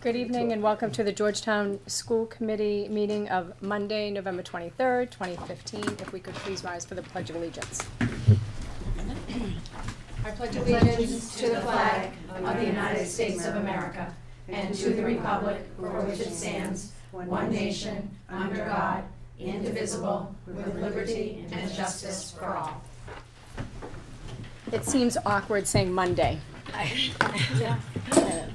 Good evening and welcome to the Georgetown School Committee meeting of Monday, November 23rd, 2015. If we could please rise for the Pledge of Allegiance. I pledge allegiance to the flag of the United States of America and to the republic for which it stands, one nation, under God, indivisible, with liberty and justice for all. It seems awkward saying Monday. Yeah.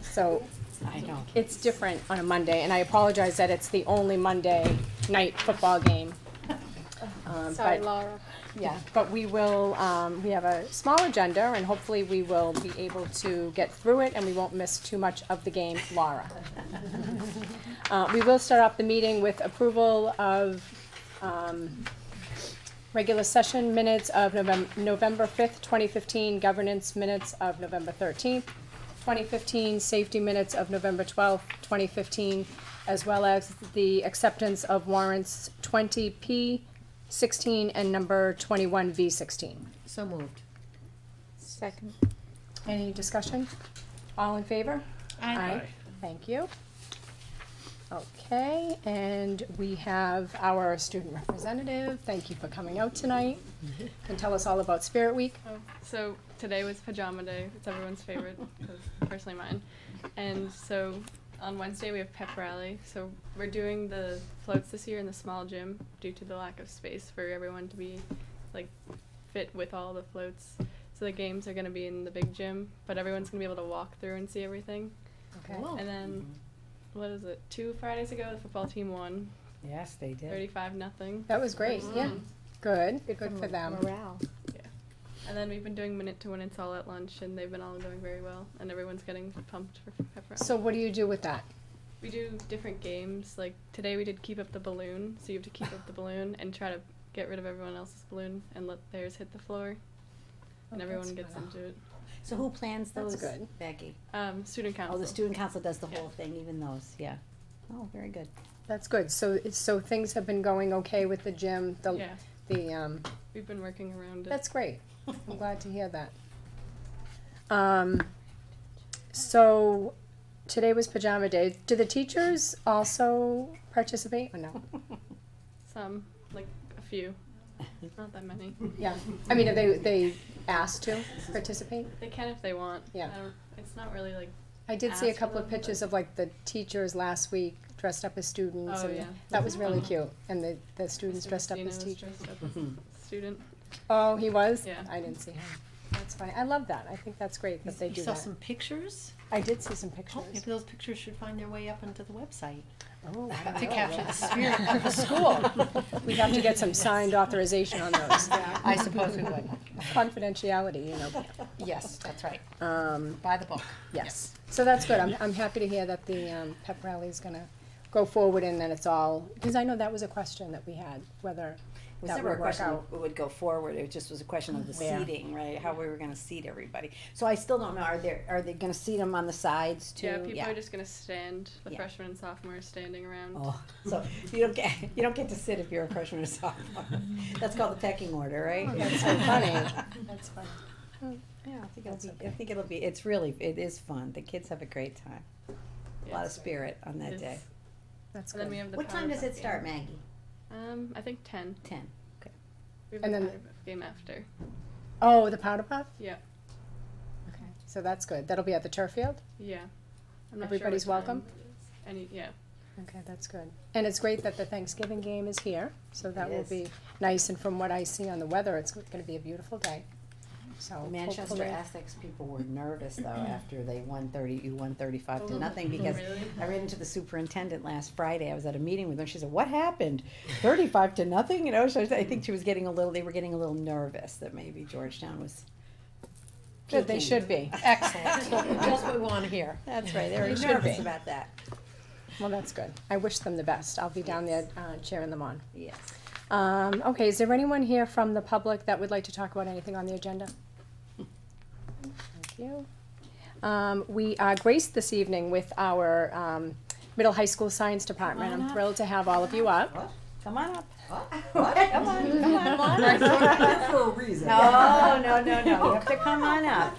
So I know. it's different on a Monday, and I apologize that it's the only Monday night football game. Sorry, But, Laura. yeah, but we will, we have a small agenda, and hopefully we will be able to get through it, and we won't miss too much of the game, Laura. We will start off the meeting with approval of regular session minutes of November 5th, 2015, governance minutes of November 13th, 2015, safety minutes of November 12th, 2015, as well as the acceptance of warrants 20P 16 and number 21V 16. So moved. Second. Any discussion? All in favor? Aye. Thank you. Okay, and we have our student representative. Thank you for coming out tonight. And tell us all about Spirit Week. Oh, so today was pajama day. It's everyone's favorite, personally mine. And so on Wednesday we have pep rally. So we're doing the floats this year in the small gym due to the lack of space for everyone to be like fit with all the floats. So the games are gonna be in the big gym, but everyone's gonna be able to walk through and see everything. Okay. And then what is it? 2 Fridays ago, the football team won Yes, they did. 35-0. That was great, yeah. Good for them. Morale. And then we've been doing minute to minutes all at lunch, and they've been all going very well, and everyone's getting pumped for pep rally. So what do you do with that? We do different games. Like today we did keep up the balloon, so you have to keep up the balloon and try to get rid of everyone else's balloon and let theirs hit the floor, and everyone gets into it. So who plans That's those, good. Becky? Student council. Oh, the student council does the Yeah. whole thing, even those, yeah. Oh, very good. That's good. So things have been going okay with the gym, Yeah, the, we've been working around it. that's great. I'm glad to hear that. So today was pajama day. Do the teachers also participate or no? Some, like a few, not that many. Yeah. I mean, are they asked to participate? They can if they want. Yeah. It's not really like. I did see a Ask for couple of them, pictures but- of like the teachers last week dressed up as students. Oh, and yeah. That was really cute. And the students dressed up Christina as was teachers. dressed up as a student. Oh, he was? Yeah. I didn't see him. That's funny. I love that. I think that's great that they You do saw that. some pictures? I did see some Oh, pictures. maybe those pictures should find their way up onto the website Oh, to capture the spirit of the school. we have to get some signed authorization on those. I suppose we would. Confidentiality, you know. Yes, that's right. Um, By the book. yes. So that's good. I'm happy to hear that the pep rally is gonna go forward and that it's all, because I know that was a question that we had, whether It was that never a would work question out. of it would go forward, it just was a question of the Yeah. seating, right, how we were gonna seat everybody. So I still don't know, are they gonna seat them on the sides too? Yeah, people are just gonna stand. The Yeah. freshmen and sophomores standing around. Oh, so you don't get to sit if you're a freshman or sophomore. That's called the pecking order, right? Oh, that's so funny. That's funny. Yeah, That's I think it'll be, it is fun, the kids have a great time, a Yeah, lot of it's- spirit on that it's- day. That's And then we good. have the What time Power does Puff it start, game. Maggie? I think 10. 10. We have And the then- Power Puff game after. Oh, the powder puff? Yeah. Okay. So that's good. That'll be at the turf field? Yeah. I'm not Everybody's sure what welcome? time it is. Yeah. Okay, that's good. And it's great that the Thanksgiving game is here, so that It will is. be nice, and from what I see on the weather, it's gonna be a beautiful day. So The Manchester hopefully- Essex people were nervous though after they won 35 to nothing because Really? I ran into the superintendent last Friday. I was at a meeting with her. She said, "What happened? 35 to nothing?" You know, so I think she was getting they were getting a little nervous that maybe Georgetown was. Good, they peaking. should be. Excellent. Just what we want to hear. That's right. They were They should nervous be. about that. Well, that's good. I wish them the best. I'll be down there cheering them on. Yes. Okay, is there anyone here from the public that would like to talk about anything on the agenda? Thank you. We are graced this evening with our middle high school science department. I'm thrilled to have all of you up. Come on up. What? Come on, come on. I'm here for a reason. No, no, no, no, you have to come on up.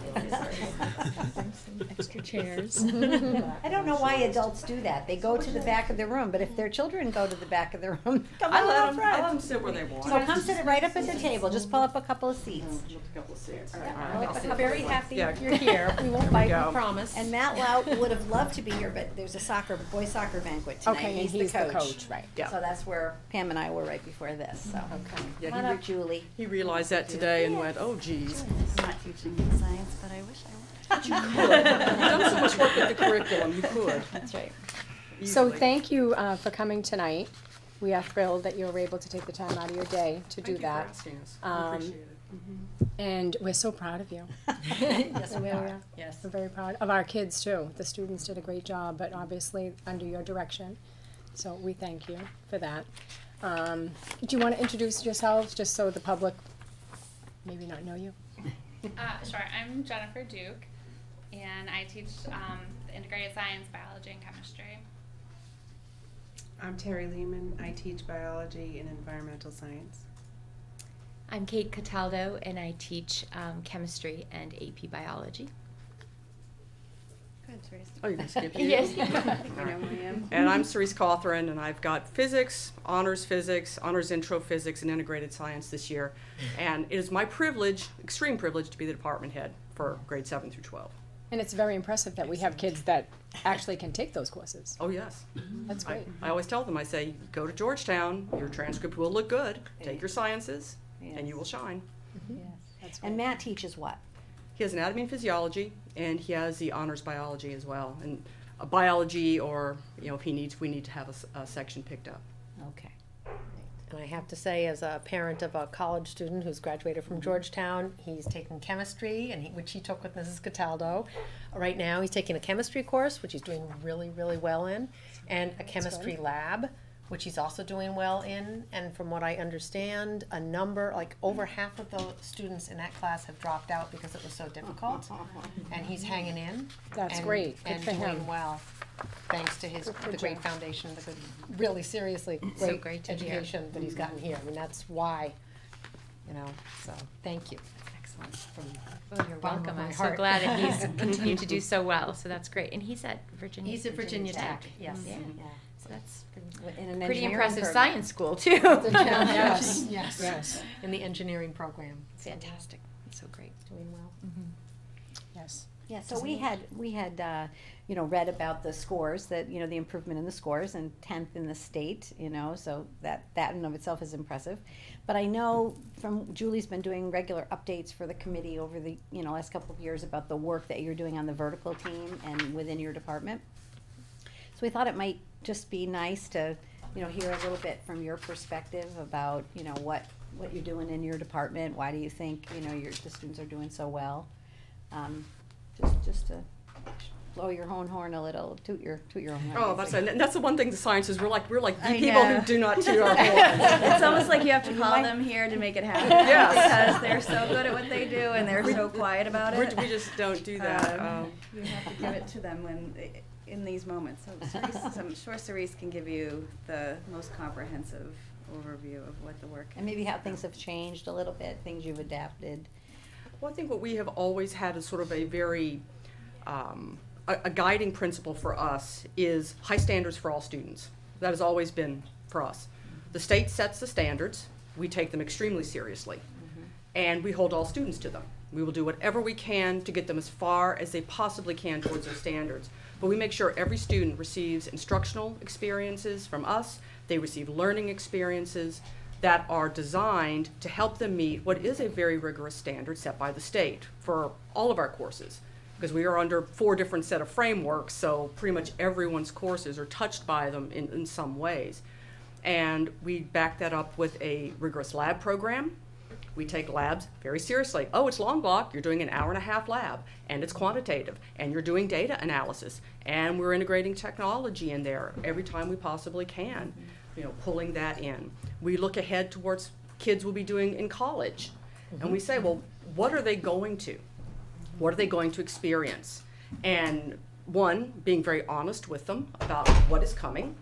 Extra chairs. I don't know why adults do that. They go to the back of the room, but if their children go to the back of the room, come on up I front. let them sit where they want. So come sit right up at the table, just pull up a couple of seats. A couple of seats. We're very happy Yeah. you're here. We won't bite, go. we promise. And Matt Lout would have loved to be here, but there's a boys soccer banquet tonight. Okay, and he's the coach, right. Yeah. So that's where Pam and I were right before this, so. Okay. Yeah, Come on up, Julie. he realized that today and went, oh geez. I'm not teaching science, but I wish I were. You've done so much work with the curriculum, you could. That's right. So easily. thank you for coming tonight. We are thrilled that you were able to take the time out of your day to do Thank you for that. asking us. Um, We appreciate it. And we're so proud of you. Yes, We we really are. are. Yes. We're very proud of our kids too. The students did a great job, but obviously under your direction. So we thank you for that. Do you want to introduce yourselves, just so the public maybe not know you? Sure. I'm Jennifer Duke, and I teach the integrated science, biology, and chemistry. I'm Terry Lehman. I teach biology and environmental science. I'm Kate Cataldo, and I teach chemistry and AP biology. Good, Therese. Oh, you're gonna skip you? Yes. I think we know who I am. And I'm Cerise Cawthron, and I've got physics, honors intro physics, and integrated science this year. And it is my privilege, extreme privilege, to be the department head for grade 7 through 12. And it's very impressive that we have kids that actually can take those courses. Oh, yes. That's great. I always tell them, I say, go to Georgetown, your transcript will look good, take your sciences, and you will shine. That's And great. Matt teaches what? He has anatomy and physiology, and he has the honors biology as well. And biology, or, if he needs, we need to have a section picked up. Okay. And I have to say, as a parent of a college student who's graduated from Georgetown, he's taking chemistry, and which he took with Mrs. Cataldo. Right now, he's taking a chemistry course, which he's doing really, really well in, and a chemistry lab, which he's also doing well in. And from what I understand, over half of the students in that class have dropped out because it was so difficult, and he's hanging in. That's and- great. Good and for doing him. well, thanks to Good for the great Jeff. foundation, the good, really seriously So great great to hear. education that he's gotten here. I mean, that's why, so thank you. Excellent. Well, you're Bottom of welcome. my I'm so heart. glad that he's continued to do so well. So that's great. And he's at Virginia. He's at Virginia Tech, yes. Yeah. Yeah. So that's In an pretty engineering impressive program. science school too. Yes. Yes. Yes. In the engineering program. Fantastic. So great. Doing well. Yes. Yeah, so we had read about the scores, that, the improvement in the scores, and 10th in the state, so that in and of itself is impressive. But I know Julie's been doing regular updates for the committee over the, last couple of years about the work that you're doing on the vertical team and within your department. So we thought it might just be nice to, hear a little bit from your perspective about, what you're doing in your department. Why do you think, the students are doing so well? Just to blow your own horn a little, toot your own horn. Oh, that's the one thing the sciences, we're like the I people know. who do not toot our horns. It's almost like you have to call them here to make it happen. Yes. Because they're so good at what they do and they're so quiet about it. We just don't do that. You have to give it to them in these moments. So I'm sure Cerise can give you the most comprehensive overview of what the work is. And maybe how things have changed a little bit, things you've adapted. Well, I think what we have always had is sort of a very, a guiding principle for us is high standards for all students. That has always been for us. The state sets the standards, we take them extremely seriously, and we hold all students to them. We will do whatever we can to get them as far as they possibly can towards those standards. But we make sure every student receives instructional experiences from us, they receive learning experiences that are designed to help them meet what is a very rigorous standard set by the state for all of our courses. Because we are under 4 different set of frameworks, so pretty much everyone's courses are touched by them in some ways. And we back that up with a rigorous lab program. We take labs very seriously. Oh, it's long block, you're doing an hour-and-a-half lab, and it's quantitative, and you're doing data analysis, and we're integrating technology in there every time we possibly can, pulling that in. We look ahead towards kids will be doing in college, and we say, well, what are they going to? What are they going to experience? And one, being very honest with them about what is coming,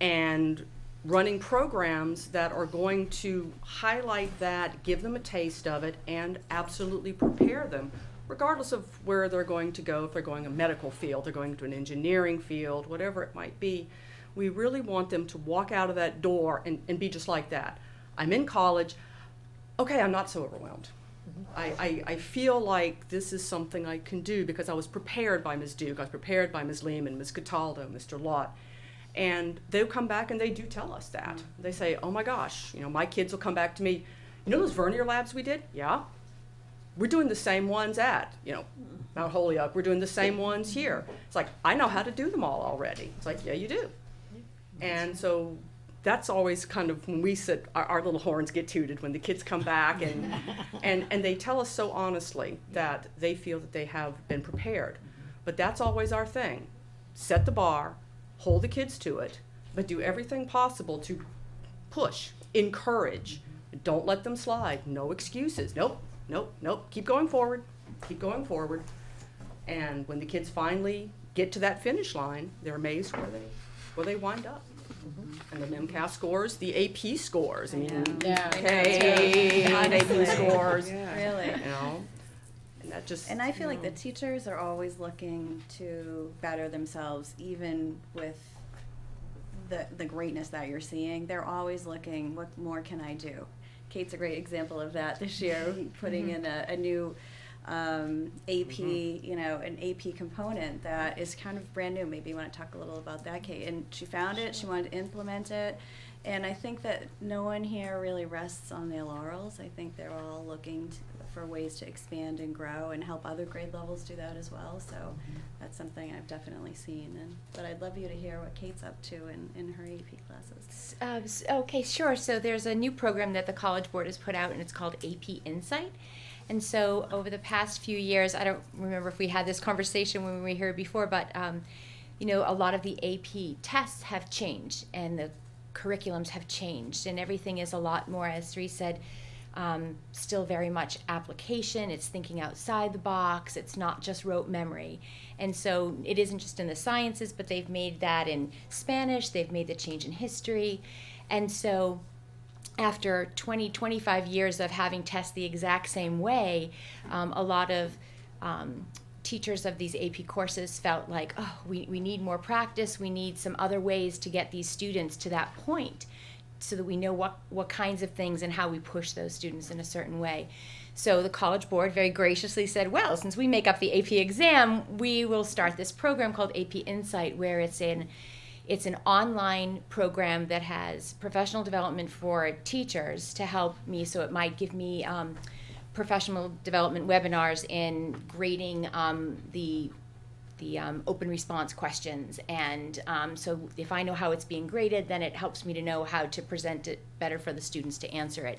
and running programs that are going to highlight that, give them a taste of it, and absolutely prepare them, regardless of where they're going to go. If they're going a medical field, they're going to an engineering field, whatever it might be. We really want them to walk out of that door and be just like that. I'm in college. Okay, I'm not so overwhelmed. I feel like this is something I can do because I was prepared by Ms. Duke, I was prepared by Ms. Lehman, Ms. Cataldo, Mr. Lott. And they'll come back and they do tell us that. They say, oh my gosh, my kids will come back to me, those Vernier labs we did? Yeah. We're doing the same ones at, Mount Holyoke. We're doing the same ones here. It's like, I know how to do them all already. It's like, yeah, you do. And so that's always kind of when we sit, our little horns get tooted when the kids come back and they tell us so honestly that they feel that they have been prepared. But that's always our thing. Set the bar, hold the kids to it, but do everything possible to push, encourage. Don't let them slide. No excuses. Nope, nope, nope. Keep going forward. Keep going forward. And when the kids finally get to that finish line, they're amazed where they wind up. And the MCAS scores, the AP scores. I mean, Yeah. K and AP scores. Really. And that just. And I feel like the teachers are always looking to better themselves, even with the greatness that you're seeing. They're always looking, what more can I do? Kate's a great example of that this year, putting in a new AP, an AP component that is kind of brand new. Maybe you want to talk a little about that, Kate. And she found it, she wanted to implement it, and I think that no one here really rests on their laurels. I think they're all looking for ways to expand and grow and help other grade levels do that as well. So that's something I've definitely seen. But I'd love you to hear what Kate's up to in her AP classes. Okay, sure. So there's a new program that the College Board has put out, and it's called AP Insight. And so over the past few years, I don't remember if we had this conversation when we were here before, but a lot of the AP tests have changed and the curriculums have changed, and everything is a lot more, as Therese said, still very much application. It's thinking outside the box. It's not just rote memory. And so it isn't just in the sciences, but they've made that in Spanish. They've made the change in history. And so after 25 years of having tests the exact same way, a lot of teachers of these AP courses felt like, oh, we need more practice. We need some other ways to get these students to that point so that we know what kinds of things and how we push those students in a certain way. So the College Board very graciously said, well, since we make up the AP exam, we will start this program called AP Insight, where it's an online program that has professional development for teachers to help me. So it might give me professional development webinars in grading the open response questions. And so if I know how it's being graded, then it helps me to know how to present it better for the students to answer it.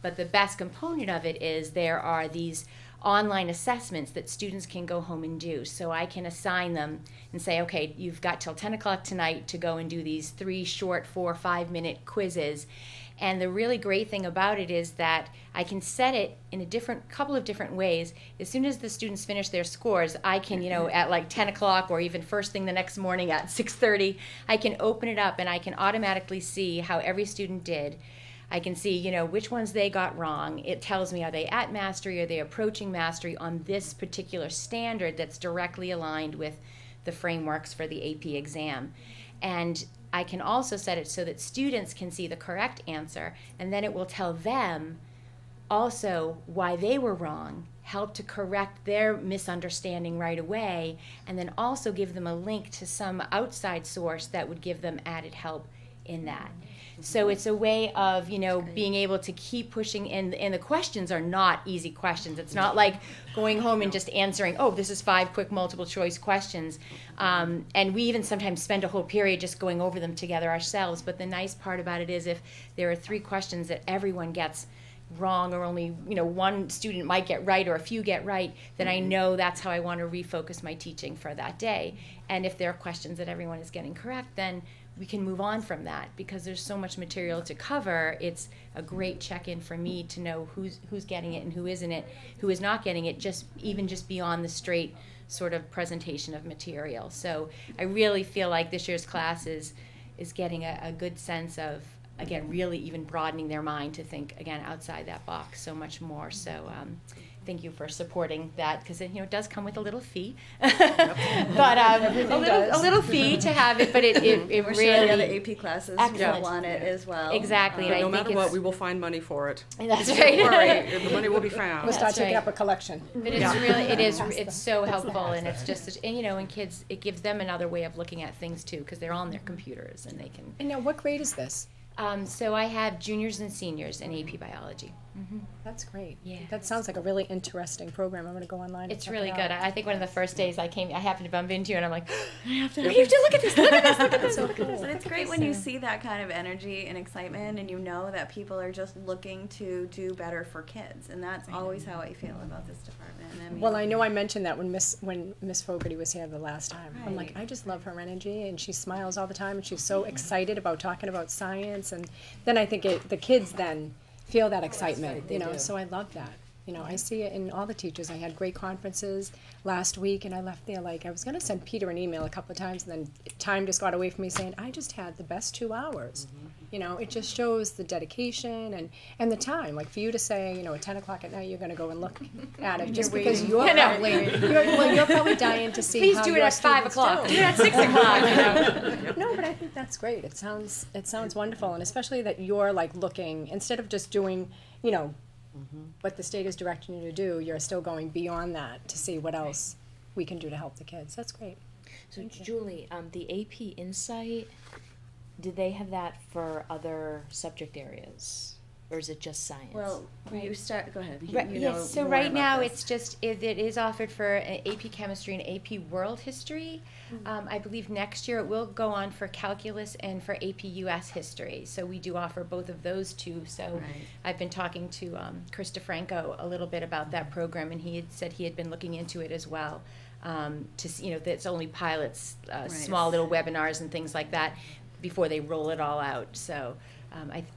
But the best component of it is there are these online assessments that students can go home and do. So I can assign them and say, okay, you've got till 10 o'clock tonight to go and do these 3 short 4 or 5 minute quizzes. And the really great thing about it is that I can set it in a couple of different ways. As soon as the students finish their scores, I can, at like 10 o'clock or even first thing the next morning at 6:30, I can open it up and I can automatically see how every student did. I can see, which ones they got wrong. It tells me, are they at mastery, are they approaching mastery on this particular standard that's directly aligned with the frameworks for the AP exam. And I can also set it so that students can see the correct answer, and then it will tell them also why they were wrong, help to correct their misunderstanding right away, and then also give them a link to some outside source that would give them added help in that. So it's a way of, being able to keep pushing, and the questions are not easy questions. It's not like going home and just answering, oh, this is 5 quick multiple choice questions. And we even sometimes spend a whole period just going over them together ourselves. But the nice part about it is if there are 3 questions that everyone gets wrong, or only one student might get right or a few get right, then I know that's how I want to refocus my teaching for that day. And if there are questions that everyone is getting correct, then we can move on from that, because there's so much material to cover. It's a great check-in for me to know who's getting it and who is not getting it, just beyond the straight sort of presentation of material. So I really feel like this year's class is is getting a good sense of, again, really even broadening their mind to think, again, outside that box so much more. So thank you for supporting that, because it, it does come with a little fee. But a little fee to have it, but it We're really. sure the other AP classes Excellent. will want it as well. Exactly. But and no I think matter what, it's- we will find money for it. That's Don't right. worry, the money will be found. We'll start That's taking right. up a collection. But it's really, it's so helpful, and it's just, and and kids, it gives them another way of looking at things too, because they're on their computers and they can. And now, what grade is this? So I have juniors and seniors in AP Biology. That's great. Yeah. That sounds like a really interesting program. I'm going to go online. and It's check really it good. out. I think one of the first days I happened to bump into you, and I'm like, I have to look at this, look at this, look at this. So cool. And it's great when you see that kind of energy and excitement, and you know that people are just looking to do better for kids, and that's always how I feel about this department. I mean, Well, I know I mentioned that when Miss Fogarty was here the last time. I'm like, Right. I just love her energy, and she smiles all the time, and she's so excited about talking about science, and then I think the kids then feel that excitement, so I love that. I see it in all the teachers. I had great conferences last week, and I left there like, I was gonna send Peter an email a couple of times, and then time just got away from me saying, I just had the best 2 hours. It just shows the dedication and the time, like for you to say, at 10 o'clock at night, you're gonna go and look at it, just because you're probably dying to see Please how do it your at 5 students o'clock. do. Do it at 6 o'clock. No, but I think that's great. It sounds wonderful, and especially that you're like looking, instead of just doing, what the state is directing you to do, you're still going beyond that to see what else we can do to help the kids. That's great. So Julie, the AP Insight, do they have that for other subject areas, or is it just science? well, you start. Go ahead. Right, You know yes, so more right about now this. it's just, it is offered for AP Chemistry and AP World History. I believe next year it will go on for Calculus and for AP US History. So we do offer both of those two. So Right. I've been talking to Chris DeFranco a little bit about that program, and he had said he had been looking into it as well. To see, that's only pilots, small little webinars and things like that before they roll it all out. So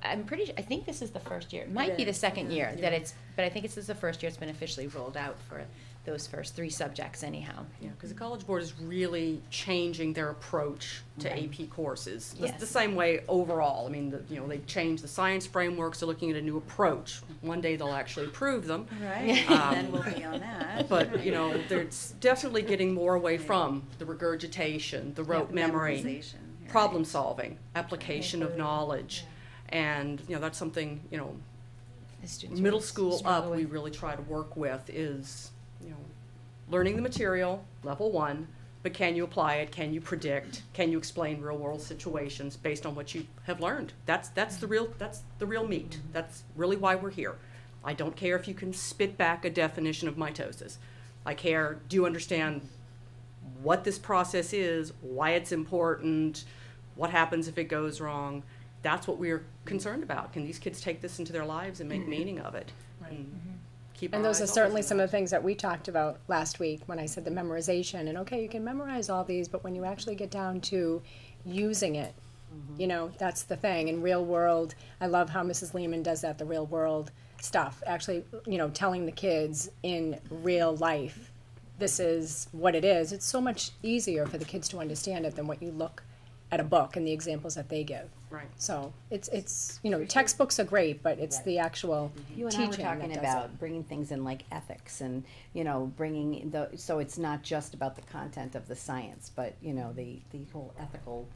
I'm pretty. I think this is the first year. It might be the second year that it's, but I think this is the first year it's been officially rolled out for those first 3 subjects anyhow. Yeah, because the College Board is really changing their approach to AP courses. Yes. The same way overall. I mean, they changed the science frameworks. They're looking at a new approach. One day they'll actually approve them. Right. then we'll be on that. But, they're definitely getting more away from the regurgitation, the rote memory, Memorization, right. problem solving, application of knowledge. And, that's something, The students middle really school struggle up, with. we really try to work with is, learning the material, level 1, but can you apply it? Can you predict? Can you explain real world situations based on what you have learned? That's the real meat. That's really why we're here. I don't care if you can spit back a definition of mitosis. I care, do you understand what this process is, why it's important, what happens if it goes wrong? That's what we're concerned about. Can these kids take this into their lives and make meaning of it? And keep And our those are eyes certainly open. some of the things that we talked about last week when I said the memorization. And okay, you can memorize all these, but when you actually get down to using it, that's the thing. In real world, I love how Mrs. Lehman does that, the real world stuff. Actually, telling the kids in real life, this is what it is. It's so much easier for the kids to understand it than what you look at a book and the examples that they give. Right. So it's textbooks are great, but it's the actual You and teaching I were talking that does about it. bringing things in like ethics and, bringing so it's not just about the content of the science, but, the whole ethical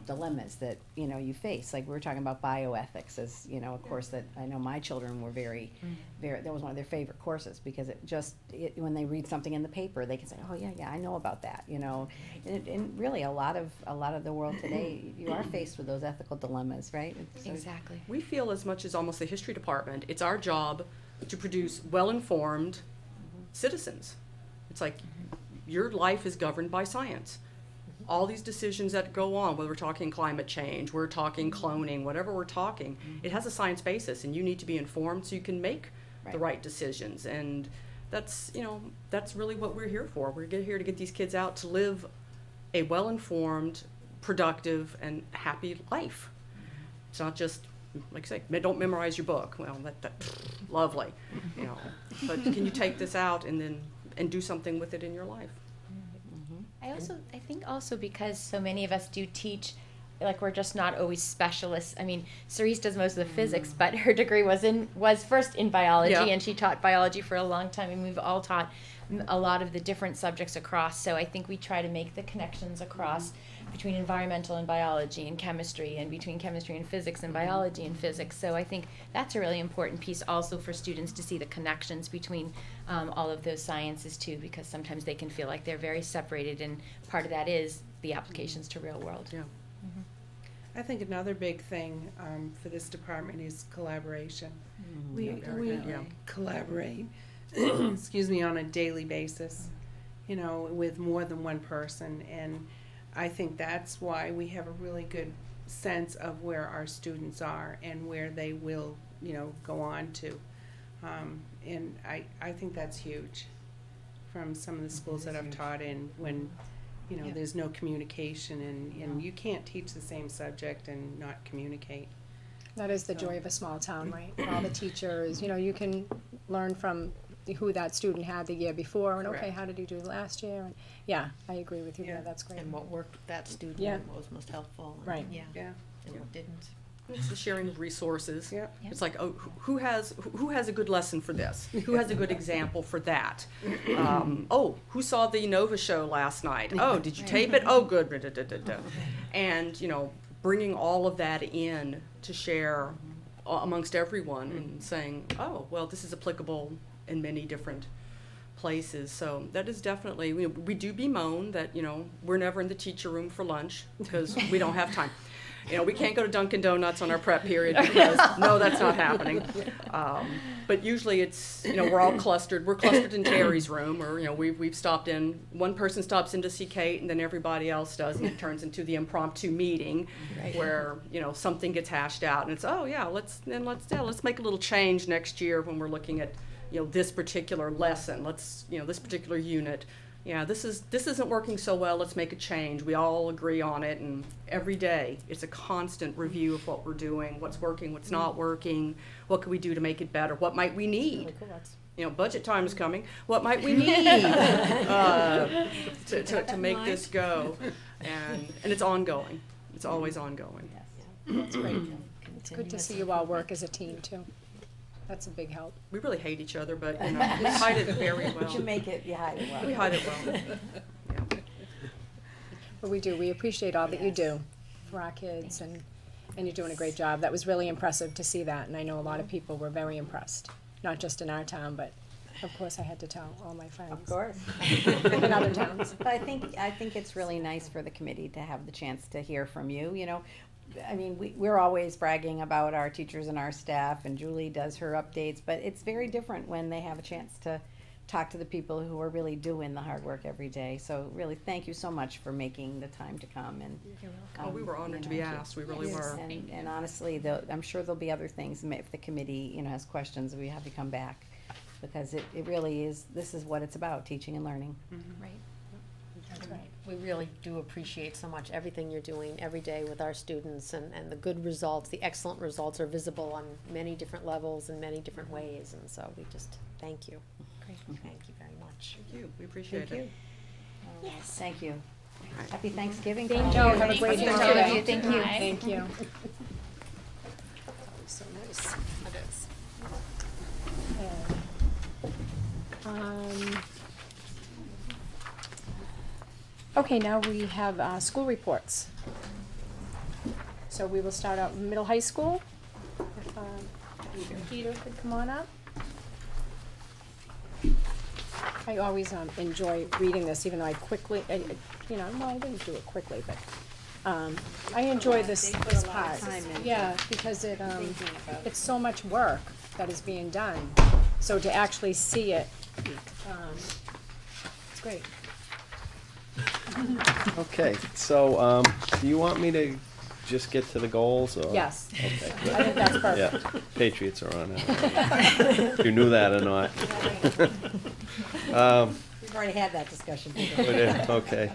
dilemmas that, you face. Like we were talking about bioethics as, a course that I know my children were very, that was one of their favorite courses because when they read something in the paper, they can say, oh yeah, I know about that, and really a lot of the world today, you are faced with those ethical dilemmas, right? Exactly. We feel as much as almost the history department, it's our job to produce well-informed citizens. It's like your life is governed by science. All these decisions that go on, whether we're talking climate change, we're talking cloning, whatever we're talking, it has a science basis, and you need to be informed so you can make the right decisions. And that's really what we're here for. We're here to get these kids out to live a well-informed, productive, and happy life. It's not just, like I say, don't memorize your book. Well, that's lovely, But can you take this out and do something with it in your life? I think also because so many of us do teach like we're just not always specialists. I mean, Cerise does most of the physics, but her degree was first in biology, Yeah. and she taught biology for a long time, and we've all taught a lot of the different subjects across. So I think we try to make the connections across between environmental and biology and chemistry, and between chemistry and physics and biology and physics. So I think that's a really important piece also for students to see the connections between all of those sciences too, because sometimes they can feel like they're very separated, and part of that is the applications to real world. Yeah. I think another big thing for this department is collaboration. We Yeah. collaborate, excuse me, on a daily basis, you know, with more than one person. And I think that's why we have a really good sense of where our students are and where they will, you know, go on to. And I think that's huge from some of the schools that I've taught in, when, you know, there's no communication, and you can't teach the same subject and not communicate. That is the joy of a small town, right? All the teachers, you know, you can learn from who that student had the year before, and okay, Correct. how did you do last year? And yeah, I agree with you. Yeah, Yeah. that's great. And what worked with that student, Yeah. and what was most helpful. And, Right. Yeah. Yeah. And what didn't. It's the sharing of resources. Yeah. It's like, oh, who has a good lesson for this? Who has a good example for that? Oh, who saw the Nova show last night? Oh, did you tape it? Oh, good. Da, da, da, da. And, you know, bringing all of that in to share amongst everyone and saying, oh, well, this is applicable in many different places. So that is definitely, we do bemoan that, you know, we're never in the teacher room for lunch because we don't have time. You know, we can't go to Dunkin' Donuts on our prep period because, no, that's not happening. But usually it's, you know, we're all clustered. We're clustered in Terry's room, or, you know, we've stopped in, one person stops in to see Kate, and then everybody else does, and it turns into the impromptu meeting where, you know, something gets hashed out, and it's, oh, yeah, let's make a little change next year when we're looking at, you know, this particular lesson. Let's, you know, this particular unit. Yeah, this isn't working so well, let's make a change. We all agree on it, and every day it's a constant review of what we're doing, what's working, what's not working, what can we do to make it better, what might we need. You know, budget time is coming, what might we need to make this go. And it's ongoing, it's always ongoing. That's great. It's good to see you all work as a team too. That's a big help. We really hate each other, but, you know, we hide it very well. You make it, you hide it well. We hide it well. Yeah. But we do, we appreciate all that you do for our kids, and you're doing a great job. That was really impressive to see that, and I know a lot of people were very impressed, not just in our town, but of course I had to tell all my friends. Of course. In other towns. But I think it's really nice for the committee to have the chance to hear from you, you know. I mean, we're always bragging about our teachers and our staff, and Julie does her updates, but it's very different when they have a chance to talk to the people who are really doing the hard work every day. So really, thank you so much for making the time to come. And Oh, we were honored to be asked, we really were. And honestly, I'm sure there'll be other things, if the committee, you know, has questions, we have you come back. Because it really is, this is what it's about, teaching and learning. Right. That's right. We really do appreciate so much everything you're doing every day with our students, and the good results, the excellent results are visible on many different levels and many different ways, and so we just thank you. Great. Thank you very much. Thank you, we appreciate it. Yes. Thank you. Happy Thanksgiving. to Thank all you. of Have a great Thank day. you. Thank you. Thank you. So nice. It is. Okay, now we have school reports. So we will start out middle high school. If Peter could come on up. I always enjoy reading this, even though I quickly, you know, well, I didn't do it quickly, but I enjoy this part. Yeah, because it's so much work that is being done. So to actually see it, it's great. Okay, so, do you want me to just get to the goals, or? Yes. Okay, I good. think that's perfect. Yeah, Patriots are on it. If you knew that or not. We've already had that discussion. Okay.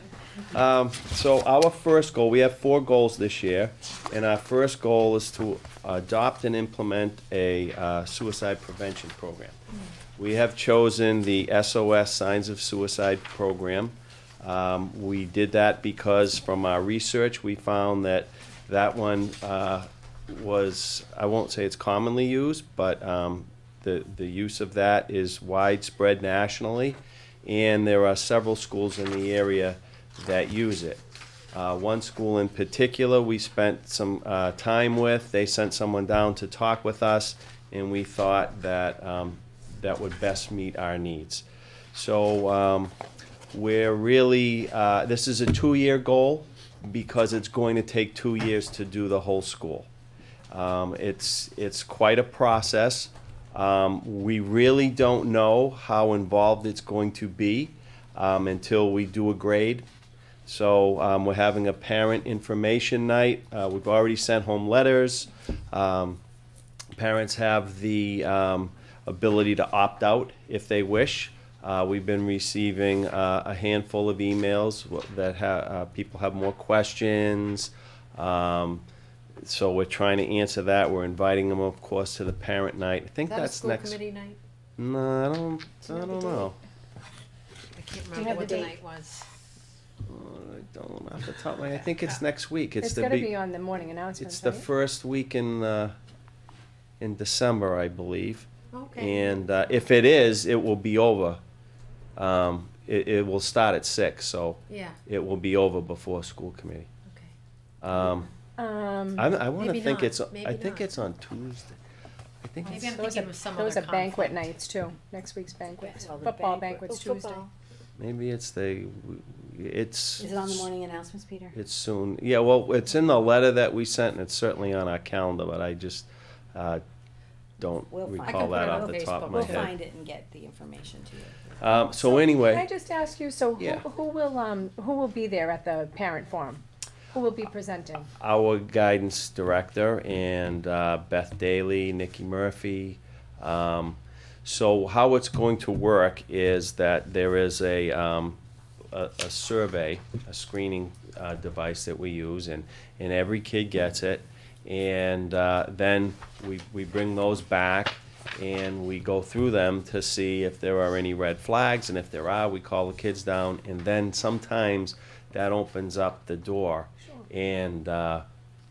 So our first goal, we have 4 goals this year, and our first goal is to adopt and implement a suicide prevention program. We have chosen the SOS Signs of Suicide program. We did that because from our research, we found that That one was, I won't say it's commonly used, but the use of that is widespread nationally, and there are several schools in the area that use it. One school in particular we spent some time with. They sent someone down to talk with us, and we thought that that would best meet our needs. So we're really, this is a 2-year goal because it's going to take 2 years to do the whole school. It's quite a process. We really don't know how involved it's going to be until we do a grade. So we're having a parent information night. We've already sent home letters. Parents have the ability to opt out if they wish. We've been receiving a handful of emails that people have more questions. So we're trying to answer that. We're inviting them, of course, to the parent night. I think that's school next. committee night? No, I don't know. I can't you remember have what the the date? night was. I don't off the top of my head. I think it's next week. It's gonna be on the morning announcements, It's the right? first week in December, I believe. Okay. And if it is, it will be over. It will start at 6, so Yeah, it will be over before school committee. okay. I want to Maybe think not. it's. Maybe I think not. it's on Tuesday. I think Maybe it's. I'm thinking of some other Those are banquet conflict. nights too, next week's banquets, Well, the football banquet- banquet's Oh, Tuesday. football. Maybe it's It's. Is it on the morning announcements, Peter? It's soon. Yeah, well, it's in the letter that we sent, and it's certainly on our calendar, but I just don't We'll find- I recall can put that it off on the top of my We'll head. find it and get the information to you. So Can I anyway, just ask you, so Yeah. who will be there at the parent forum? Who will be presenting? our guidance director and Beth Daly, Nikki Murphy. So how it's going to work is that there is a survey, a screening device that we use, and every kid gets it. And then we bring those back and we go through them to see if there are any red flags, and if there are, we call the kids down, and then sometimes that opens up the door. And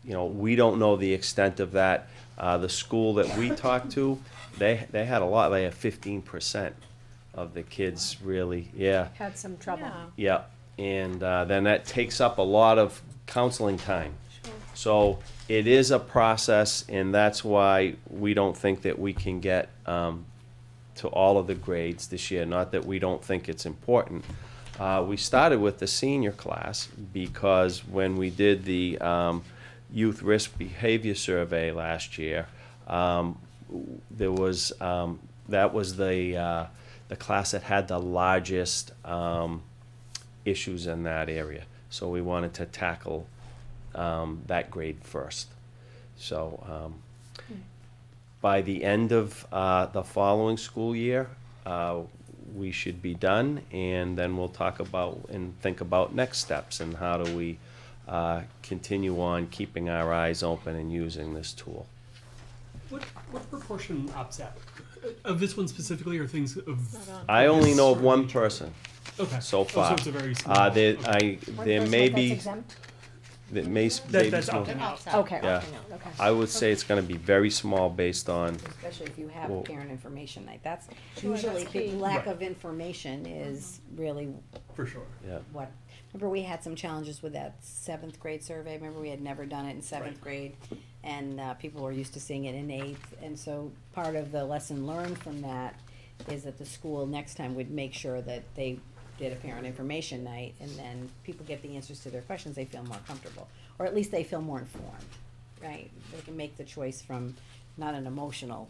we don't know the extent of that. The school that we talked to, they had a lot. They had 15% of the kids really, yeah. Had some trouble. Yeah. Yeah, and then that takes up a lot of counseling time. So it is a process, and that's why we don't think that we can get to all of the grades this year. Not that we don't think it's important. We started with the senior class because when we did the youth risk behavior survey last year, there was that was the class that had the largest issues in that area. So we wanted to tackle that grade first. So by the end of the following school year, we should be done, and then we'll talk about and think about next steps and how do we continue on keeping our eyes open and using this tool. What proportion opts out? Of this one specifically, or things of? I only know of one person Okay. so Oh, far. so it's a very small. There may That's be, exempt? that may, That's maybe opting out. Okay, Yeah. okay. I would say it's gonna be very small based on, Especially if you have Well- parent information night. That's Sure, usually that's the key. lack Right. of information is really For sure. yeah. what, remember we had some challenges with that 7th grade survey. Remember we had never done it in 7th grade, and people were used to seeing it in 8th. And so part of the lesson learned from that is that the school next time would make sure that they did a parent information night, and then people get the answers to their questions, they feel more comfortable, or at least they feel more informed, right? They can make the choice from not an emotional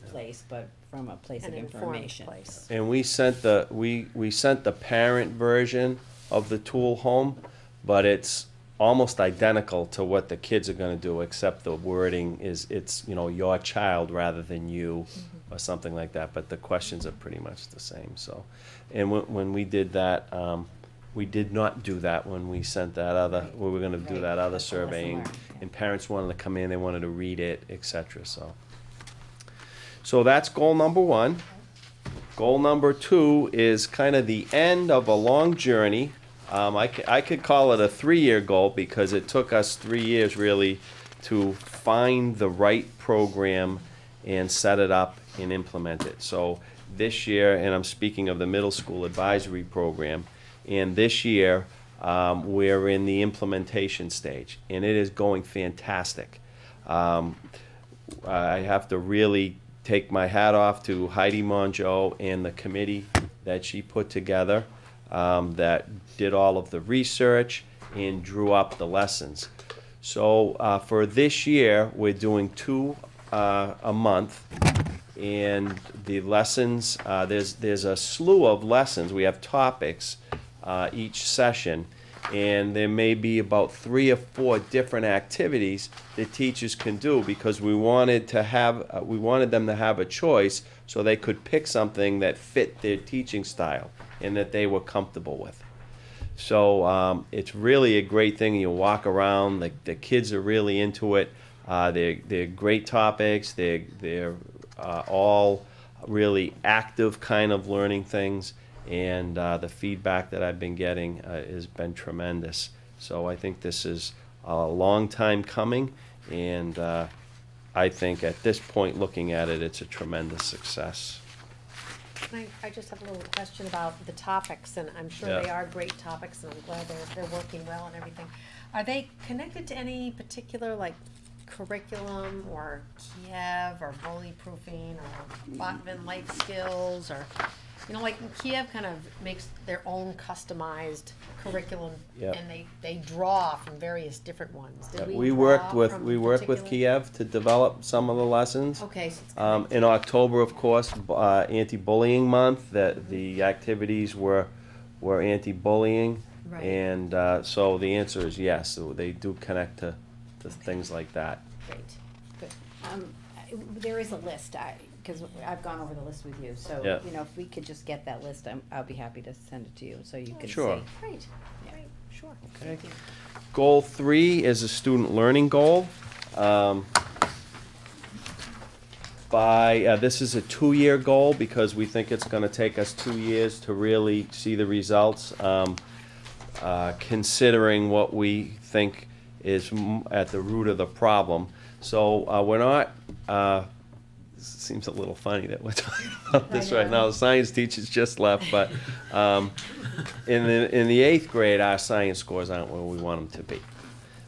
place, but from a place An of informed information. place. And we sent we sent the parent version of the tool home, but it's almost identical to what the kids are gonna do, except the wording is, it's, your child rather than you, or something like that, but the questions are pretty much the same, so. And when we did that, we did not do that when we sent that other, we were gonna do Right. that other That's a lesson survey, learned, yeah. and parents wanted to come in, they wanted to read it, et cetera, so. So that's goal number 1. Goal number 2 is kind of the end of a long journey I could call it a 3-year goal because it took us 3 years really to find the right program and set it up and implement it. So this year, and I'm speaking of the middle school advisory program, and this year we're in the implementation stage, and it is going fantastic. I have to really take my hat off to Heidi Mongeau and the committee that she put together that did all of the research and drew up the lessons. So for this year, we're doing 2 a month, and the lessons, there's a slew of lessons. We have topics each session, and there may be about 3 or 4 different activities that teachers can do because we wanted them to have a choice so they could pick something that fit their teaching style and that they were comfortable with. So it's really a great thing. You walk around, the kids are really into it. They're great topics. They're all really active kind of learning things. And the feedback that I've been getting has been tremendous. So I think this is a long time coming, and I think at this point, looking at it, it's a tremendous success. I just have a little question about the topics, and I'm sure they are great topics, and I'm glad they're working well and everything. Are they connected to any particular, like, curriculum or Kiev or bully proofing or Bachman life skills, or, you know, like Kiev kind of makes their own customized curriculum, and they draw from various different ones. Did We worked with particular- Kiev to develop some of the lessons. Okay, so it's kind of In October, of course, anti-bullying month, that the activities were anti-bullying, Right. and so the answer is yes. So they do connect to things like that. great, good. There is a list, because I've gone over the list with you, so, Yeah. you know, if we could just get that list, I'll be happy to send it to you, so you can see. Sure. Great, great, sure. Okay. Thank you. Goal 3 is a student learning goal. This is a 2-year goal because we think it's going to take us 2 years to really see the results, considering what we think is at the root of the problem. So we're not, seems a little funny that we're talking about this right now. The science teachers just left, but in the 8th grade, our science scores aren't where we want them to be.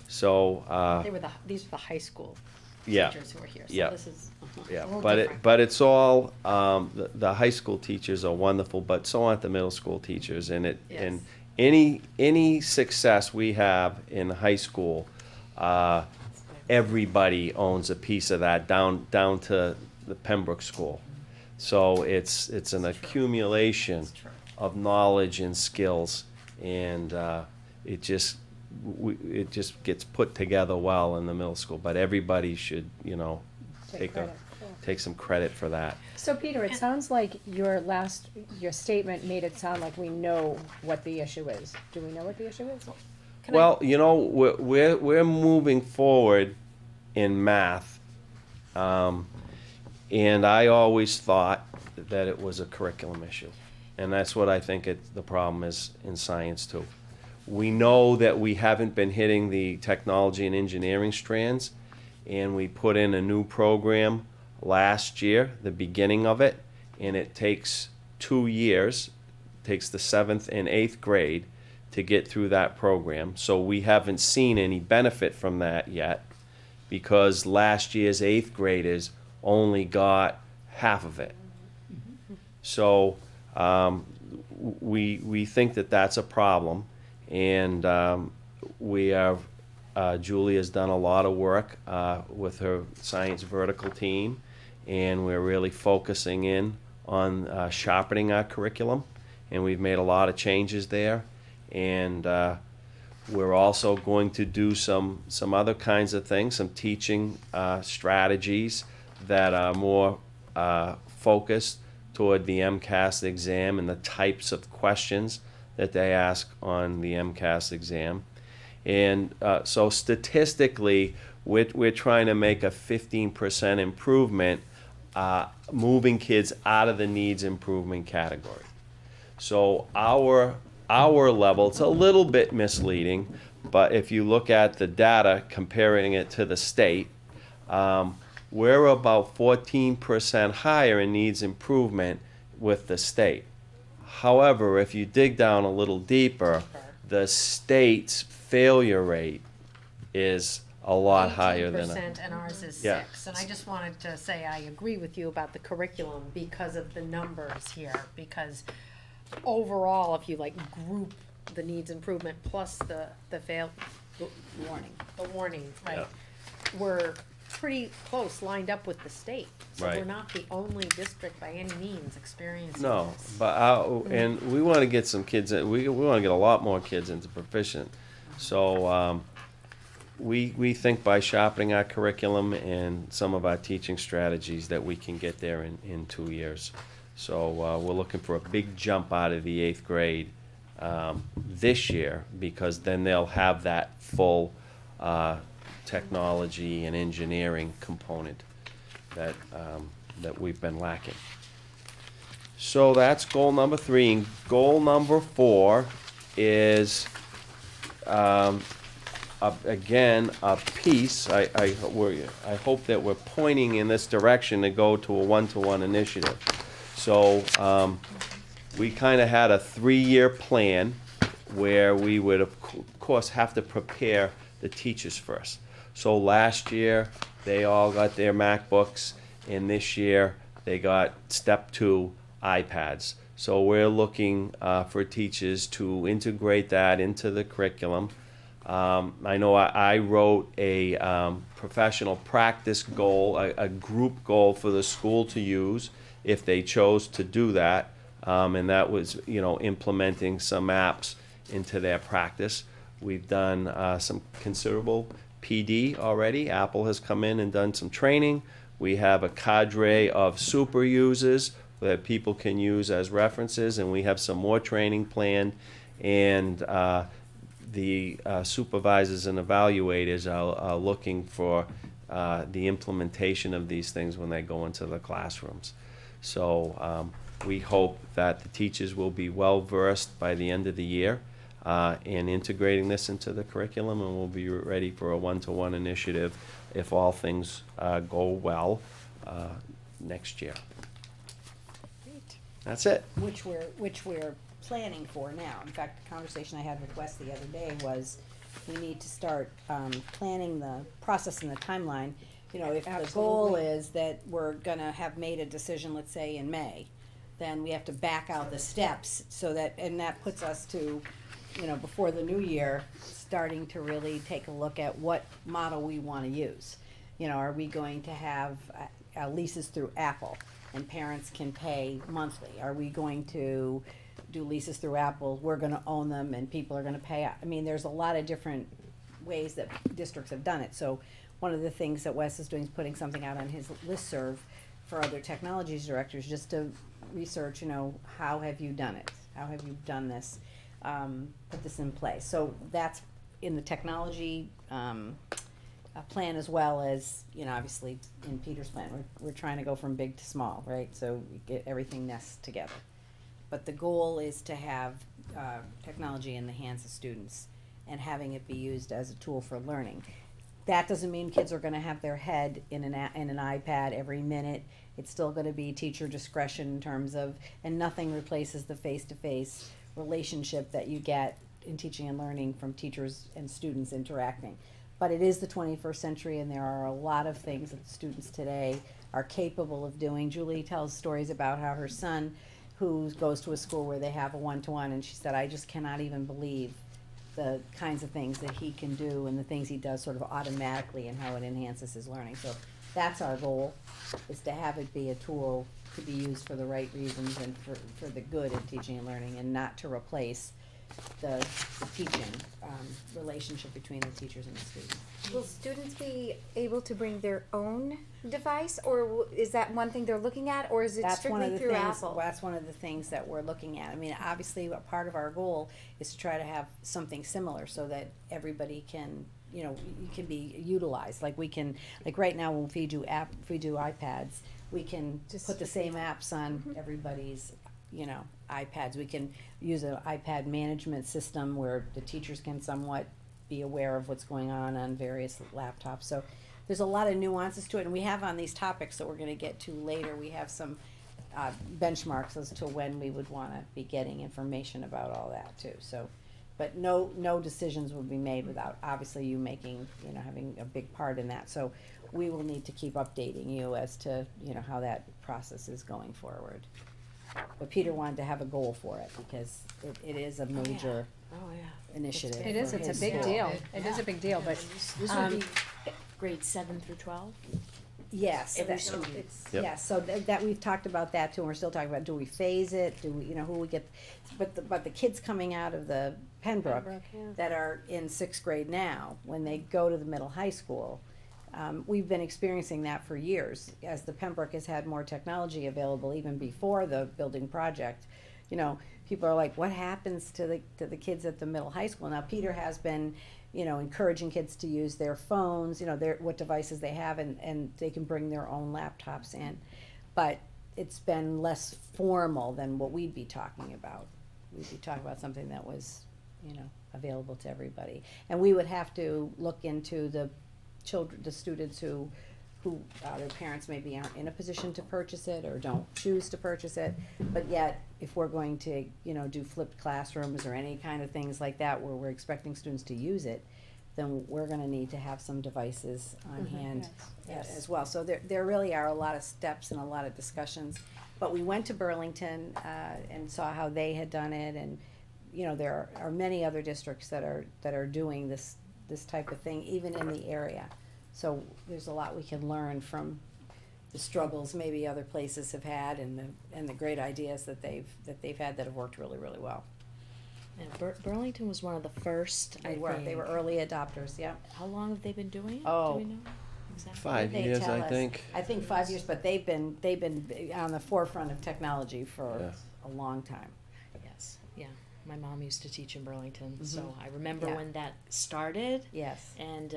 So These are the high school yeah, teachers who are here, so yeah. this is a yeah, little but different. it's all the high school teachers are wonderful, but so aren't the middle school teachers. And Yes. any success we have in high school, everybody owns a piece of that down to the Pembroke School. So it's an accumulation of knowledge and skills, and it just gets put together well in the middle school. But everybody should, you know, take some credit for that. So Peter, it sounds like your statement made it sound like we know what the issue is. Do we know what the issue is? Well, you know, we're moving forward in math, and I always thought that it was a curriculum issue, and that's what I think the problem is in science too. We know that we haven't been hitting the technology and engineering strands, and we put in a new program last year, the beginning of it, and it takes 2 years, takes the 7th and 8th grade to get through that program. So we haven't seen any benefit from that yet because last year's 8th graders only got half of it. So we think that that's a problem, and Julie has done a lot of work with her science vertical team, and we're really focusing in on sharpening our curriculum, and we've made a lot of changes there. And we're also going to do some other kinds of things, some teaching strategies that are more focused toward the MCAS exam and the types of questions that they ask on the MCAS exam. And so statistically, we're trying to make a 15% improvement, moving kids out of the needs improvement category. So our our level, it's a little bit misleading, but if you look at the data, comparing it to the state, we're about 14% higher in needs improvement with the state. However, if you dig down a little deeper, the state's failure rate is a lot higher than 18% and ours is Yeah. 6. And I just wanted to say I agree with you about the curriculum because of the numbers here. Because overall, if you like group the needs improvement plus the warning, right? Yeah. We're pretty close, lined up with the state. So Right. we're not the only district by any means experiencing No, this. but and we want to get some kids. We want to get a lot more kids into proficient. So we think by sharpening our curriculum and some of our teaching strategies that we can get there in 2 years. So we're looking for a big jump out of the 8th grade this year, because then they'll have that full technology and engineering component that we've been lacking. So that's goal number 3. And goal number 4 is again a piece. I hope that we're pointing in this direction to go to a one-to-one initiative. So we kind of had a 3-year plan where we would of course have to prepare the teachers first. So last year they all got their MacBooks, and this year they got step 2 iPads. So we're looking for teachers to integrate that into the curriculum. I know I wrote a professional practice goal, a group goal for the school to use if they chose to do that, and that was, implementing some apps into their practice. We've done some considerable PD already. Apple has come in and done some training. We have a cadre of super users that people can use as references, and we have some more training planned. And the supervisors and evaluators are looking for the implementation of these things when they go into the classrooms. So we hope that the teachers will be well versed by the end of the year in integrating this into the curriculum, and we'll be ready for a one-to-one initiative if all things go well next year. Great. That's it. Which we're planning for now. In fact, the conversation I had with Wes the other day was we need to start planning the process and the timeline. If the goal is that we're gonna have made a decision, let's say in May, then we have to back out the steps so that puts us to, before the new year, starting to really take a look at what model we wanna use. Are we going to have leases through Apple and parents can pay monthly? Are we going to do leases through Apple, we're gonna own them and people are gonna pay? There's a lot of different ways that districts have done it. So one of the things that Wes is doing is putting something out on his listserv for other technologies directors, just to research, how have you done it? How have you done this? Put this in place. So that's in the technology plan, as well as, obviously in Peter's plan. We're trying to go from big to small, right? So we get everything nests together. But the goal is to have technology in the hands of students and having it be used as a tool for learning. That doesn't mean kids are gonna have their head in an iPad every minute. It's still gonna be teacher discretion in terms of, and nothing replaces the face-to-face relationship that you get in teaching and learning from teachers and students interacting. But it is the 21st century, and there are a lot of things that students today are capable of doing. Julie tells stories about how her son, who goes to a school where they have a one-to-one, and she said, I just cannot even believe the kinds of things that he can do and the things he does sort of automatically and how it enhances his learning. So that's our goal, is to have it be a tool to be used for the right reasons and for the good of teaching and learning, and not to replace the teaching relationship between the teachers and the students. Will students be able to bring their own device, or is that one thing they're looking at, or is it strictly through Apple? That's one of the things that we're looking at. Obviously, a part of our goal is to try to have something similar so that everybody can, can be utilized. Like right now when we do iPads, we can Just put the same apps on everybody's, iPads. We can use an iPad management system where the teachers can somewhat be aware of what's going on various laptops. So there's a lot of nuances to it, and we have on these topics that we're gonna get to later, we have some benchmarks as to when we would wanna be getting information about all that too, so. But no decisions will be made without, obviously, you making, having a big part in that, so we will need to keep updating you as to, how that process is going forward. But Peter wanted to have a goal for it, because it is a major initiative. It is, for it's his a big school. deal. It is a big deal, but, This would be grades 7 through 12? Yes, Every that- student. Yep. yes, so that we've talked about that too, and we're still talking about, do we phase it, do we, who we get, but the kids coming out of the Pembroke that are in sixth grade now, when they go to the middle high school, we've been experiencing that for years, as the Pembroke has had more technology available even before the building project. People are like, what happens to the kids at the middle high school? Now, Peter has been, encouraging kids to use their phones, what devices they have, and they can bring their own laptops in. But it's been less formal than what we'd be talking about. We'd be talking about something that was, available to everybody. And we would have to look into the students who their parents maybe aren't in a position to purchase it or don't choose to purchase it. But yet, if we're going to, do flipped classrooms or any kind of things like that where we're expecting students to use it, then we're gonna need to have some devices on hand as well. So there really are a lot of steps and a lot of discussions. But we went to Burlington, and saw how they had done it, and, there are many other districts that are doing this type of thing, even in the area. So there's a lot we can learn from the struggles maybe other places have had, and the great ideas that they've had that have worked really, really well. And Burlington was one of the first, They were early adopters, yeah. How long have they been doing it? Oh. Do we know exactly? 5 They years, tell I us. think. I think 5 years, but they've been on the forefront of technology for Yeah. a long time. Yes, yeah. My mom used to teach in Burlington, so I remember Yeah. when that started. Yes. And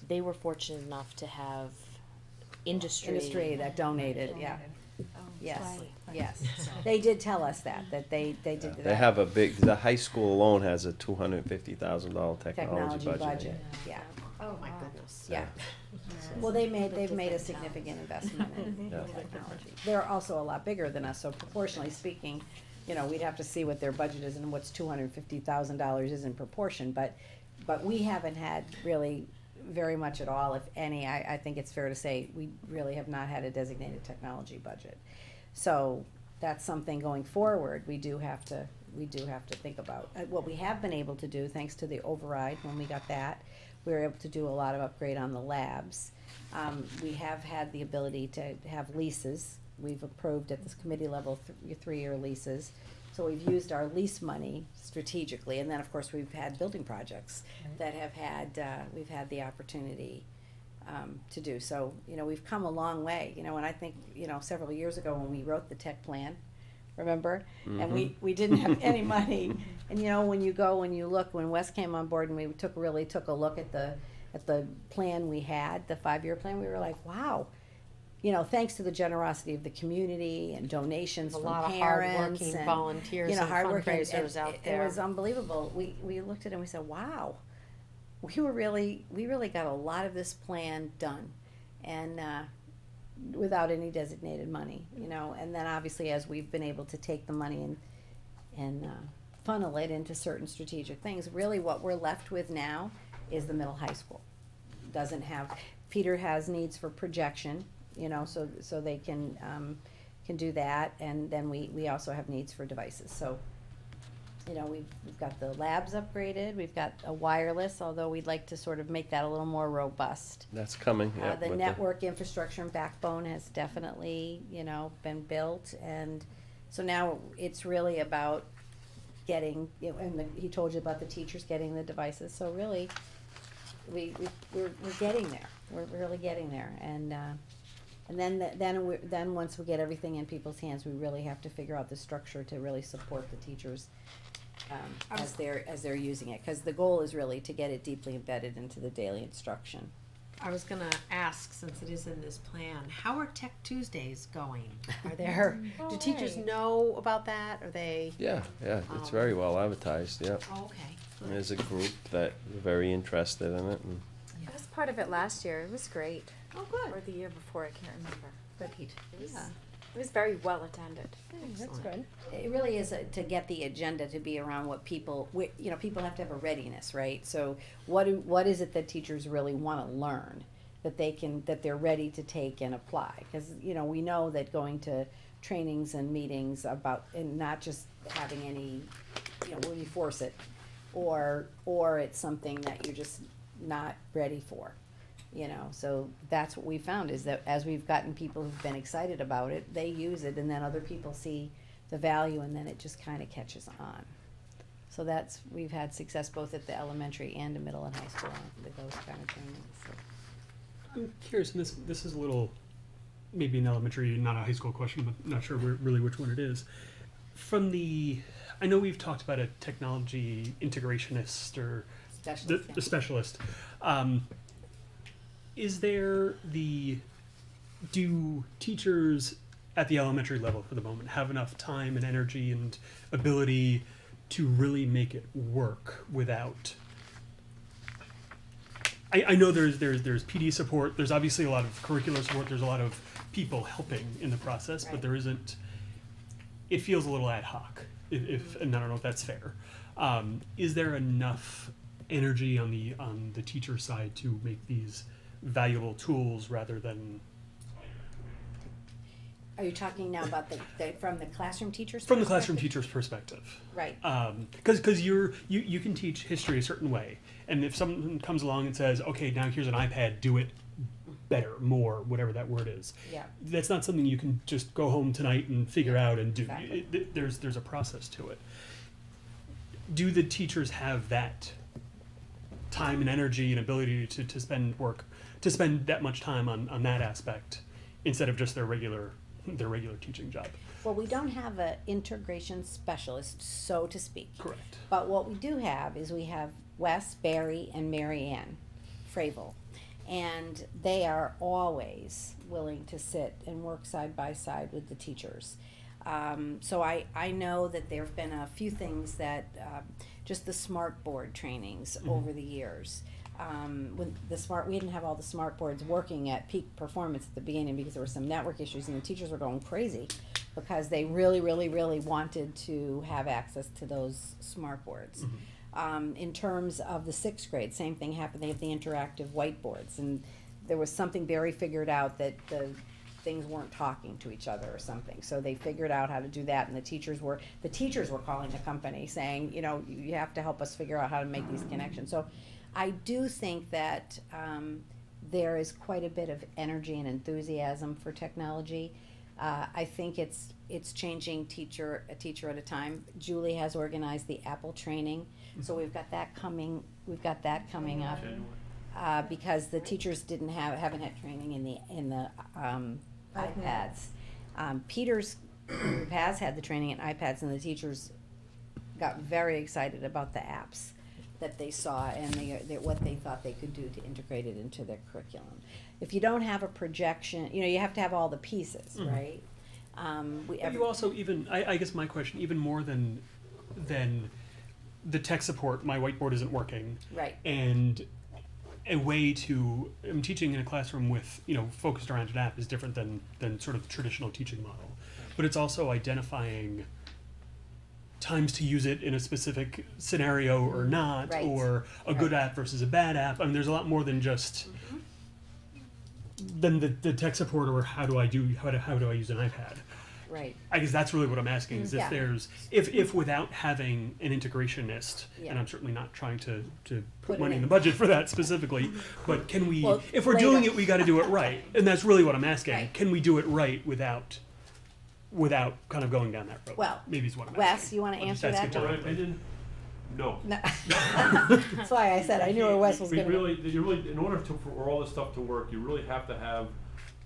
they were fortunate enough to have industry. That donated, yeah. Yes, Right. yes. They did tell us that they did that. They have the high school alone has a $250,000 Technology budget, yeah. Oh, my goodness. Yeah. Well, they've made a significant investment in Yeah. technology. They're also a lot bigger than us, so proportionally speaking, we'd have to see what their budget is and what's $250,000 is in proportion, but we haven't had really very much at all, if any. I think it's fair to say we really have not had a designated technology budget. So that's something going forward we do have to think about. What we have been able to do, thanks to the override, when we got that, we were able to do a lot of upgrade on the labs. We have had the ability to have leases. We've approved at this committee level 3-year leases. So we've used our lease money strategically, and then, of course, we've had building projects that have had, we've had the opportunity to do. So, we've come a long way, and I think, several years ago when we wrote the tech plan, remember? And we didn't have any money. And, when you look, when Wes came on board and we really took a look at the plan we had, the 5-year plan, we were like, wow. Thanks to the generosity of the community and donations A from lot of parents hardworking and, volunteers and hardworking, fundraisers out It there. was unbelievable. We looked at it and we said, wow, we really got a lot of this plan done, and without any designated money, and then obviously as we've been able to take the money and funnel it into certain strategic things, really what we're left with now is the middle high school. Peter has needs for projection, so they can do that, and then we also have needs for devices, so, we've got the labs upgraded, we've got a wireless, although we'd like to sort of make that a little more robust. That's coming, yeah. The with network infrastructure and backbone has definitely, been built, and so now it's really about getting, he told you about the teachers getting the devices, so really, we're getting there, we're really getting there, and then once we get everything in people's hands, we really have to figure out the structure to really support the teachers, as they're using it, cause the goal is really to get it deeply embedded into the daily instruction. I was gonna ask, since it is in this plan, how are Tech Tuesdays going? Are there, do teachers know about that? Are they? Yeah, it's very well advertised, yeah. Oh, okay. And there's a group that are very interested in it, and I was part of it last year. It was great. Oh, good. Or the year before, I can't remember. But Great. it was very well attended. That's good. It really is to get the agenda to be around what people, people have to have a readiness, right? So what is it that teachers really want to learn that they're ready to take and apply? Because, we know that going to trainings and meetings and not just having any, when you force it, or it's something that you're just not ready for. So that's what we found, is that as we've gotten people who've been excited about it, they use it, and then other people see the value, and then it just kind of catches on. So we've had success both at the elementary and the middle and high school with those kind of trainings. So. I'm curious, and this is a little, maybe an elementary, not a high school question, but not sure really which one it is. I know we've talked about a technology integrationist or Specialist, the specialist. Do teachers at the elementary level for the moment have enough time and energy and ability to really make it work without? I know there's PD support, there's obviously a lot of curricular support, there's a lot of people helping in the process, but there isn't, it feels a little ad hoc, and I don't know if that's fair. Is there enough energy on the teacher side to make these valuable tools rather than? Are you talking now about from the classroom teacher's From the classroom teacher's perspective. Right. Because you can teach history a certain way, and if someone comes along and says, okay, now here's an iPad, do it better, more, whatever that word is. Yeah. That's not something you can just go home tonight and figure out and do. Exactly. There's a process to it. Do the teachers have that time and energy and ability to spend that much time on that aspect instead of just their regular teaching job? Well, we don't have an integration specialist, so to speak. Correct. But what we do have is we have Wes, Barry, and Mary Ann Fravel. And they are always willing to sit and work side by side with the teachers. So I know that there have been a few things that, just the smart board trainings over the years. When we didn't have all the smart boards working at peak performance at the beginning because there were some network issues and the teachers were going crazy because they really, really, really wanted to have access to those smart boards. In terms of the 6th grade, same thing happened. They have the interactive whiteboards, and there was something Barry figured out that the things weren't talking to each other or something. So they figured out how to do that, and the teachers were calling the company saying, you have to help us figure out how to make these connections. So I do think that there is quite a bit of energy and enthusiasm for technology. I think it's changing a teacher at a time. Julie has organized the Apple training, so we've got that coming up because the teachers haven't had training in the iPads. Peter's group has had the training in iPads, and the teachers got very excited about the apps that they saw and what they thought they could do to integrate it into their curriculum. If you don't have a projection, you have to have all the pieces, right? You also I guess my question, even more than the tech support, my whiteboard isn't working. Right. And a way I'm teaching in a classroom with, focused around an app is different than sort of the traditional teaching model. But it's also identifying times to use it in a specific scenario or not, right. or a good app versus a bad app. I mean, there's a lot more than just than the tech support or how do I use an iPad. Right. I guess that's really what I'm asking is if without having an integrationist, and I'm certainly not trying to put money in the budget for that specifically, but can we, if we're doing it, we got to do it right, and that's really what I'm asking. Right. Can we do it right without kind of going down that road? Well, maybe is what I'm Wes, asking. you want to answer that? In my opinion, no. That's why I said I knew where Wes was going to. In order for all this stuff to work, you really have to have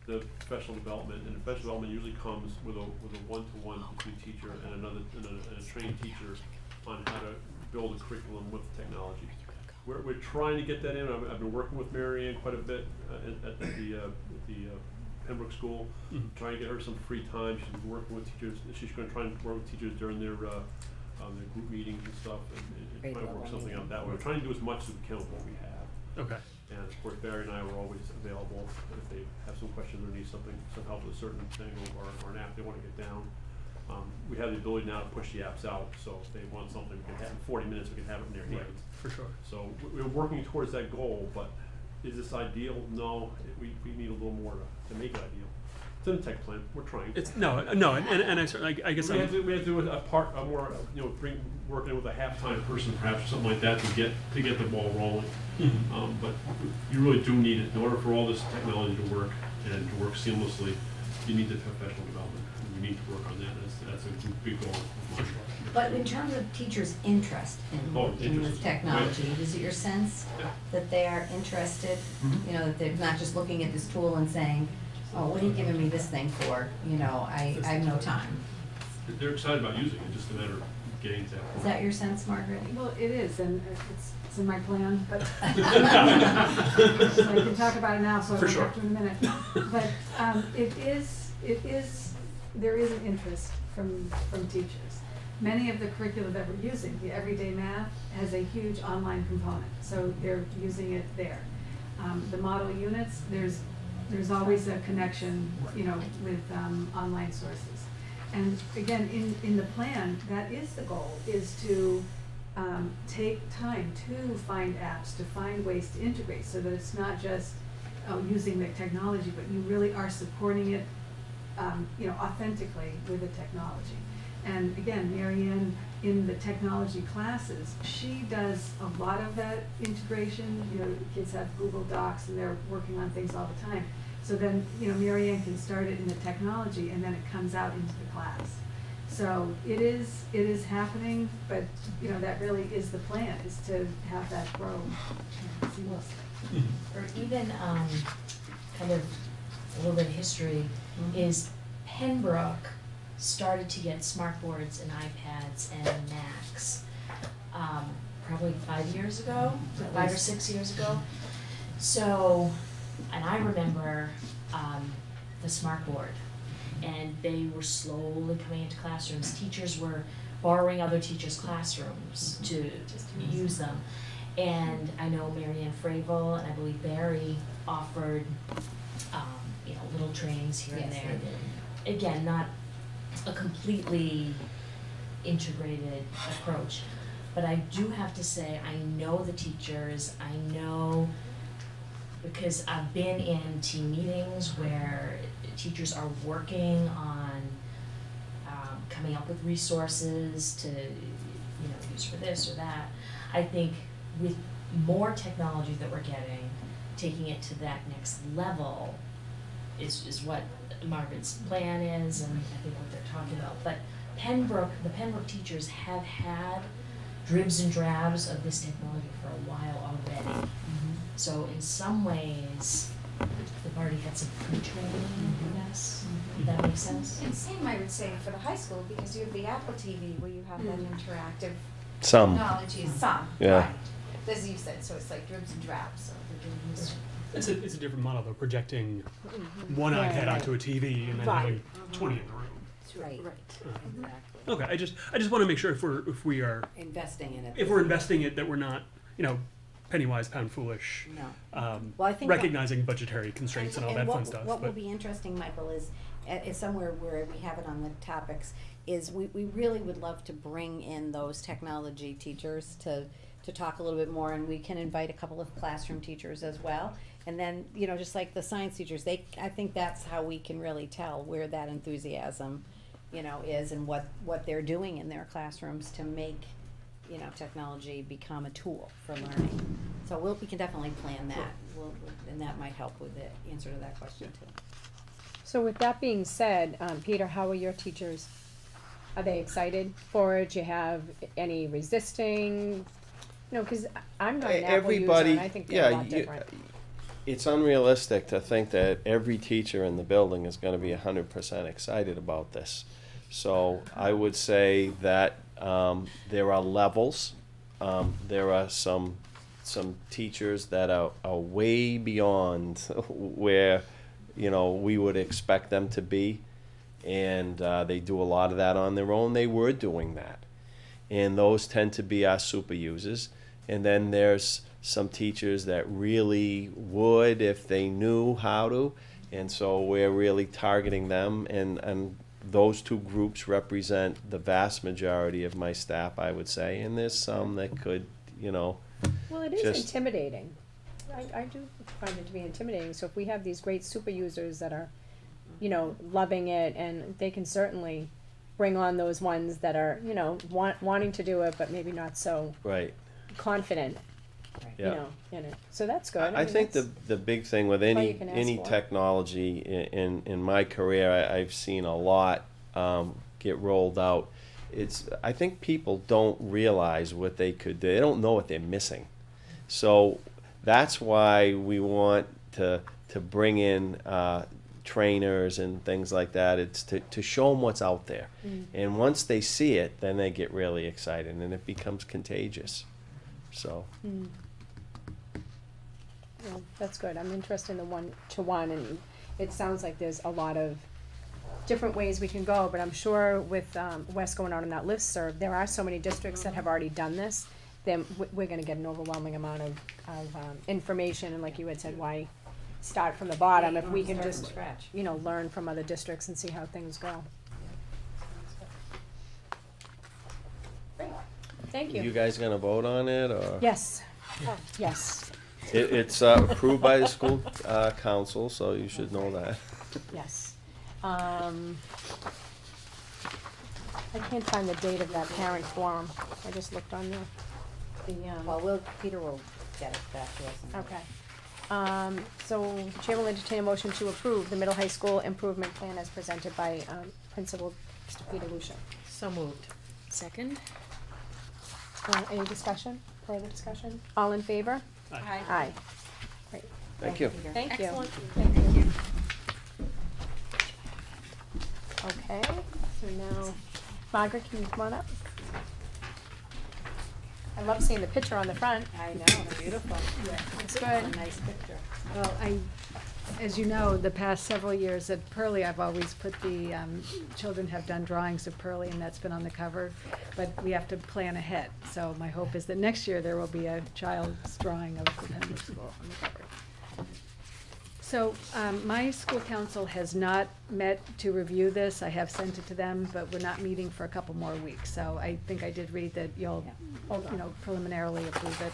the professional development, and professional development usually comes with a one-to-one between teacher and a trained teacher on how to build a curriculum with technology. we're trying to get that in. I've been working with Mary Ann quite a bit at the Pembroke School, trying to get her some free time. She's been working with teachers. She's going to try and work with teachers during their group meetings and stuff, and try to work something out that way. We're trying to do as much as we can with what we have. Okay. And of course, Barry and I were always available if they have some questions or need some help with a certain thing or an app they want to get down. We have the ability now to push the apps out, so if they want something, we can have in 40 minutes, we can have it in their hands. Right, for sure. So we're working towards that goal, but is this ideal? No, we need a little more to make it ideal. It's in the tech plan. We're trying. It's and I certainly, I guess we have to do a more, working with a half-time person perhaps or something like that to get the ball rolling. But you really do need it in order for all this technology to work and to work seamlessly. You need the professional development. We need to work on that. That's a big goal of mine. But in terms of teachers' interest in this technology, is it your sense that they are interested? You know, that they're not just looking at this tool and saying, "Oh, what are you giving me this thing for? You know, I have no time." They're excited about using it. Just a matter of getting to that point. Is that your sense, Margaret? Well, it is, and it's in my plan, but so I can talk about it now, so I don't have to in a minute. But there is an interest from teachers. Many of the curricula that we're using, the everyday math, has a huge online component, so they're using it there. The model units, there's always a connection, with online sources. And again, in the plan, that is the goal, is to take time to find apps, to find ways to integrate, so that it's not just using the technology, but you really are supporting it, authentically with the technology. And again, Mary Ann, in the technology classes, she does a lot of that integration. Kids have Google Docs and they're working on things all the time. So then, Mary Ann can start it in the technology and then it comes out into the class. So it is happening, but that really is the plan, is to have that grow seamlessly. Or even kind of a little bit of history is Pembroke started to get smart boards and iPads and Macs probably 5 years ago, 5 or 6 years ago. So, and I remember the smart board, and they were slowly coming into classrooms. Teachers were borrowing other teachers' classrooms to use them. And I know Mary Ann Fravel and I believe Barry offered little trainings here and there. Again, not a completely integrated approach, but I do have to say I know the teachers. I know because I've been in team meetings where teachers are working on coming up with resources to use for this or that. I think with more technology that we're getting, taking it to that next level is what Margaret's plan is, and I think what they're talking about. But the Pembroke teachers have had dribs and drabs of this technology for a while already. So in some ways, they've already had some pre-training, I guess. That makes sense? And same, I would say, for the high school, because you have the Apple TV where you have that interactive Some. technology. Some, Yeah. right. As you said, so it's like dribs and drabs, so they're doing this. It's a different model though, projecting one iPad onto a TV and then having 20 in the room. Right. Exactly. Okay, I just want to make sure if we are investing in it. If we're investing it, that we're not, penny wise, pound foolish. No. Well, I think recognizing budgetary constraints and all that fun stuff. What will be interesting, Michael, is somewhere where we have it on the topics, is we really would love to bring in those technology teachers to talk a little bit more, and we can invite a couple of classroom teachers as well. And then, just like the science teachers, I think that's how we can really tell where that enthusiasm, is, and what they're doing in their classrooms to make, technology become a tool for learning. So we can definitely plan that, and that might help with the answer to that question too. So with that being said, Peter, how are your teachers? Are they excited for it? Do you have any resisting? Because I'm not an Apple user, and I think they're a lot different. It's unrealistic to think that every teacher in the building is going to be 100% excited about this. So I would say that there are levels. There are some some teachers that are way beyond where, you know, we would expect them to be. And they do a lot of that on their own. They were doing that. And those tend to be our super users. And then there's some teachers that really would if they knew how to. And so we're really targeting them. And those two groups represent the vast majority of my staff, I would say. And there's some that could, you know, Well, it is just- intimidating. I do find it to be intimidating. So if we have these great super users that are, you know, loving it, and they can certainly bring on those ones that are, you know, wanting to do it, but maybe not so right. confident, you Yeah. know, in it. So that's good. I mean, think that's the big thing with all you any can ask any for. technology in my career, I've seen a lot get rolled out. I think people don't realize what they could do. They don't know what they're missing. So that's why we want to bring in trainers and things like that. It's to show them what's out there. And once they see it, then they get really excited, and it becomes contagious. So. Well, that's good. I'm interested in the one-to-one, and it sounds like there's a lot of different ways we can go, but I'm sure with Wes going on that listserv, there are so many districts that have already done this, then we're gonna get an overwhelming amount of information, and like you had said, why start from the bottom if we can just, you know, learn from other districts and see how things go. Great. Thank you. You guys gonna vote on it, or? Yes, yes, It's approved by the school council, so you should know that. yes. I can't find the date of that parent forum. I just looked on the, Well, Peter will get it back to us. okay. So Chair will entertain a motion to approve the middle high school improvement plan as presented by, Principal Mr. Peter Lucia. So moved. Second? Any discussion, further discussion? All in favor? Aye. Aye. Great, Thank you. thank you. Excellent. Thank you. Okay, so now, Margaret, can you come on up? I love seeing the picture on the front. I know, it's beautiful. It's A good. nice picture. Well, as you know, the past several years at Pearlie, I've always put the, children have done drawings of Pearlie, and that's been on the cover, but we have to plan ahead. So my hope is that next year there will be a child's drawing of the Pembroke School on the cover. So, my school council has not met to review this. I have sent it to them, but we're not meeting for a couple more weeks. So I think I did read that you'll, you know, preliminarily approve it.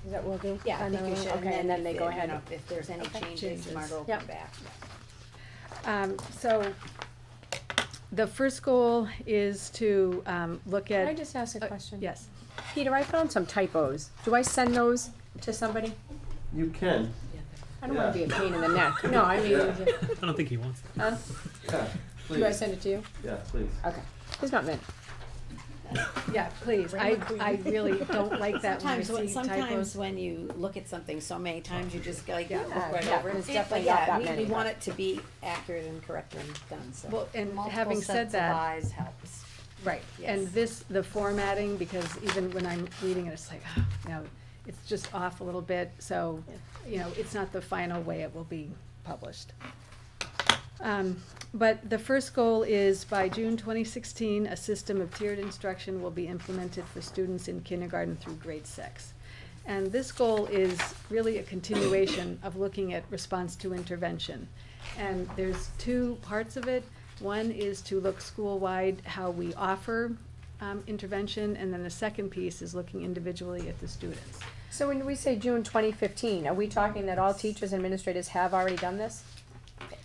Is that what we'll do? Yeah, I think you should, Okay, and then they if go you ahead. know, if there's any Okay. changes, Margot will Yep. come back. So, the first goal is to, look at. Can I just ask a question? Yes. Peter, I found some typos. Do I send those to somebody? You can. I don't wanna be a pain in the neck. No, I mean, I don't think he wants that. huh? Yeah, Do I send it to you? Yeah, please. Okay. It's not meant. Yeah, please. I really don't like that when I see Sometimes typos. when you look at something so many times, you just like, Yeah, look right yeah, over it. it's definitely But not yeah, that we many, want but- it to be accurate and correct and done, so. Well, and Multiple having said sets of that. eyes helps. Right, Yes. and the formatting, because even when I'm reading it, it's like, you know, it's just off a little bit, so, you know, it's not the final way it will be published. But the first goal is by June 2016, a system of tiered instruction will be implemented for students in kindergarten through grade 6. And this goal is really a continuation of looking at response to intervention. And there's two parts of it. One is to look school-wide how we offer intervention, and then the second piece is looking individually at the students. So when we say June 2015, are we talking that all teachers and administrators have already done this?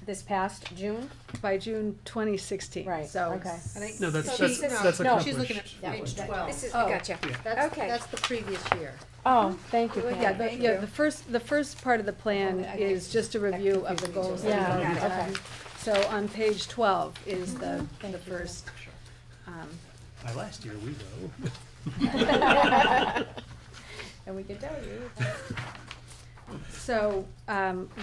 This past June? By June 2016. Right, So okay. No, that's So that's she's- that's no. accomplished. She's looking at page 12. This is, Oh. gotcha. That's, Okay. that's the previous year. Oh, thank you, Yeah, Pam. the first part of the plan is just a review of the goals that we've Yeah, already okay. done. So on page 12 is the first, By last year, we know. And we can tell you. so,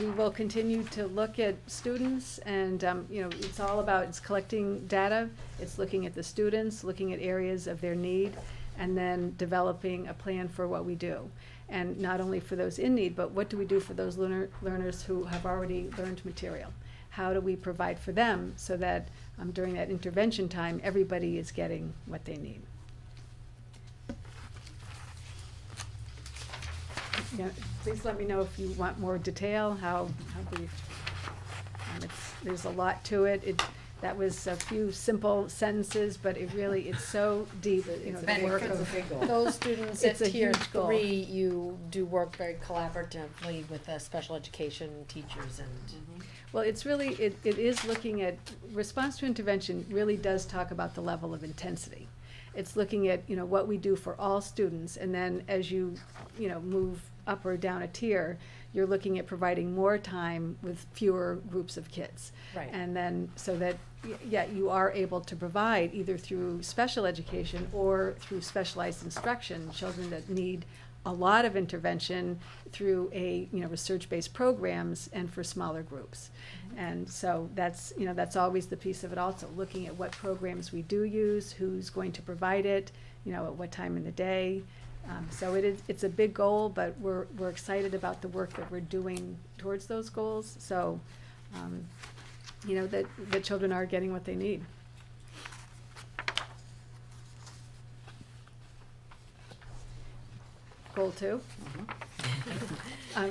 we will continue to look at students and, you know, it's all about, it's collecting data, it's looking at the students, looking at areas of their need, and then developing a plan for what we do. And not only for those in need, but what do we do for those learners who have already learned material? How do we provide for them so that during that intervention time, everybody is getting what they need? Yeah, please let me know if you want more detail, how brief. There's a lot to it. That was a few simple sentences, but it's so deep, the work of. Those students It's at a tier huge goal. 3, you do work very collaboratively with special education teachers and. Well, it's really, it is looking at, response to intervention really does talk about the level of intensity. It's looking at, what we do for all students, and then as you, move up or down a tier, you're looking at providing more time with fewer groups of kids. Right. And then, so that, you are able to provide either through special education or through specialized instruction, children that need a lot of intervention through research-based programs and for smaller groups. And so that's always the piece of it also, looking at what programs we do use, who's going to provide it, at what time in the day. So it's a big goal, but we're excited about the work that we're doing towards those goals. So, that the children are getting what they need. Goal 2.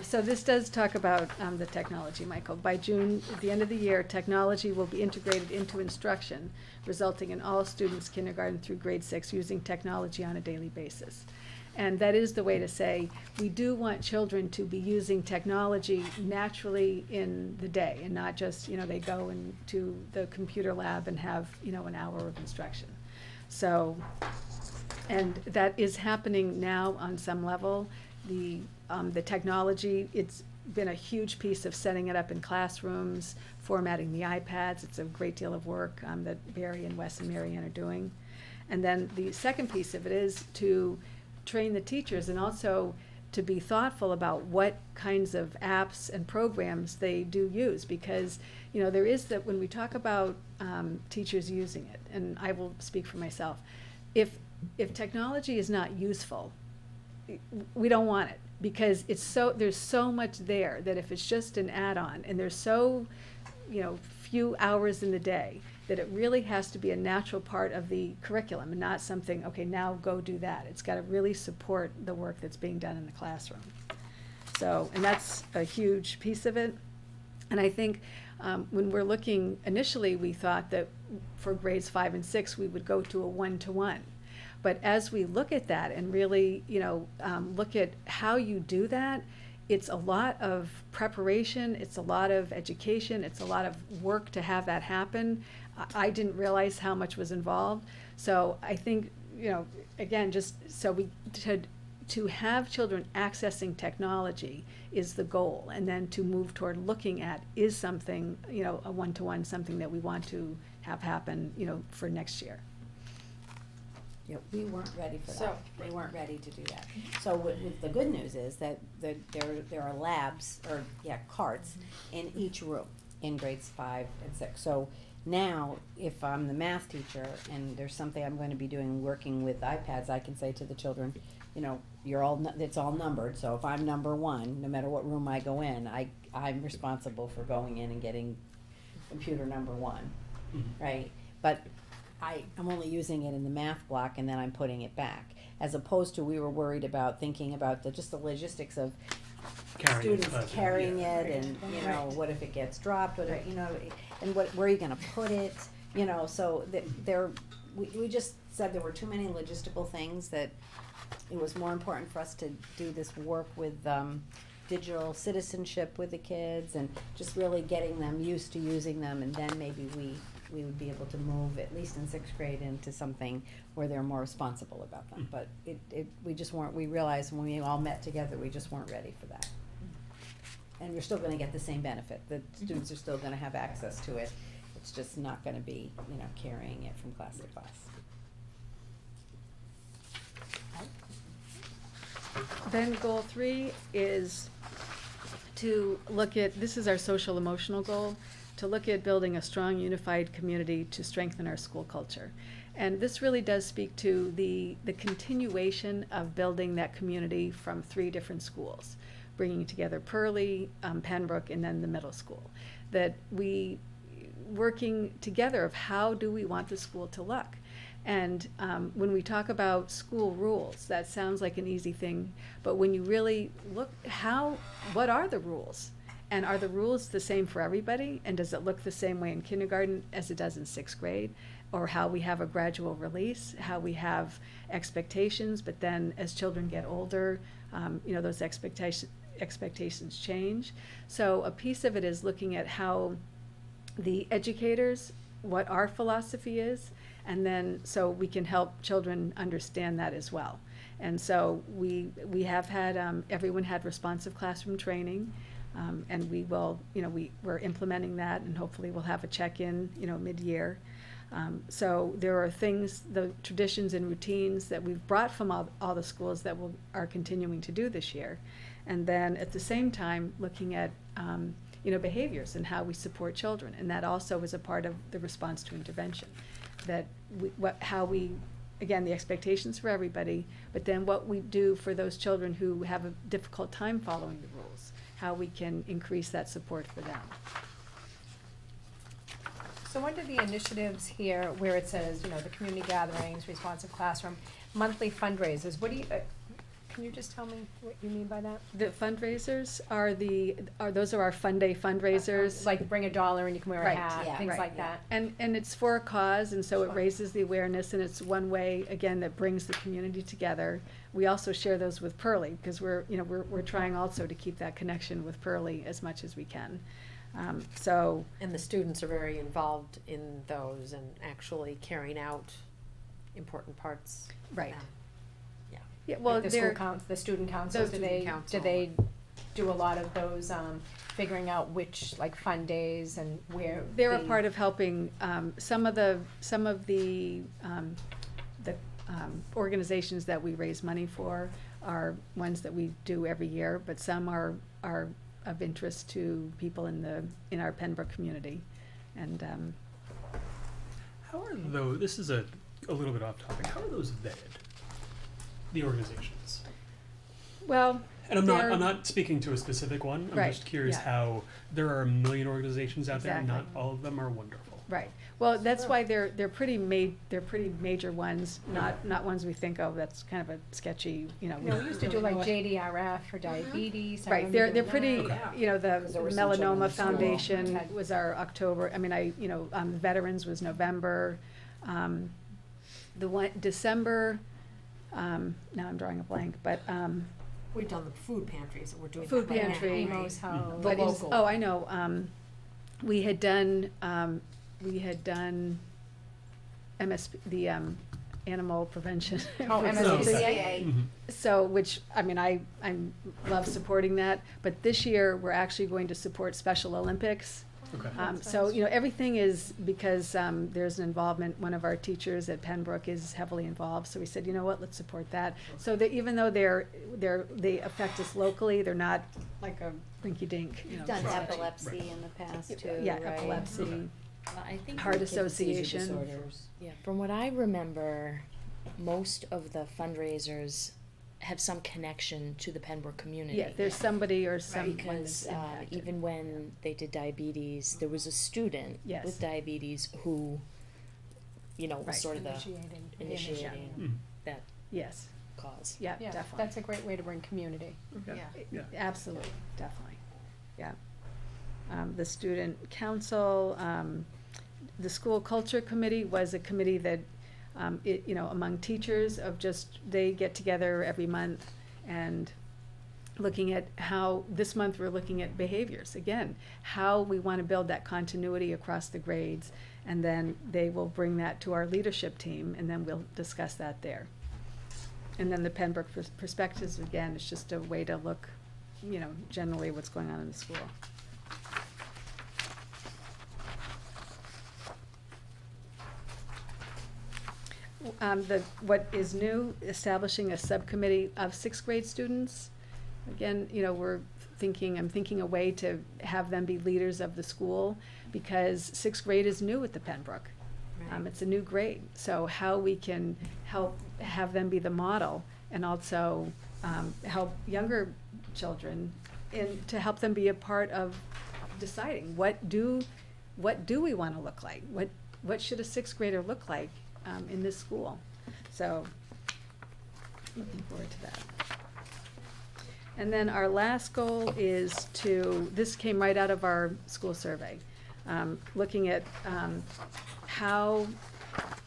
So this does talk about the technology, Michael. By June, at the end of the year, technology will be integrated into instruction, resulting in all students kindergarten through grade 6 using technology on a daily basis. And that is the way to say, we do want children to be using technology naturally in the day, and not just, they go into the computer lab and have, an hour of instruction. So, and that is happening now on some level. The technology, it's been a huge piece of setting it up in classrooms, formatting the iPads. It's a great deal of work that Barry and Wes and Marianne are doing. And then the second piece of it is to train the teachers and also to be thoughtful about what kinds of apps and programs they do use, because there is that when we talk about teachers using it, and I will speak for myself, if technology is not useful, we don't want it, because there's so much there that if it's just an add-on and there's so few hours in the day, that it really has to be a natural part of the curriculum and not something, okay, now go do that. It's got to really support the work that's being done in the classroom. So, and that's a huge piece of it. And I think when we're looking, initially we thought that for grades 5 and 6 we would go to a 1-to-1. But as we look at that and really, look at how you do that, it's a lot of preparation, it's a lot of education, it's a lot of work to have that happen. I didn't realize how much was involved. So I think, again, just so to have children accessing technology is the goal, and then to move toward looking at is something, a 1-to-1, something that we want to have happen, for next year. We weren't ready for that. They weren't ready to do that. So with the good news is that there are labs, or carts, in each room in grades 5 and 6. So now, if I'm the math teacher and there's something I'm going to be doing, working with iPads, I can say to the children, it's all numbered. So if I'm number 1, no matter what room I go in, I'm responsible for going in and getting computer number 1, right? But I'm only using it in the math block, and then I'm putting it back. As opposed to, we were worried about thinking about just the logistics of students carrying it, and what if it gets dropped, and where are you going to put it? So we just said there were too many logistical things, that it was more important for us to do this work with digital citizenship with the kids, and just really getting them used to using them, and then maybe we would be able to move, at least in 6th grade, into something where they're more responsible about them. But we realized when we all met together, we just weren't ready for that. And we're still gonna get the same benefit. The students are still gonna have access to it. It's just not gonna be, carrying it from class to class. Then goal 3 is to look at, this is our social emotional goal, to look at building a strong unified community to strengthen our school culture. And this really does speak to the continuation of building that community from 3 different schools, bringing together Pearlie, Pembroke, and then the middle school. That we, working together of how do we want the school to look. And when we talk about school rules, that sounds like an easy thing, but when you really look, what are the rules? And are the rules the same for everybody? And does it look the same way in kindergarten as it does in 6th grade? Or how we have a gradual release, how we have expectations, but then as children get older, those expectations change. So a piece of it is looking at how the educators, what our philosophy is, and then so we can help children understand that as well. And so we have had, everyone had responsive classroom training, and we will, we're implementing that, and hopefully we'll have a check-in, mid-year. So there are things, the traditions and routines that we've brought from all the schools that are continuing to do this year. And then at the same time, looking at, behaviors and how we support children. And that also is a part of the response to intervention. That again, the expectations for everybody, but then what we do for those children who have a difficult time following the rules, how we can increase that support for them. So under the initiatives here, where it says, the community gatherings, responsive classroom, monthly fundraisers, what do you, can you just tell me what you mean by that? The fundraisers those are our Fun Day fundraisers. Like bring $1 and you can wear a Right, hat, yeah, things right, like that. And it's for a cause, and so it raises the awareness, and it's one way, again, that brings the community together. We also share those with Pearlie, because we're trying also to keep that connection with Pearlie as much as we can. And the students are very involved in those and actually carrying out important parts. Right. Yeah, well, like the student councils, do they do a lot of those, figuring out which, like, fun days and where? They're a part of helping, some of the organizations that we raise money for are ones that we do every year, but some are of interest to people in our Pembroke community. And, how are those, this is a little bit off topic, how are those vetted? The organizations. Well, and I'm not speaking to a specific one. I'm just curious how there are a million organizations out there, and not all of them are wonderful. Right. Well, that's why they're pretty major ones, not ones we think of. That's kind of a sketchy, we used to do like JDRF for diabetes. Right. They're pretty. The Melanoma Foundation was our October. Veterans was November. The one December. Now I'm drawing a blank, but we've done the food pantries, and we're doing food that pantry. right now, Emo's House. But oh, I know. We had done MSP, the animal prevention. Oh, MSPCA. So, which I love supporting that. But this year we're actually going to support Special Olympics. Okay. So everything is because there's an involvement. One of our teachers at Pembroke is heavily involved, so we said, let's support that. So that even though they affect us locally, they're not like a rinky-dink. You've done epilepsy in the past too, yeah, right? epilepsy. Well, I think Heart Association. Yeah, from what I remember, most of the fundraisers have some connection to the Pembroke community. Yeah, there's somebody or someone because even when they did diabetes, there was a student with diabetes who, was sort of initiating that cause. Yeah, definitely. That's a great way to bring community. Yeah. Absolutely, definitely. Yeah. The student council, the school culture committee was a committee that among teachers they get together every month and looking at how, this month we're looking at behaviors, again, how we want to build that continuity across the grades, and then they will bring that to our leadership team, and then we'll discuss that there. And then the Pembroke perspectives, again, is just a way to look, generally what's going on in the school. What is new, establishing a subcommittee of 6th grade students. Again, I'm thinking a way to have them be leaders of the school, because 6th grade is new at the Pembroke. It's a new grade, so how we can help have them be the model and also help younger children and to help them be a part of deciding what do we want to look like? What should a sixth grader look like in this school? So, looking forward to that. And then our last goal is this came right out of our school survey, looking at how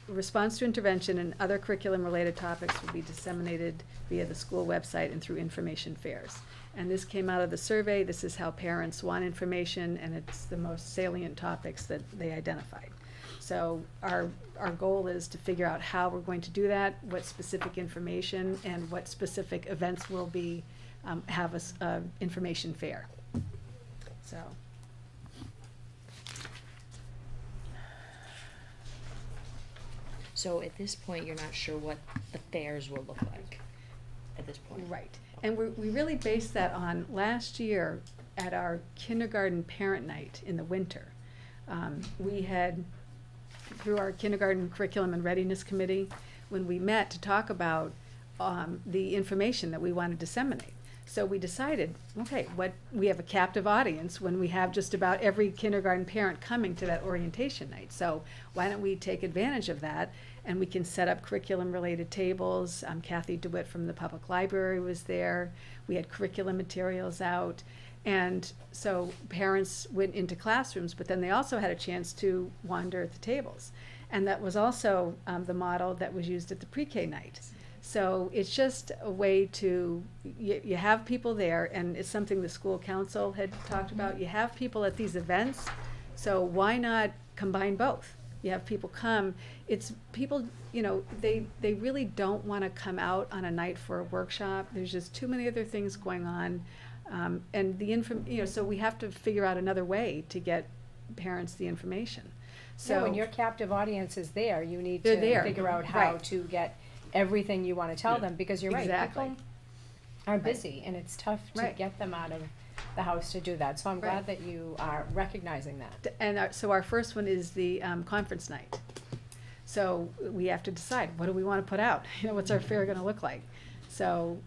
response to intervention and other curriculum-related topics will be disseminated via the school website and through information fairs. And this came out of the survey. This is how parents want information, and it's the most salient topics that they identified. So our goal is to figure out how we're going to do that, what specific information, and what specific events will be have a information fair. So. So at this point, you're not sure what the fairs will look like at this point? Right. And we really based that on last year at our kindergarten parent night in the winter. We had, through our kindergarten curriculum and readiness committee, when we met to talk about the information that we want to disseminate. So we decided, okay, we have a captive audience when we have just about every kindergarten parent coming to that orientation night. So why don't we take advantage of that, and we can set up curriculum-related tables. Kathy DeWitt from the public library was there. We had curriculum materials out. And so parents went into classrooms, but then they also had a chance to wander at the tables. And that was also the model that was used at the pre-K night. So it's just a way to, you have people there, and it's something the school council had talked about. You have people at these events, so why not combine both? You have people come, it's people, they really don't want to come out on a night for a workshop. There's just too many other things going on. And so we have to figure out another way to get parents the information. So when your captive audience is there, you need They're to there. figure out how Right. to get everything you want to tell them, because you're right, Exactly. people are busy, and it's tough to Right. get them out of the house to do that. So I'm glad that you are recognizing that. And so our first one is the conference night. So we have to decide, what do we want to put out? What's our fair going to look like? So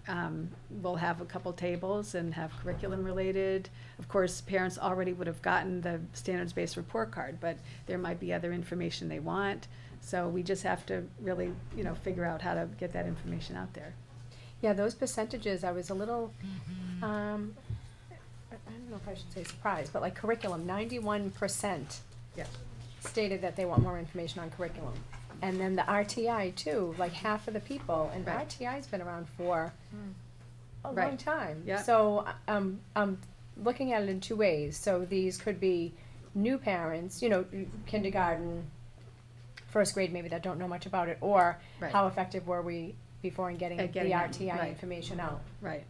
we'll have a couple tables and have curriculum related. Of course, parents already would have gotten the standards-based report card, but there might be other information they want. So we just have to really, figure out how to get that information out there. Yeah, those percentages, I was a little, I don't know if I should say surprised, but like curriculum, 91% Yeah. stated that they want more information on curriculum. And then the RTI too, like half of the people, and Right. RTI's been around for a long Right. time. Yeah. So I'm looking at it in two ways. So these could be new parents, kindergarten, first grade maybe that don't know much about it, or Right. how effective were we before in getting the getting it, RTI right. information out. Right.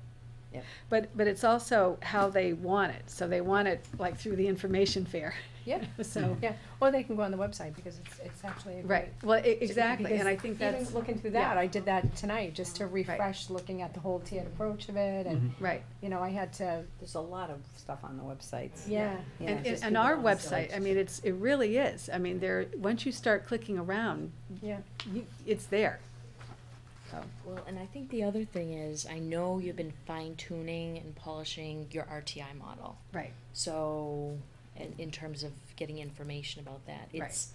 Yep. But it's also how they want it. So they want it like through the information fair. Yeah. So. Yeah, or they can go on the website, because it's actually a Right, great. well, exactly, and because I think that's. Even looking through yeah. that, I did that tonight, just to refresh, looking at the whole tiered approach of it, and, Right. I had to, There's a lot of stuff on the websites. yeah. Yeah, And, just and people our don't website, I mean, it really is, I mean, once you start clicking around, Yeah. it's there. So, Well, and I think the other thing is, I know you've been fine tuning and polishing your RTI model. right, So, in terms of getting information about that, Right. it's,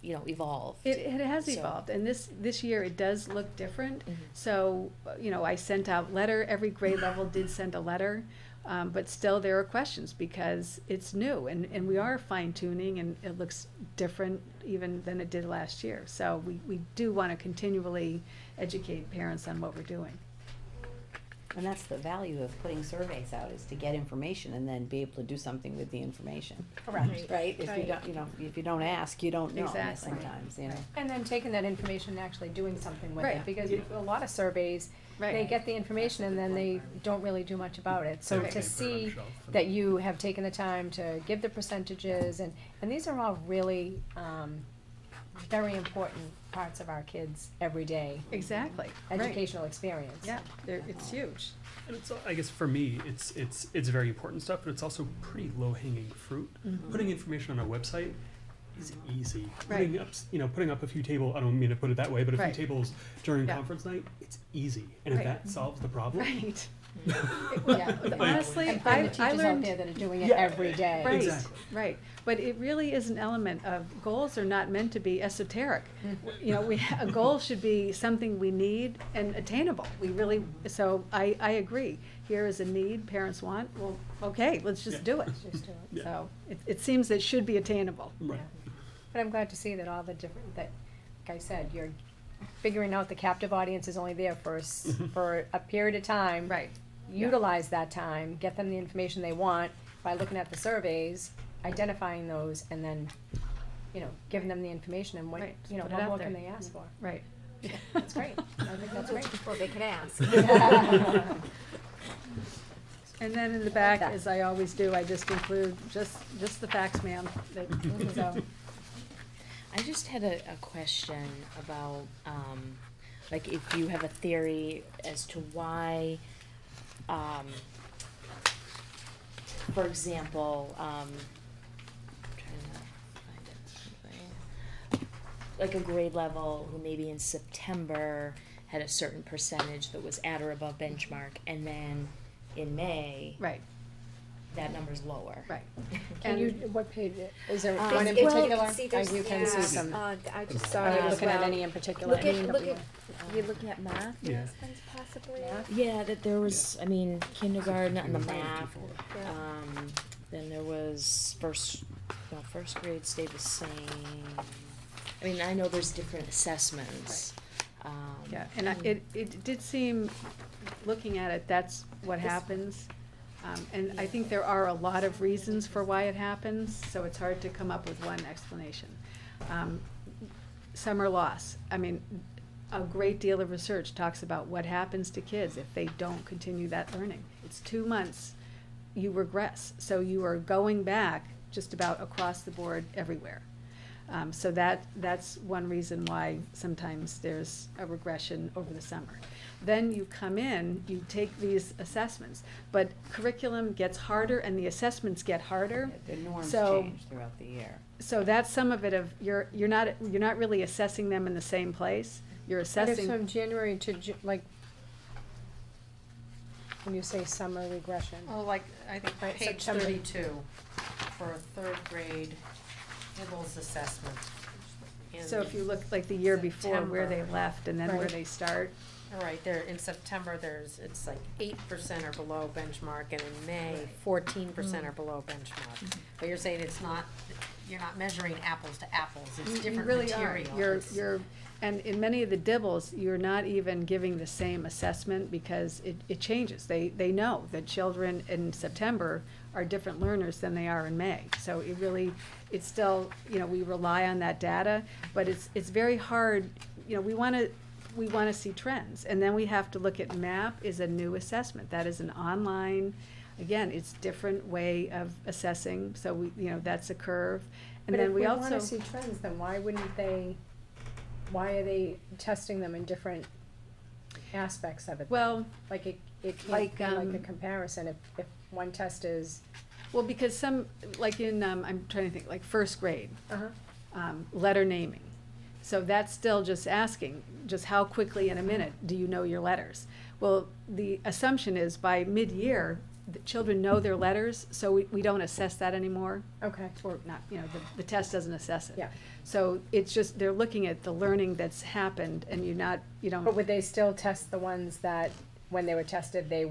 evolved. it has So- evolved, and this year it does look different. Mhm. So, I sent out every grade level did send a letter, but still there are questions because it's new, and we are fine tuning, and it looks different even than it did last year. So we do want to continually educate parents on what we're doing. And that's the value of putting surveys out, is to get information and then be able to do something with the information. Correct. Right? If you Right. don't, if you don't ask, you don't know Exactly. sometimes, And then taking that information and actually doing something with it, Right. because a lot of surveys, they Right. get the information and then they don't really do much about it. So They to put it on see a shelf and- that you have taken the time to give the percentages, and these are all really, very important parts of our kids' everyday Exactly, right. educational experience. Yeah, it's huge. And it's, I guess for me, it's very important stuff, but it's also pretty low hanging fruit. Mm-hmm. Putting information on a website, is easy. Right. Putting up a few tables, I don't mean to put it that way, but a Right. few tables during Yeah. conference night, it's easy. And if Right. that solves the problem. Right. Yeah. Honestly, And find I the teachers out learned. there that are doing it Yeah. every day. Right, Exactly. right. But it really is an element of, goals are not meant to be esoteric. You know, a goal should be something we need and attainable. We really, so I agree. Here is a need parents want, well, okay, let's just Yeah. do it. Just do it. Yeah. So it seems it should be attainable. Right. But I'm glad to see that all the different, that, like I said, you're figuring out the captive audience is only there for a period of time. Right. Utilize that time, get them the information they want by looking at the surveys, identifying those, and then, giving them the information and what, Right. what Put it out more there. can they ask for? Right. That's great. I think that's great. Before they could ask. And then in the back, as I always do, I just include just the facts, ma'am. So, I just had a question about, like, if you have a theory as to why, for example, trying to find it, like a grade level who maybe in September had a certain percentage that was at or above benchmark, and then in May, right, that number's lower. right. Can you, what page, is there Um, one in well, particular? see, Or there's- you can see yeah, some, I just saw are you it as looking at well. any in particular? Look I mean, at, that look we- at, you're looking at math Yeah. lessons possibly? Yeah, that there was, I mean, kindergarten and the math, then there was first grade stayed the same. I mean, I know there's different assessments. Yeah, and it did seem, looking at it, that's what happens. And I think there are a lot of reasons for why it happens, so it's hard to come up with one explanation. Summer loss, I mean, a great deal of research talks about what happens to kids if they don't continue that learning. It's 2 months, you regress, so you are going back just about across the board everywhere. So that's one reason why sometimes there's a regression over the summer. Then you come in, you take these assessments, but curriculum gets harder and the assessments get harder. The norms So- change throughout the year. So that's some of it of, you're not really assessing them in the same place. You're But if assessing, from January to like, when you say summer regression, Oh, like, I think Right, page September. 32 for a third grade Dibbles assessment. in so if you look like the year before, where they September. left and then where Right. they start. All right, there, in September, it's like 8% are below benchmark, and in May, 14% are below benchmark. But you're saying you're not measuring apples to apples, it's You different really materials. are. You're, and in many of the dibbles, you're not even giving the same assessment because it changes. They know that children in September are different learners than they are in May. So it's still, we rely on that data, but it's very hard, we wanna see trends. And then we have to look at MAP is a new assessment. That is an online, again, it's different way of assessing, so that's a curve. And but then if we we also. wanna see trends, then why are they testing them in different aspects of it? then? Well, Like it can't like, be like a comparison if one test is. well, because some, like in, I'm trying to think, like first grade, Uh-huh. letter naming. So that's still just asking, just how quickly in a minute do you know your letters? Well, the assumption is by mid-year, the children know their letters, so we don't assess that anymore. Okay. Or not, the test doesn't assess it. Yeah. So it's just, they're looking at the learning that's happened and you don't. But would they still test the ones that, when they were tested, they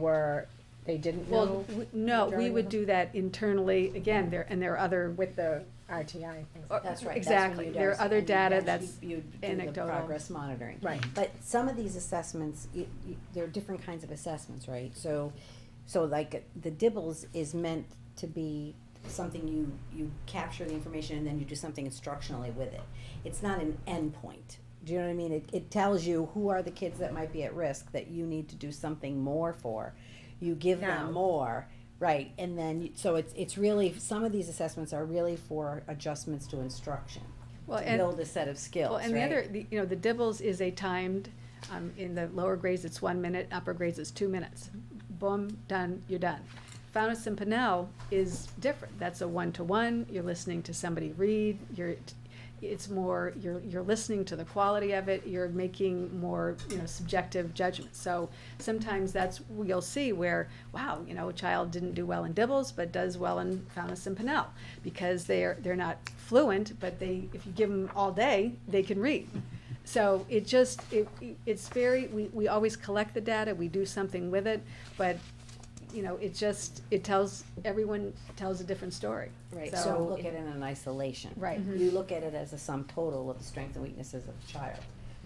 didn't know? Well, no, we majority would of do that internally, again, there are other. With the RTI things. That's right. That's when Exactly. you There are do- other and data then that's you do the anecdotal. progress monitoring. Right. But some of these assessments, there are different kinds of assessments, right? So like the Dibbles is meant to be something you capture the information and then you do something instructionally with it. It's not an endpoint. Do you know what I mean? It tells you who are the kids that might be at risk that you need to do something more for. You give Now. them more. Right, and then, so it's really, some of these assessments are really for adjustments to instruction, Well, to and- build a set of skills, Well, and the right? other, the Dibbles is a timed, in the lower grades, it's 1 minute, upper grades, it's 2 minutes. Boom, done, you're done. Fountas and Pinnell is different. That's a one-to-one. You're listening to somebody read. It's more, you're listening to the quality of it. You're making more, subjective judgments. So sometimes you'll see where, wow, a child didn't do well in Dibbles, but does well in Fountas and Pinnell, because they're not fluent, but if you give them all day, they can read. So it's very, we always collect the data, we do something with it, but, everyone tells a different story. Right, so don't look at it in isolation. Right. You look at it as a sum total of the strengths and weaknesses of the child,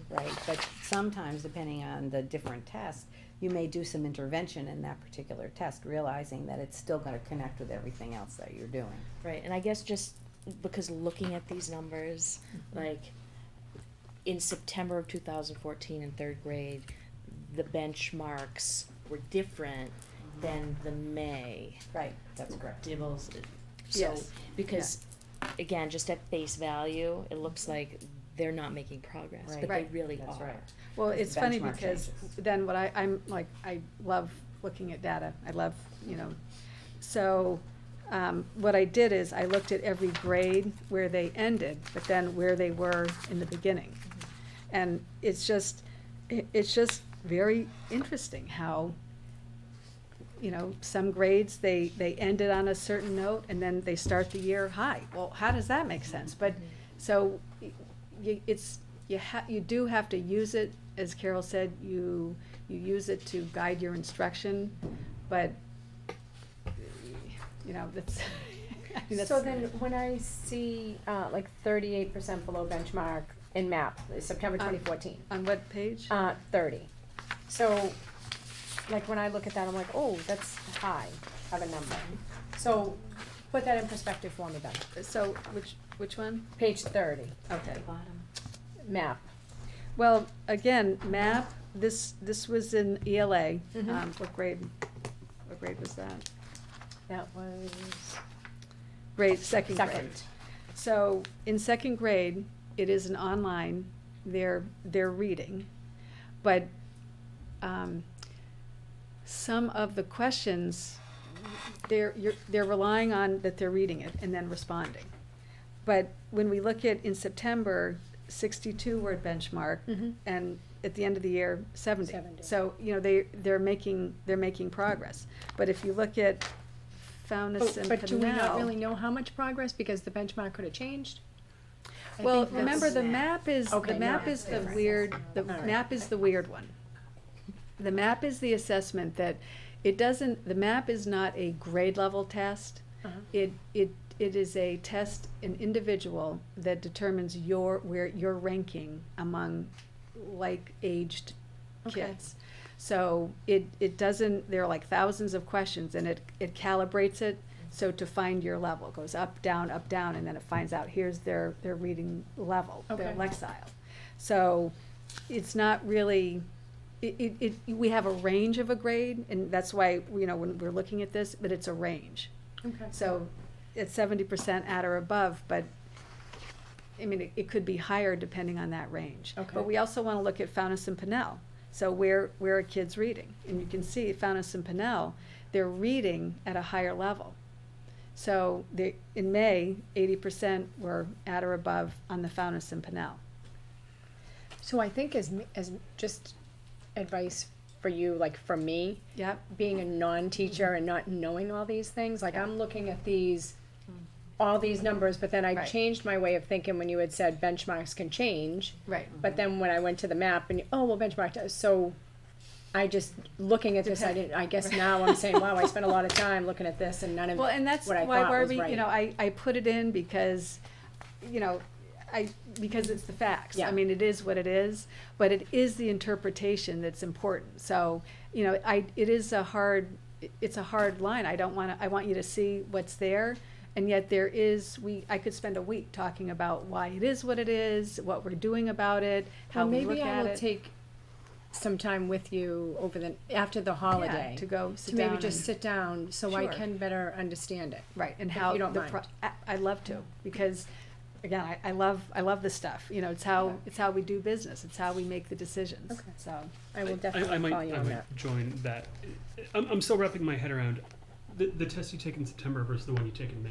right? But sometimes, depending on the different tests, you may do some intervention in that particular test, realizing that it's still gonna connect with everything else that you're doing. Right, and I guess just because looking at these numbers, like in September of 2014 in third grade, the benchmarks were different than the May. Right, that's correct. Dibbles. So, Yes. because, again, just at face value, it looks like they're not making progress, Right. but Right. they really That's are. right. Well, As it's the funny benchmark because changes. then what I love looking at data. I love, so, what I did is I looked at every grade where they ended, but then where they were in the beginning. And it's just very interesting how, some grades, they ended on a certain note and then they start the year high. Well, how does that make sense? But, so, you do have to use it, as Carol said, you use it to guide your instruction, but, that's, So then, when I see, 38% below benchmark in MAP, September 2014, on what page? 30. So, when I look at that, I'm like, oh, that's high of a number. So, put that in perspective for me then. So, which one? Page 30, Okay. MAP. Well, again, MAP, this was in ELA. Mhm. What grade was that? That was Second grade. second. So, in second grade, it is an online, they're reading, but, some of the questions, they're relying on that they're reading it and then responding. But when we look at, in September, 62 word benchmark, Mhm. and at the end of the year, 70. 70. So, they're making progress. But if you look at Fountas and But do we not Pinnell- really know how much progress, because the benchmark could have changed? I Well, think remember, that's- the map is, Okay, the map yeah. is the weird, the All right. map is the weird one. The map is the assessment that, the map is not a grade level test. Uh-huh. It is a test, an individual, that determines where you're ranking among like-aged Okay. kids. So it doesn't, there are like thousands of questions, and it calibrates it, so to find your level, it goes up, down, and then it finds out, here's their reading level, their Okay. lexile. So it's not really, we have a range of a grade, and that's why, when we're looking at this, but it's a range. Okay. So it's 70% at or above, but, it could be higher depending on that range. Okay. But we also wanna look at Fountas and Pinnell. So where are kids reading? And you can see Fountas and Pinnell, they're reading at a higher level. So in May, 80% were at or above on the Fountas and Pinnell. So I think as just advice for you, for me, Yep. being a non-teacher and not knowing all these things, I'm looking at all these numbers, but then I Right. changed my way of thinking when you had said benchmarks can change. Right. But then when I went to the map and, benchmark does, so I just, looking at this, I guess now I'm saying, wow, I spent a lot of time looking at this and none of Well, and that's what I why thought was Barbie, right. I put it in because, because it's the facts. Yeah. It is what it is, but it is the interpretation that's important. So, it's a hard line. I want you to see what's there. And yet I could spend a week talking about why it is what it is, what we're doing about it, how we look Maybe I at will it. take some time with you after the holiday. To go sit to maybe down just and- sit down so I Sure. can better understand it. Right, and If how you don't mind. I'd love to, because, again, I love this stuff, it's how we do business, it's how we make the decisions, Okay. so. I will I definitely might, call you I on might that. join that. I'm still wrapping my head around the test you take in September versus the one you take in May,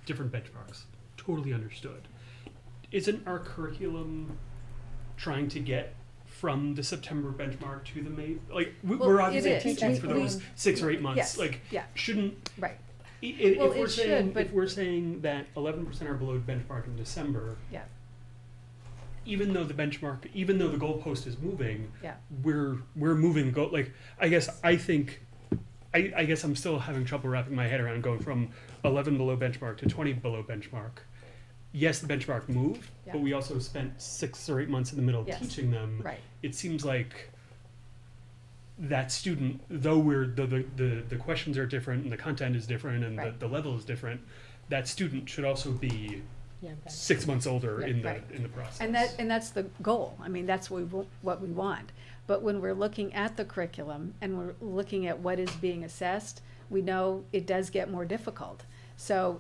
different benchmarks. Totally understood. Isn't our curriculum trying to get from the September benchmark to the May? Like, Well, we're it obviously is. teaching for those 6 or 8 months. Yes, Like, yeah. shouldn't, Right. if Well, we're it saying, should, but- if we're saying that 11% are below benchmark in December, Yeah. even though the benchmark, even though the goalpost is moving, Yeah. we're moving like, I guess I'm still having trouble wrapping my head around going from 11 below benchmark to 20 below benchmark. Yes, the benchmark moved, Yeah. but we also spent 6 or 8 months in the middle Yes. teaching them. Right. It seems like that student, though the questions are different and the content is different and Right. the level is different, that student should also be Yeah, okay. 6 months older Yeah, in right. the process. And that's the goal. I mean, that's what we want. But when we're looking at the curriculum and we're looking at what is being assessed, we know it does get more difficult. So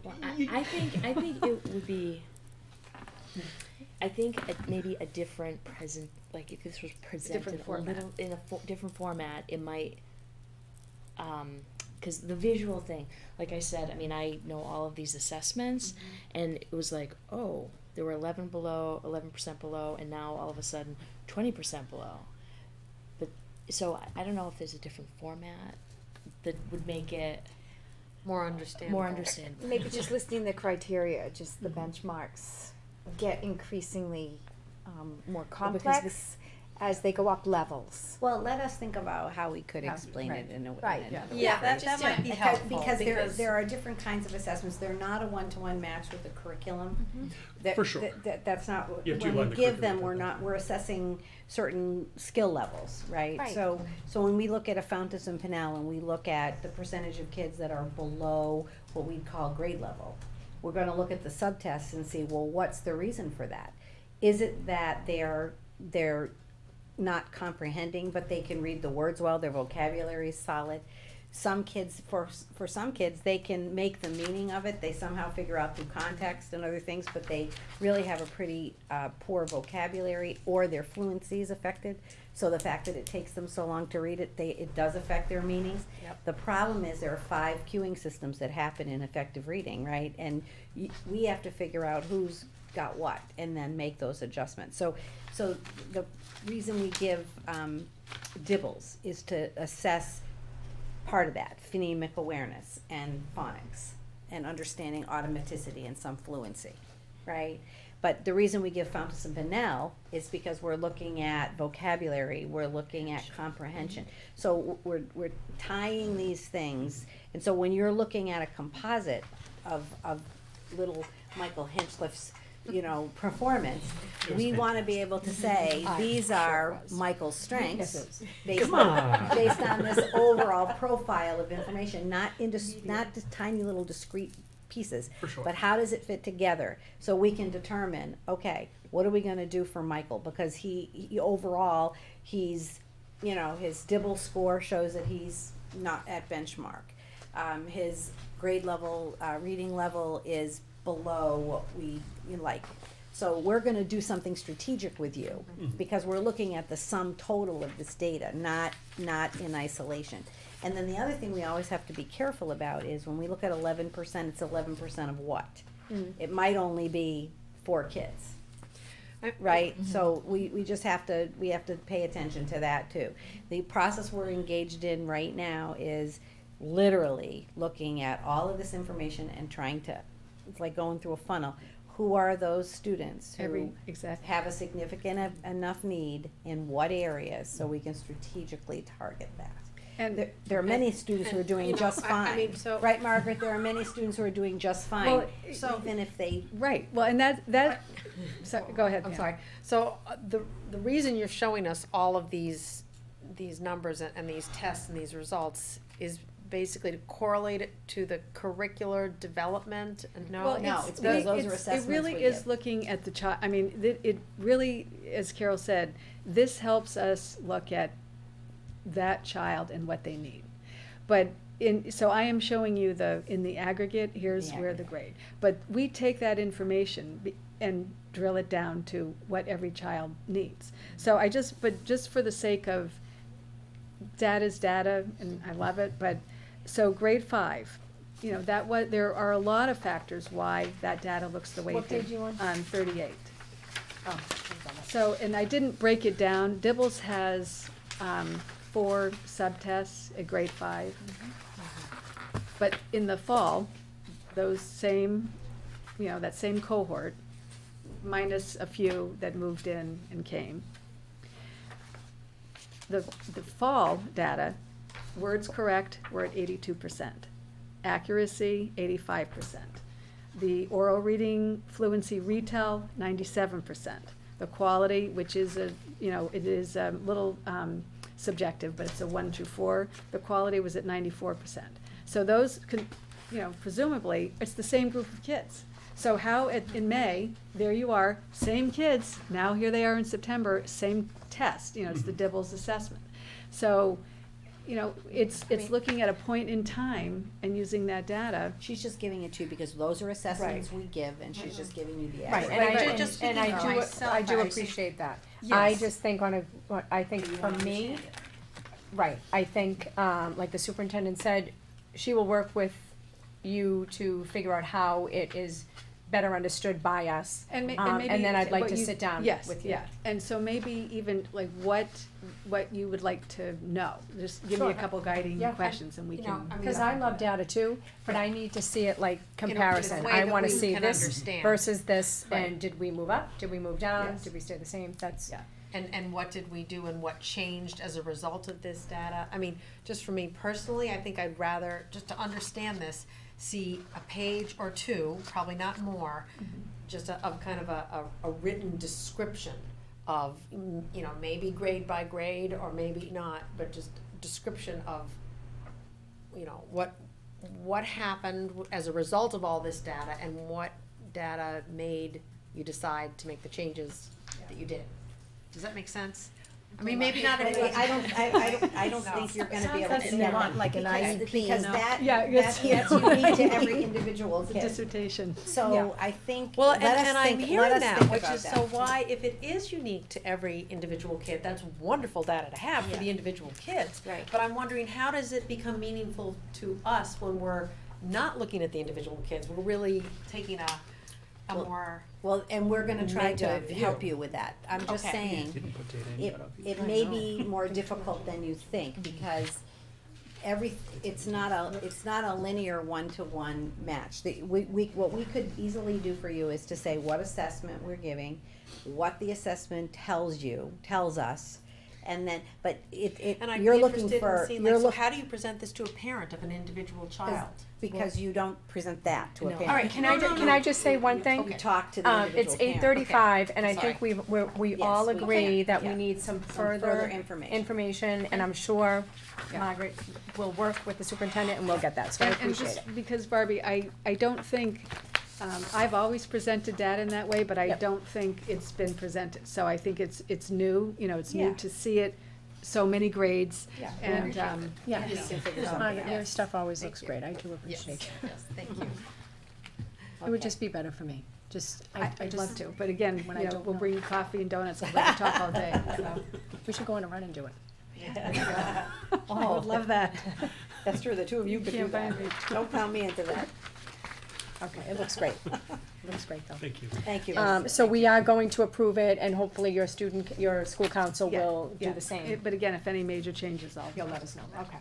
Well, I think it would be. I think maybe a different present, like if this was presented Different a format. little in a different format, it might. Because the visual thing, like I said, I mean, I know all of these assessments, and it was like, oh, there were 11% below, and now all of a sudden 20% below. But so I don't know if there's a different format that would make it More understandable. more understandable. Maybe just listing the criteria, just the benchmarks get increasingly more complex as they go up levels. Well, let us think about how we could How- explain right. it in a Right. in another Yeah, way. that might be helpful. Because there are different kinds of assessments. They're not a one-to-one match with the curriculum. For sure. That's not, You have to when align we the give them, curriculum. we're assessing certain skill levels, right? Right. So when we look at a Fountas and Pinnell and we look at the percentage of kids that are below what we'd call grade level, we're gonna look at the subtests and see, well, what's the reason for that? Is it that they're not comprehending, but they can read the words well, their vocabulary is solid? Some kids, for some kids, they can make the meaning of it, they somehow figure out through context and other things, but they really have a pretty poor vocabulary, or their fluency is affected. So the fact that it takes them so long to read it, it does affect their meanings. Yep. The problem is there are 5 cueing systems that happen in effective reading, right? And we have to figure out who's got what, and then make those adjustments. So the reason we give DIBELS is to assess part of that, phonemic awareness and phonics, and understanding automaticity and some fluency, right? But the reason we give Fountas and Pinnell is because we're looking at vocabulary, we're looking at comprehension. So we're tying these things, and so when you're looking at a composite of little Michael Hinchliff's, performance, we wanna be able to say, these are Michael's strengths, based on this overall profile of information, not just tiny little discrete pieces. For sure. But how does it fit together? So we can determine, okay, what are we gonna do for Michael? Because he overall, he's, his DIBEL score shows that he's not at benchmark. His grade level, reading level is below what we like. So we're gonna do something strategic with you, because we're looking at the sum total of this data, not in isolation. And then the other thing we always have to be careful about is when we look at 11%, it's 11% of what? It might only be 4 kids, right? So we just have to pay attention to that too. The process we're engaged in right now is literally looking at all of this information and trying to, it's like going through a funnel. Who are those students who Exactly. have a significant enough need in what areas, so we can strategically target that? And There are many students who are doing just fine. I mean, so Right, Margaret, there are many students who are doing just fine, Well, even if they. right. Well, and that. So go ahead. I'm Pam. sorry. So the reason you're showing us all of these numbers and these tests and these results is basically to correlate it to the curricular development and Well, no, it's because those are assessments It really we is give. looking at the child. I mean, it really, as Carol said, this helps us look at that child and what they need. But so I am showing you in the aggregate, here's where the grade. But we take that information and drill it down to what every child needs. So but just for the sake of data's data, and I love it, but, so grade 5, you know, there are a lot of factors why that data looks the way What it did. page you on? 38. Oh, So, and I didn't break it down. Dibbles has 4 subtests at grade 5. But in the fall, those same, you know, that same cohort, minus a few that moved in and came. The fall data, words correct, we're at 82%. Accuracy, 85%. The oral reading fluency retell, 97%. The quality, which is it is a little subjective, but it's a 1 through 4. The quality was at 94%. So those presumably, it's the same group of kids. So how in May, there you are, same kids, now here they are in September, same test, it's the Dibbles assessment. So, it's looking at a point in time and using that data. She's just giving it to you because those are assessments we give, and she's just giving you the Right, average. and I do appreciate that. I just think I think for me, right, I think, like the superintendent said, she will work with you to figure out how it is better understood by us. And maybe and then I'd like what to you- sit down yes, with you. yeah, and so maybe even like what you would like to know, just give me Sure. a couple guiding Yeah. questions and we can. Cause I love data too, but I need to see it like in a comparison. way I that wanna we see can this understand. versus this, Right. and did we move up, did we move down, Yes. did we stay the same, that's. Yeah. And what did we do and what changed as a result of this data? I mean, just for me personally, I think I'd rather, just to understand this, see a page or two, probably not more, just of kind of a written description of, maybe grade by grade or maybe not, but just description of, what happened as a result of all this data and what data made you decide to make the changes that you did. Does that make sense? I mean, maybe not everybody. I don't think you're gonna be able to Sounds get like that, like an IEP, because no? that, Yeah, that's it's- unique to every individual It's a kid. dissertation. So I think, Well, let and us I'm think, hearing let us that, think which about is that. so why, if it is unique to every individual kid, that's wonderful data to have for the individual kids. Right. But I'm wondering, how does it become meaningful to us when we're not looking at the individual kids? We're really taking a Well, more. Well, and we're gonna try to negative view. help you with that. I'm just Okay. saying, it may be more difficult than you think, because it's not a linear one-to-one match. What we could easily do for you is to say what assessment we're giving, what the assessment tells us, and then, but And I'd you're be looking interested for, in seeing, you're like, so looking, how do you present this to a parent of an individual child? because you don't present that to a No. parent. All right, can I just say one thing? You talk to the individual It's parent. 8:35, and I think Sorry. we Yes, all we agree can, that we yeah. need some further further information. information, and I'm sure Yeah. Margaret will work with the superintendent and we'll get that, so I And appreciate just it. because Barbie, I don't think, I've always presented data in that way, but I Yep. don't think it's been presented. So I think it's new, it's new Yeah. to see it, so many grades, Yeah. and, Yeah, Yes. Margaret, your stuff always looks great, I do appreciate it. Yes, thank you. It would just be better for me, I I'd just, love to, but again, when I don't we'll know. bring you coffee and donuts, and let you talk all day, so. we should go on a run and do it. I Oh, would love that. That's true, the two of you could do Can't that. find me. Don't count me into that. Okay, it looks great, it looks great though. Thank you. Thank you. So we are going to approve it, and hopefully your school council Yeah, will do yeah. the same. But again, if any major changes, You'll let us know, okay.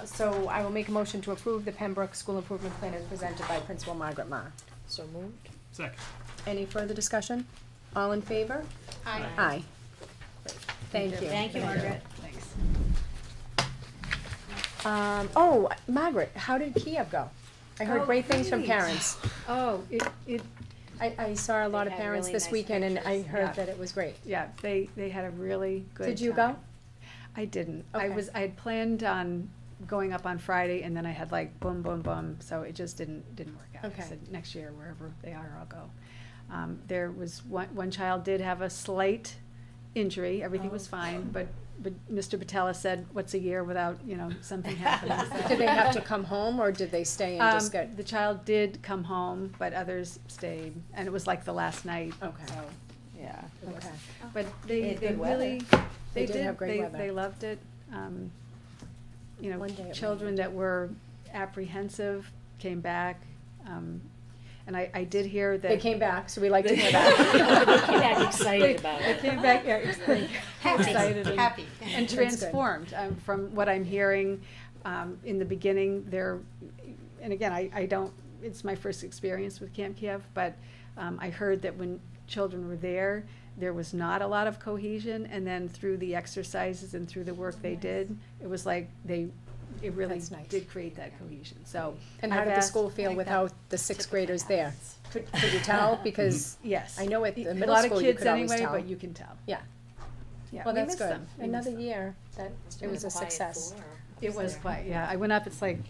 So I will make a motion to approve the Pembroke School Improvement Plan as presented by Principal Margaret Ma. So moved. Second. Any further discussion? All in favor? Aye. Aye. Thank you. Thank you, Margaret. Thanks. Oh, Margaret, how did Kiev go? I heard Oh, great things from great. parents. Oh, I saw a lot They of had parents really this nice weekend, and I pictures. heard Yeah. that it was great. yeah, they had a really good Did you time. go? I didn't. Okay. I had planned on going up on Friday, and then I had like boom, boom, boom, so it just didn't work out. Okay. I said, next year, wherever they are, I'll go. There was one child did have a slight injury, everything was fine, but Mr. Patella said, what's a year without, something happening? So- Did they have to come home, or did they stay and just get? The child did come home, but others stayed, and it was like the last night, Okay. so, yeah. it was- Okay. But They they had good weather. really, They they did did, have great weather. they loved it. You know, One day it children rained. that were apprehensive came back. And I did hear that. They came back, so we like to hear that. They came back excited about They it. came back, yeah, excited and, Happy. and That's good. transformed. From what I'm hearing, in the beginning, and again, I don't, it's my first experience with Camp Kiev, but I heard that when children were there was not a lot of cohesion, and then through the exercises and through the work they did, it was like it really That's nice. did create that cohesion, so. And how I've did the asked- school feel without the sixth graders there? Could you tell? Because Yes. I know at the middle A lot school of you kids could always anyway, tell. but you can tell. Yeah. Yeah, Well, we that's miss good. them. We miss Another them. year that it was a success. It was quiet, yeah. I went up, it's like,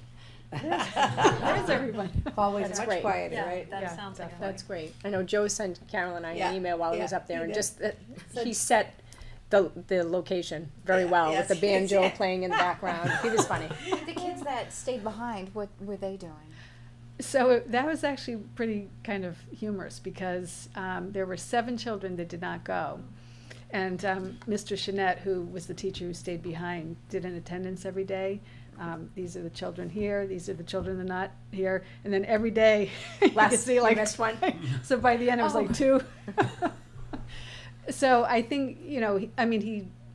where's everyone? Always That's much great. quieter, Yeah, right? that Yeah, sounds like a That's great. I know Joe sent Carol and I Yeah, an email while he was yeah, up there, he and did. just he set the location very Yeah, well yes, with the banjo yes. playing in the background. He was funny. The kids that stayed behind, what were they doing? So that was actually pretty kind of humorous because there were 7 children that did not go. And Mr. Chanette, who was the teacher who stayed behind, did an attendance every day. These are the children here, these are the children that are not here. And then every day, you could Last, see you like, missed one. so by the end it was like 2. So I think, you know,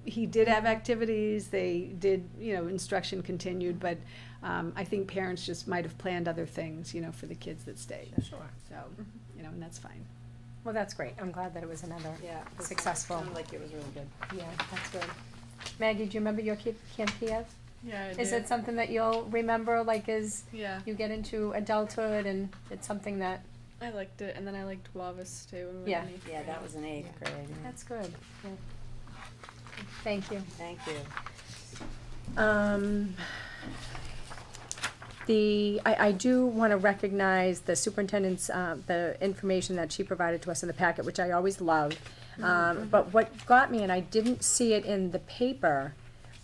he did have activities, they did, you know, instruction continued, but I think parents just might have planned other things, you know, for the kids that stayed. Sure. So, you know, and that's fine. Well, that's great. I'm glad that it was another Yeah. it successful. Sounded like it was really good. Yeah, that's good. Maggie, do you remember your Camp Kiev? Yeah, I Is do. it something that you'll remember, like, as Yeah, you get into adulthood, and it's something that, I liked it, and then I liked Wavis too. When we Yeah. were in eighth Yeah, grade. that was in 8th grade. yeah. that's good. Yeah. Thank you. Thank you. I do want to recognize the superintendent's, the information that she provided to us in the packet, which I always love. But what got me, and I didn't see it in the paper,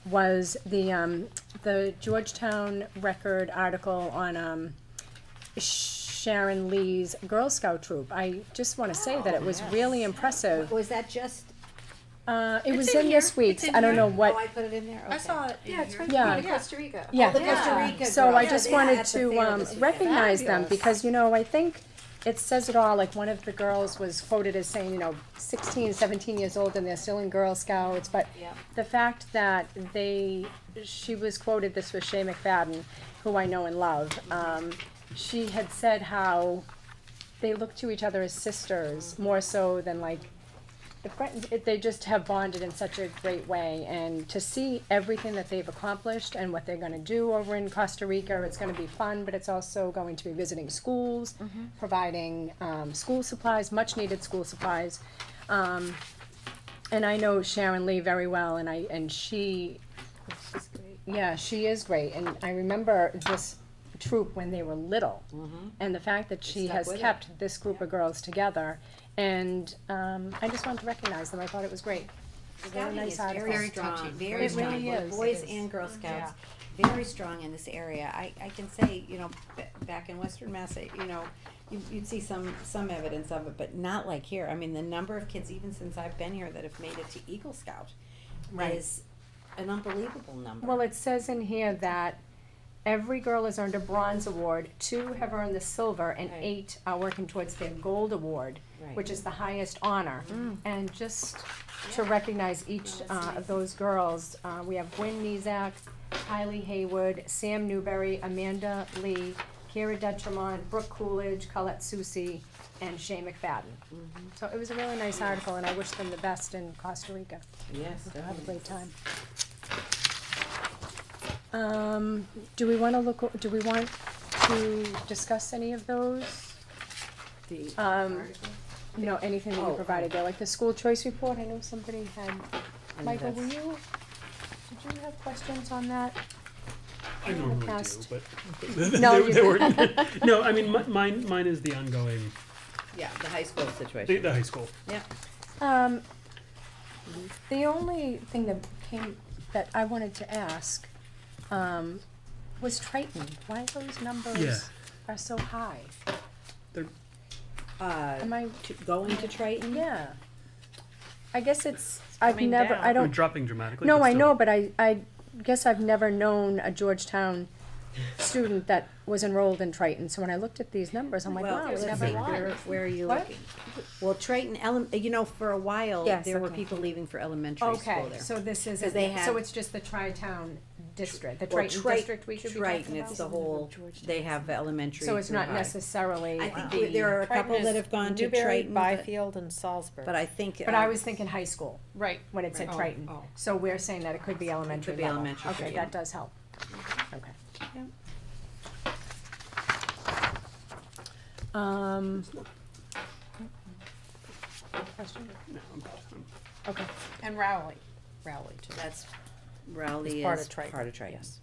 was the Georgetown Record article on, Sharon Lee's Girl Scout troop. I just want to say that it was really impressive. Was that just, It was in this week's, I don't know oh, what, I put it in there? I Okay. saw it. Yeah, it's from Yeah. Costa Rica. yeah. the Costa Rica So girls. I Yeah, just they were wanted at the to fair this weekend. recognize them, Fabulous. because, you know, I think it says it all. Like, one of the girls was quoted as saying, you know, 16, 17 years old and they're still in Girl Scouts, but Yep. the fact that she was quoted, this was Shay McFadden, who I know and love, she had said how they look to each other as sisters, more so than like, the friends, they just have bonded in such a great way, and to see everything that they've accomplished and what they're gonna do over in Costa Rica, it's gonna be fun, but it's also going to be visiting schools, providing, school supplies, much needed school supplies. And I know Sharon Lee very well, and she, yeah, she is great, and I remember this troop when they were little, and the fact that she stuck has with it. kept this group of girls together, and I just wanted to recognize them. I thought it was great. Very Scouting nice is article. very strong, very It strong, really both is. boys It is. and Girl Scouts, very strong in this area. I can say, you know, back in Western Mass, you know, you'd see some evidence of it, but not like here. I mean, the number of kids, even since I've been here, that have made it to Eagle Scout Right. is an unbelievable number. Well, it says in here that every girl has earned a bronze award, 2 have earned the silver, and Right. 8 are working towards their gold award, Right. which is the highest honor. And just to recognize each of those girls, we have Gwen Nezak, Kylie Haywood, Sam Newberry, Amanda Lee, Kara Detremont, Brooke Coolidge, Colette Susi, and Shay McFadden. So it was a really nice article, and I wish them the best in Costa Rica. Yes, They'll have a great time. Do we wanna do we want to discuss any of those? the You know, anything that you Oh, provided there, like the school choice report, I know somebody had, Michael, were that's- you, did you have questions on that? I normally do, Past. but No, they you- weren't. No, I mean, mine is the ongoing, yeah, the high school situation. the high school. The only thing that I wanted to ask, was Triton, why those numbers Yeah. are so high? Am I, Going to Triton? yeah. I guess I've coming never, down. I They're don't, dropping dramatically. no, but I still. know, but I guess I've never known a Georgetown student that was enrolled in Triton, so when I looked at these numbers, I'm like, Well, wow, let's we never see, won. where are you What? looking? Well, Triton, you know, for a while, Yes, there were okay. people leaving for elementary Okay, school there. so this is, 'Cause they so have- it's just the Tri-Town district, the Or Triton Tri- district we should be talking Triton, about? it's the whole, they have elementary So it's through not high. necessarily. I think the- there are a couple that have gone to Newberry, Triton, but, Byfield, and Salisbury. but I think. But I was thinking high school, Right. when it said Right. Triton, Oh. so we're saying that it could be elementary Could be level. elementary, Okay, yeah. that does help, okay. Question? No, Okay. And Rowley too. That's, Rowley It's part is of Triton. part of Triton. Yes.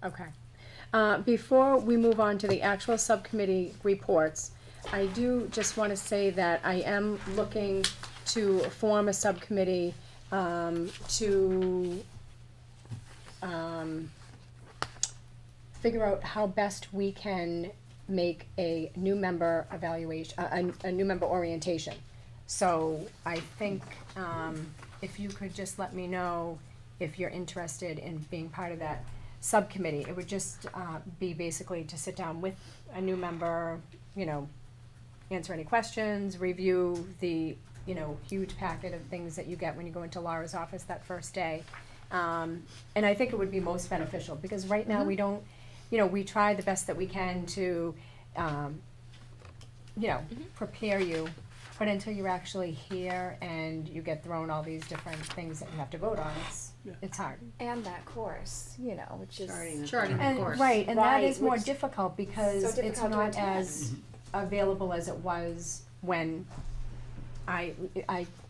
Okay. Before we move on to the actual subcommittee reports, I do just want to say that I am looking to form a subcommittee to figure out how best we can make a new member evaluation, a new member orientation. So I think if you could just let me know if you're interested in being part of that subcommittee. It would just be basically to sit down with a new member, you know, answer any questions, review the, you know, huge packet of things that you get when you go into Laura's office that first day. And I think it would be most beneficial, because right now we don't, you know, we try the best that we can to, you know, prepare you, but until you're actually here and you get thrown all these different things that you have to vote on, it's hard. And that course, you know, which is. Charting the And, course. right, and that Right, is more which- difficult because so it's difficult to not attend. as available as it was when I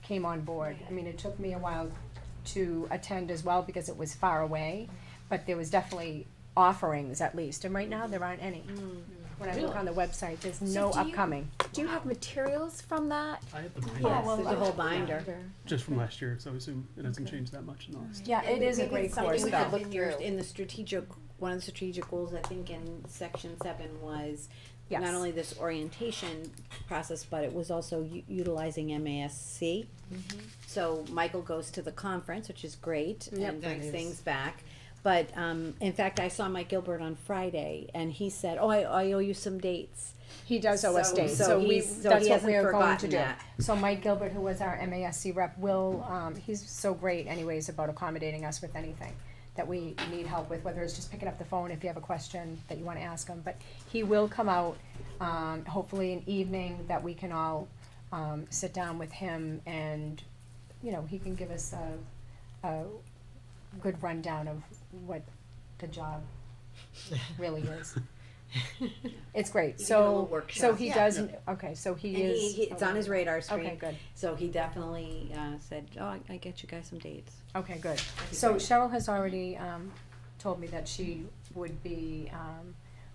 came on board. I mean, it took me a while to attend as well because it was far away, but there was definitely offerings at least, and right now there aren't any. When I look on the website, there's no do you- upcoming. Do you have materials from that? I have the binder. Yes, well, there's a whole binder. Just from last year, so I assume it hasn't changed that much in the last. Yeah, it is a Maybe great it's something course we though. could look through. In the strategic, one of the strategic goals, I think in section 7 was Yes. not only this orientation process, but it was also utilizing MASC. So Michael goes to the conference, which is great, Yep. and That brings is. things back. But, in fact, I saw Mike Gilbert on Friday, and he said, oh, I owe you some dates. He does owe us So- dates, so so we, he's- so that's he what hasn't we're going to forgotten do. that. So Mike Gilbert, who was our MASC rep, will, he's so great anyways about accommodating us with anything that we need help with, whether it's just picking up the phone if you have a question that you wanna ask him, but he will come out, hopefully an evening that we can all, sit down with him and, you know, he can give us a good rundown of what the job really is. It's great, You get a little so workshop. he Yeah. does, okay, so And he is. it's on his radar screen. Okay, good. So he definitely, said, oh, I get you guys some dates. Okay, good. So Cheryl has already, told me that she would be,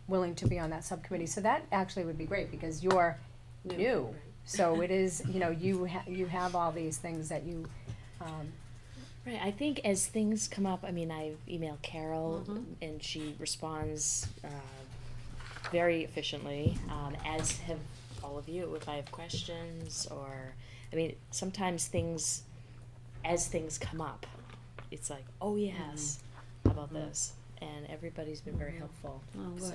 willing to be on that subcommittee, so that actually would be great, because you're new. So it is, you know, you have all these things that you, Right, I think as things come up, I mean, I've emailed Carol and she responds very efficiently, as have all of you if I have questions or, I mean, sometimes as things come up, it's like, oh yes, how about this? And everybody's been very helpful, Oh, good. so.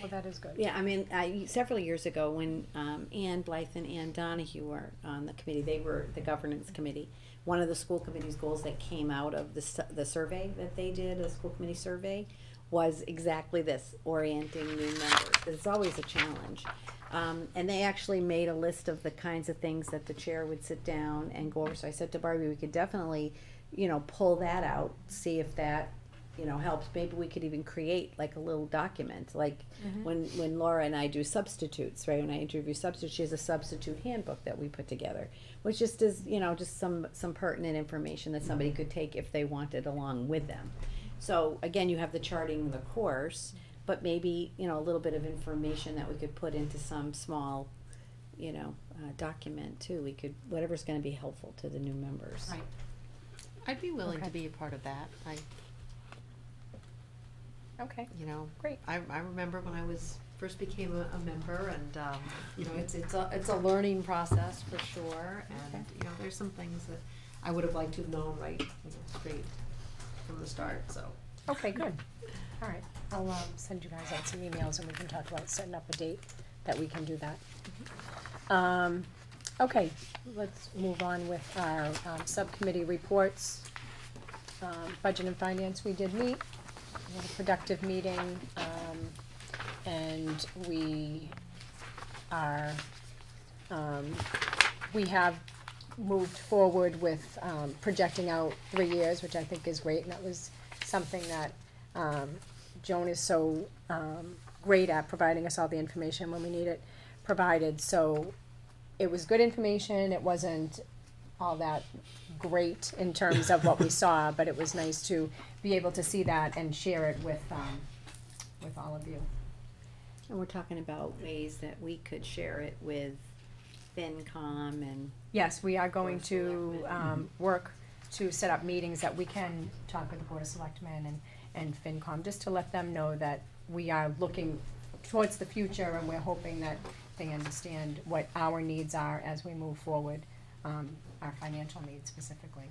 well, that is good. Yeah, I mean, several years ago, when Ann Blythe and Ann Donahue were on the committee, they were the governance committee. One of the school committee's goals that came out of the survey that they did, a school committee survey, was exactly this, orienting new members. It's always a challenge. And they actually made a list of the kinds of things that the chair would sit down and go over. So I said to Barbie, we could definitely, you know, pull that out, see if that, you know, helps. Maybe we could even create like a little document, like when Laura and I do substitutes, right? When I interview substitutes, she has a substitute handbook that we put together, which just is, you know, just some pertinent information that somebody could take if they wanted along with them. So again, you have the charting the course, but maybe, you know, a little bit of information that we could put into some small, you know, document too. We could, whatever's gonna be helpful to the new members. Right. I'd be willing Okay. to be a part of that. Okay, You know, great. I remember when I first became a member, and you know, it's a learning process for sure. And you know, there's some things that I would have liked to have known right, you know, straight from the start. So Okay, good. All right, I'll, send you guys out some emails and we can talk about setting up a date that we can do that. Okay, let's move on with our, subcommittee reports. Budget and Finance, we did meet, we had a productive meeting, and we are, we have moved forward with, projecting out 3 years, which I think is great, and that was something that, Joan is so, great at providing us all the information when we need it provided, so it was good information, it wasn't all that great in terms of what we saw, but it was nice to be able to see that and share it with all of you. And we're talking about ways that we could share it with FinCom and. Yes, we are going to, work to set up meetings that we can talk with the Board of Selectmen and FinCom, just to let them know that we are looking towards the future and we're hoping that they understand what our needs are as we move forward, our financial needs specifically.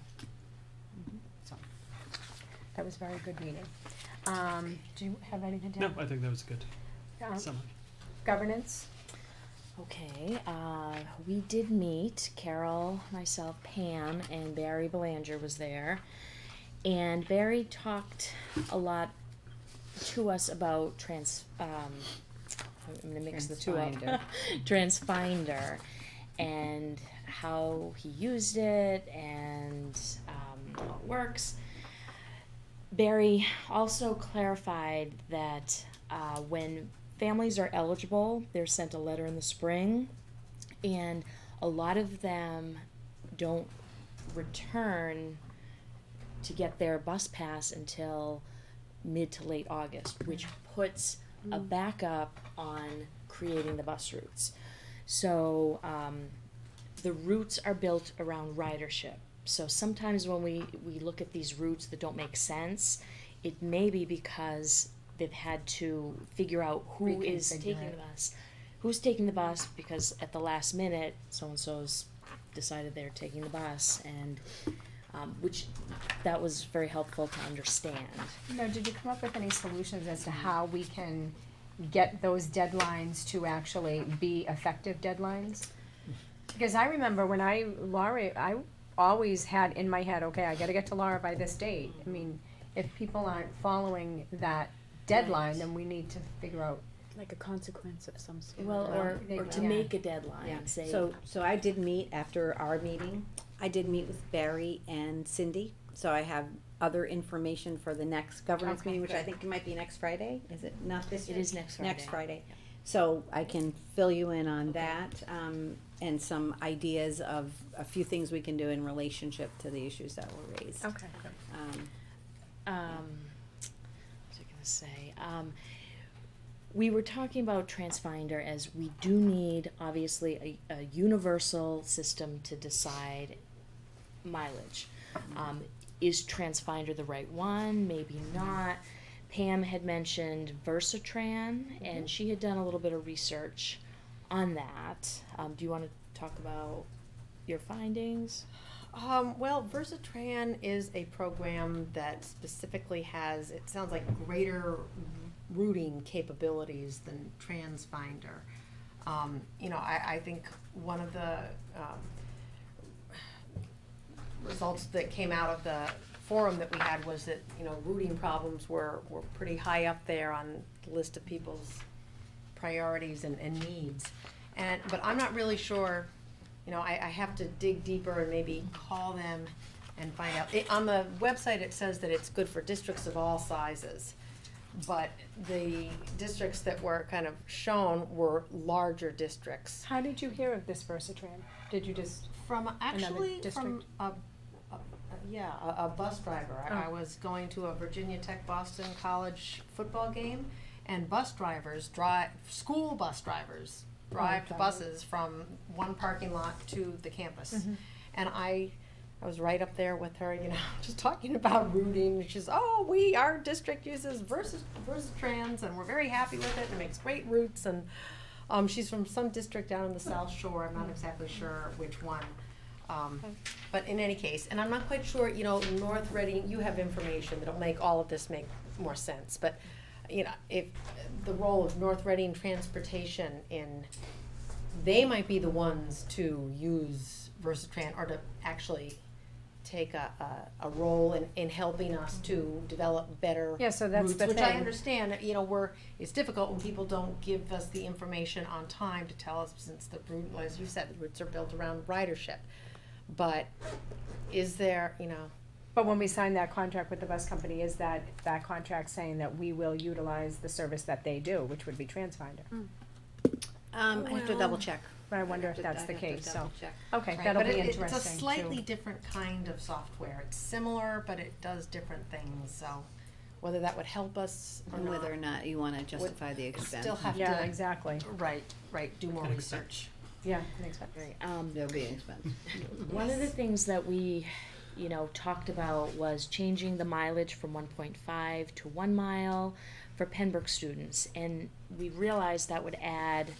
So, that was a very good meeting. Do you have anything to No, add? I think that was a good summary. Governance? Okay, we did meet, Carol, myself, Pam, and Barry Belanger was there. And Barry talked a lot to us about I'm gonna mix the two up. Transfinder, and how he used it and how it works. Barry also clarified that when families are eligible, they're sent a letter in the spring, and a lot of them don't return to get their bus pass until mid to late August, which puts a backup on creating the bus routes. So the routes are built around ridership. So sometimes when we look at these routes that don't make sense, it may be because they've had to figure out who is taking the bus. Who's taking the bus, because at the last minute, so-and-so's decided they're taking the bus, and which that was very helpful to understand. Now, did you come up with any solutions as to how we can get those deadlines to actually be effective deadlines? Because I remember when I always had in my head, okay, I gotta get to Laura by this date. I mean, if people aren't following that deadline, then we need to figure out. Like a consequence of some sort. Well, or to make a deadline, Yeah. say. So I did meet after our meeting. I did meet with Barry and Cindy. So I have other information for the next governance Okay, meeting, which I good. think might be next Friday. Is it not this It year? is next Friday. Next Friday. So I can fill you in on that, and some ideas of a few things we can do in relationship to the issues that were raised. Okay, good. What was I gonna say? We were talking about Transfinder as we do need, obviously, a universal system to decide mileage. Is Transfinder the right one? Maybe not. Pam had mentioned Versatran, and she had done a little bit of research on that. Do you want to talk about your findings? Well, Versatran is a program that specifically has, it sounds like, greater routing capabilities than Transfinder. I think one of the results that came out of the forum that we had was that, routing problems were pretty high up there on the list of people's priorities and needs. But I'm not really sure, I have to dig deeper and maybe call them and find out. On the website, it says that it's good for districts of all sizes. But the districts that were kind of shown were larger districts. How did you hear of this Versatran? Did you just From actually district? from a bus driver. I was going to a Virginia Tech Boston College football game, and school bus drivers drive buses from one parking lot to the campus. Mm-hmm. And I was right up there with her, just talking about routing. She's, our district uses Versatrans, and we're very happy with it, and it makes great routes. And she's from some district down in the South Shore. I'm not exactly sure which one. But in any case, and I'm not quite sure, North Reading, you have information that'll make all of this make more sense, but, you know, if the role of North Reading Transportation they might be the ones to use Versatran, or to actually take a role in helping us to develop better Yeah, so that's routes, the which I thing. understand, you know, it's difficult when people don't give us the information on time to tell us, since the route, as you said, the routes are built around ridership. But is there, you know, But when we sign that contract with the bus company, is that contract saying that we will utilize the service that they do, which would be TransFinder? I have to Well- double check. But I wonder if I that's have the to case, so, double check. okay, right, that'll but be it's interesting a too. slightly different kind of software. It's similar, but it does different things, so whether that would help us or And not. whether or not you wanna justify the expense. Still have Yeah, to. exactly. Right, do more And research. Yeah, makes sense. There'll be an expense. One of the things that we, you know, talked about was changing the mileage from 1.5 to 1 mile for Pembroke students, and we realized that would add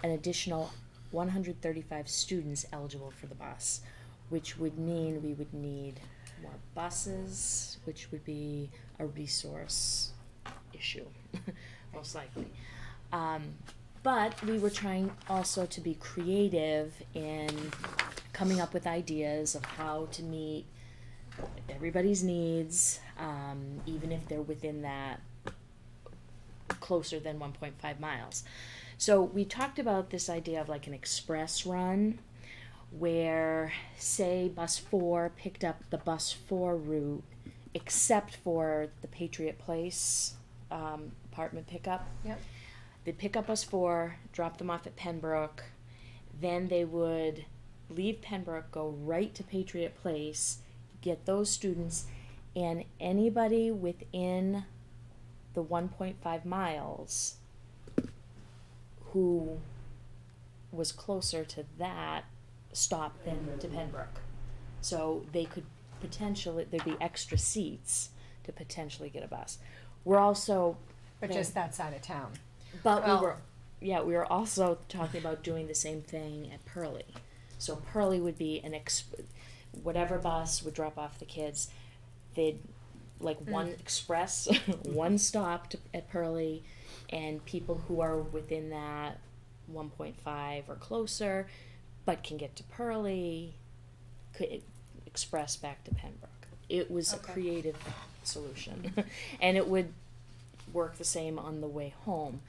an additional 135 students eligible for the bus, which would mean we would need more buses, which would be a resource issue, most likely. But we were trying also to be creative in coming up with ideas of how to meet everybody's needs, even if they're within that closer than 1.5 miles. So we talked about this idea of like an express run, where, say, bus 4 picked up the bus 4 route, except for the Patriot Place apartment pickup. Yep. They'd pick up bus 4, drop them off at Pembroke, then they would leave Pembroke, go right to Patriot Place, get those students, and anybody within the 1.5 miles who was closer to that stop than to Pembroke. So they could potentially, there'd be extra seats to potentially get a bus. We're also. But just that side of town. But Well- we were also talking about doing the same thing at Pearlie. So Pearlie would be whatever bus would drop off the kids, they'd one express, one stop at Pearlie, and people who are within that 1.5 or closer, but can get to Pearlie, could express back to Pembroke. It was a creative solution, and it would work the same on the way home.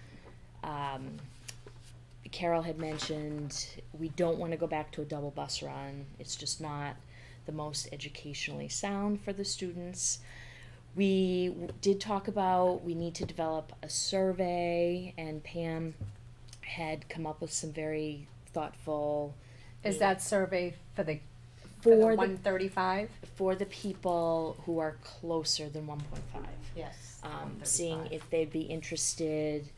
Carol had mentioned we don't want to go back to a double bus run. It's just not the most educationally sound for the students. We did talk about we need to develop a survey, and Pam had come up with some very thoughtful. Is that survey for the For the 135? for the people who are closer than 1.5? Yes. Seeing if they'd be interested,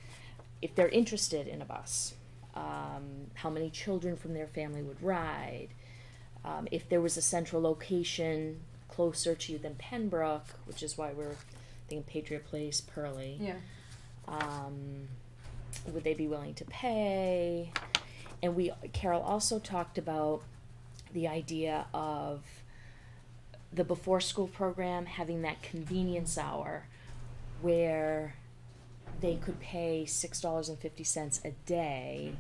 if they're interested in a bus, how many children from their family would ride, if there was a central location closer to you than Pembroke, which is why we're thinking Patriot Place, Pearlie. Yeah. Would they be willing to pay? And Carol also talked about the idea of the before school program having that convenience hour where they could pay $6.50 a day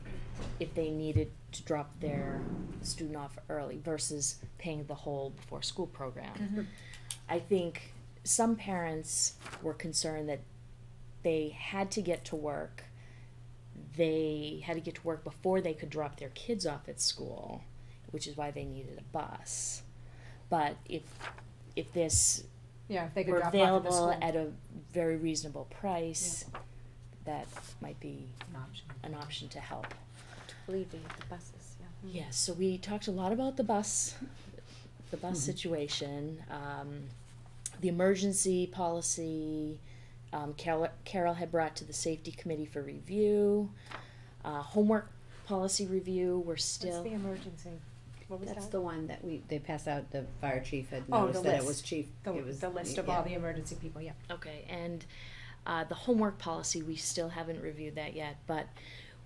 if they needed to drop their student off early versus paying the whole before school program. I think some parents were concerned that they had to get to work. They had to get to work before they could drop their kids off at school, which is why they needed a bus. But if this if they could were drop off at the available school. at a very reasonable price, that might be an option to help. Alleviate the buses, yeah. Yes, so we talked a lot about the bus situation, the emergency policy. Carol had brought to the safety committee for review. Homework policy review. We're still. What's the emergency? What was That's that? the one that they passed out, the fire chief had Oh, noticed the that it list. was chief. It was The list of yeah. all the emergency people, yeah. Okay, and the homework policy, we still haven't reviewed that yet, but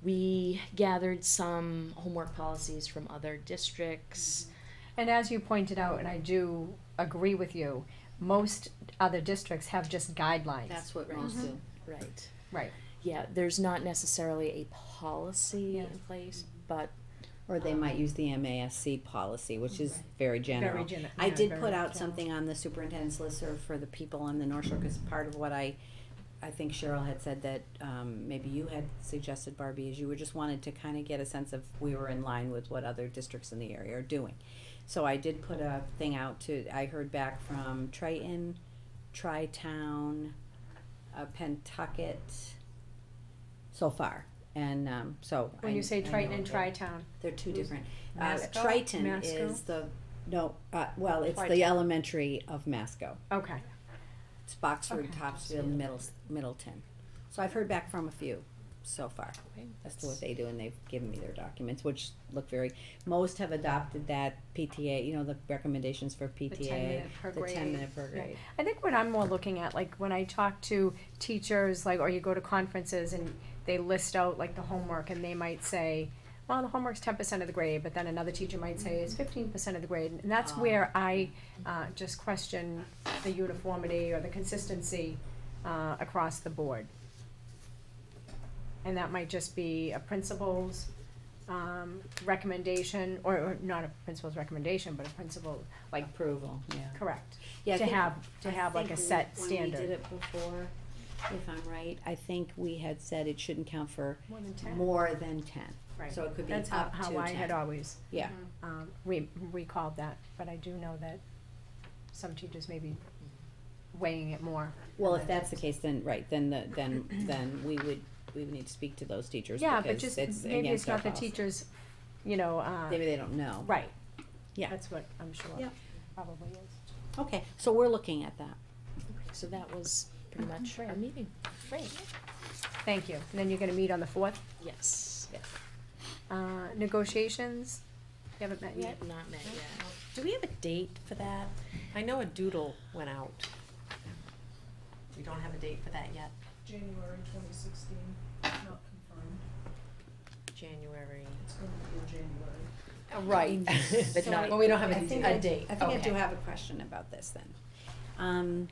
we gathered some homework policies from other districts. And as you pointed out, and I do agree with you, most other districts have just guidelines. That's what most do. Right. Right. Yeah, there's not necessarily a policy in place, but Or they might use the MASC policy, which is very general. I yeah, did very put out general. something on the superintendent's listserv for the people on the North Shore, because part of what I think Cheryl had said that, maybe you had suggested, Barbie, is you were just wanted to kind of get a sense of we were in line with what other districts in the area are doing. So I did put a thing out I heard back from Triton, Tri-Town, Pentucket, so far. And, so. When you say I Triton know and that Tri-Town. They're two different. Masco? Triton Masco? is well, it's the Tri-Town. elementary of Masco. Okay. It's Boxford, Okay. Topsfield, Middleton. So I've heard back from a few so far as to what they do, and they've given me their documents, which look most have adopted that PTA, the recommendations for PTA. The 10-minute per grade. 10-minute per Yeah. grade. I think what I'm more looking at, like when I talk to teachers, like, or you go to conferences and they list out like the homework and they might say, well, the homework's 10% of the grade, but then another teacher might say it's 15% of the grade. And that's where I just question the uniformity or the consistency across the board. And that might just be a principal's recommendation, or not a principal's recommendation, but a principal, like, approval, yeah. correct. Yeah, I To think- have I like a think set when standard. we did it before, if I'm right, I think we had said it shouldn't count for More than 10. more than 10. Right. So it could be That's up to 10. how I had always Yeah. recalled that, but I do know that some teachers may be weighing it more. Well, if that's the case, then, right, then we would need to speak to those teachers, Yeah, but because just, it's maybe it's against our not the policy. teachers, Maybe they don't know. right, Yeah, that's what I'm sure Yeah. probably is. okay, so we're looking at that. so that was pretty much our Great. meeting. Great. Thank you. And then you're gonna meet on the 4th? Yes. Negotiations, you haven't met We yet? have not met yet. Do we have a date for that? I know a doodle went out. We don't have a date for that yet. January 2016, not confirmed. January. It's going to be in January. Right, but So not, well, we don't have I think a date. I think I do Okay. have a question about this then.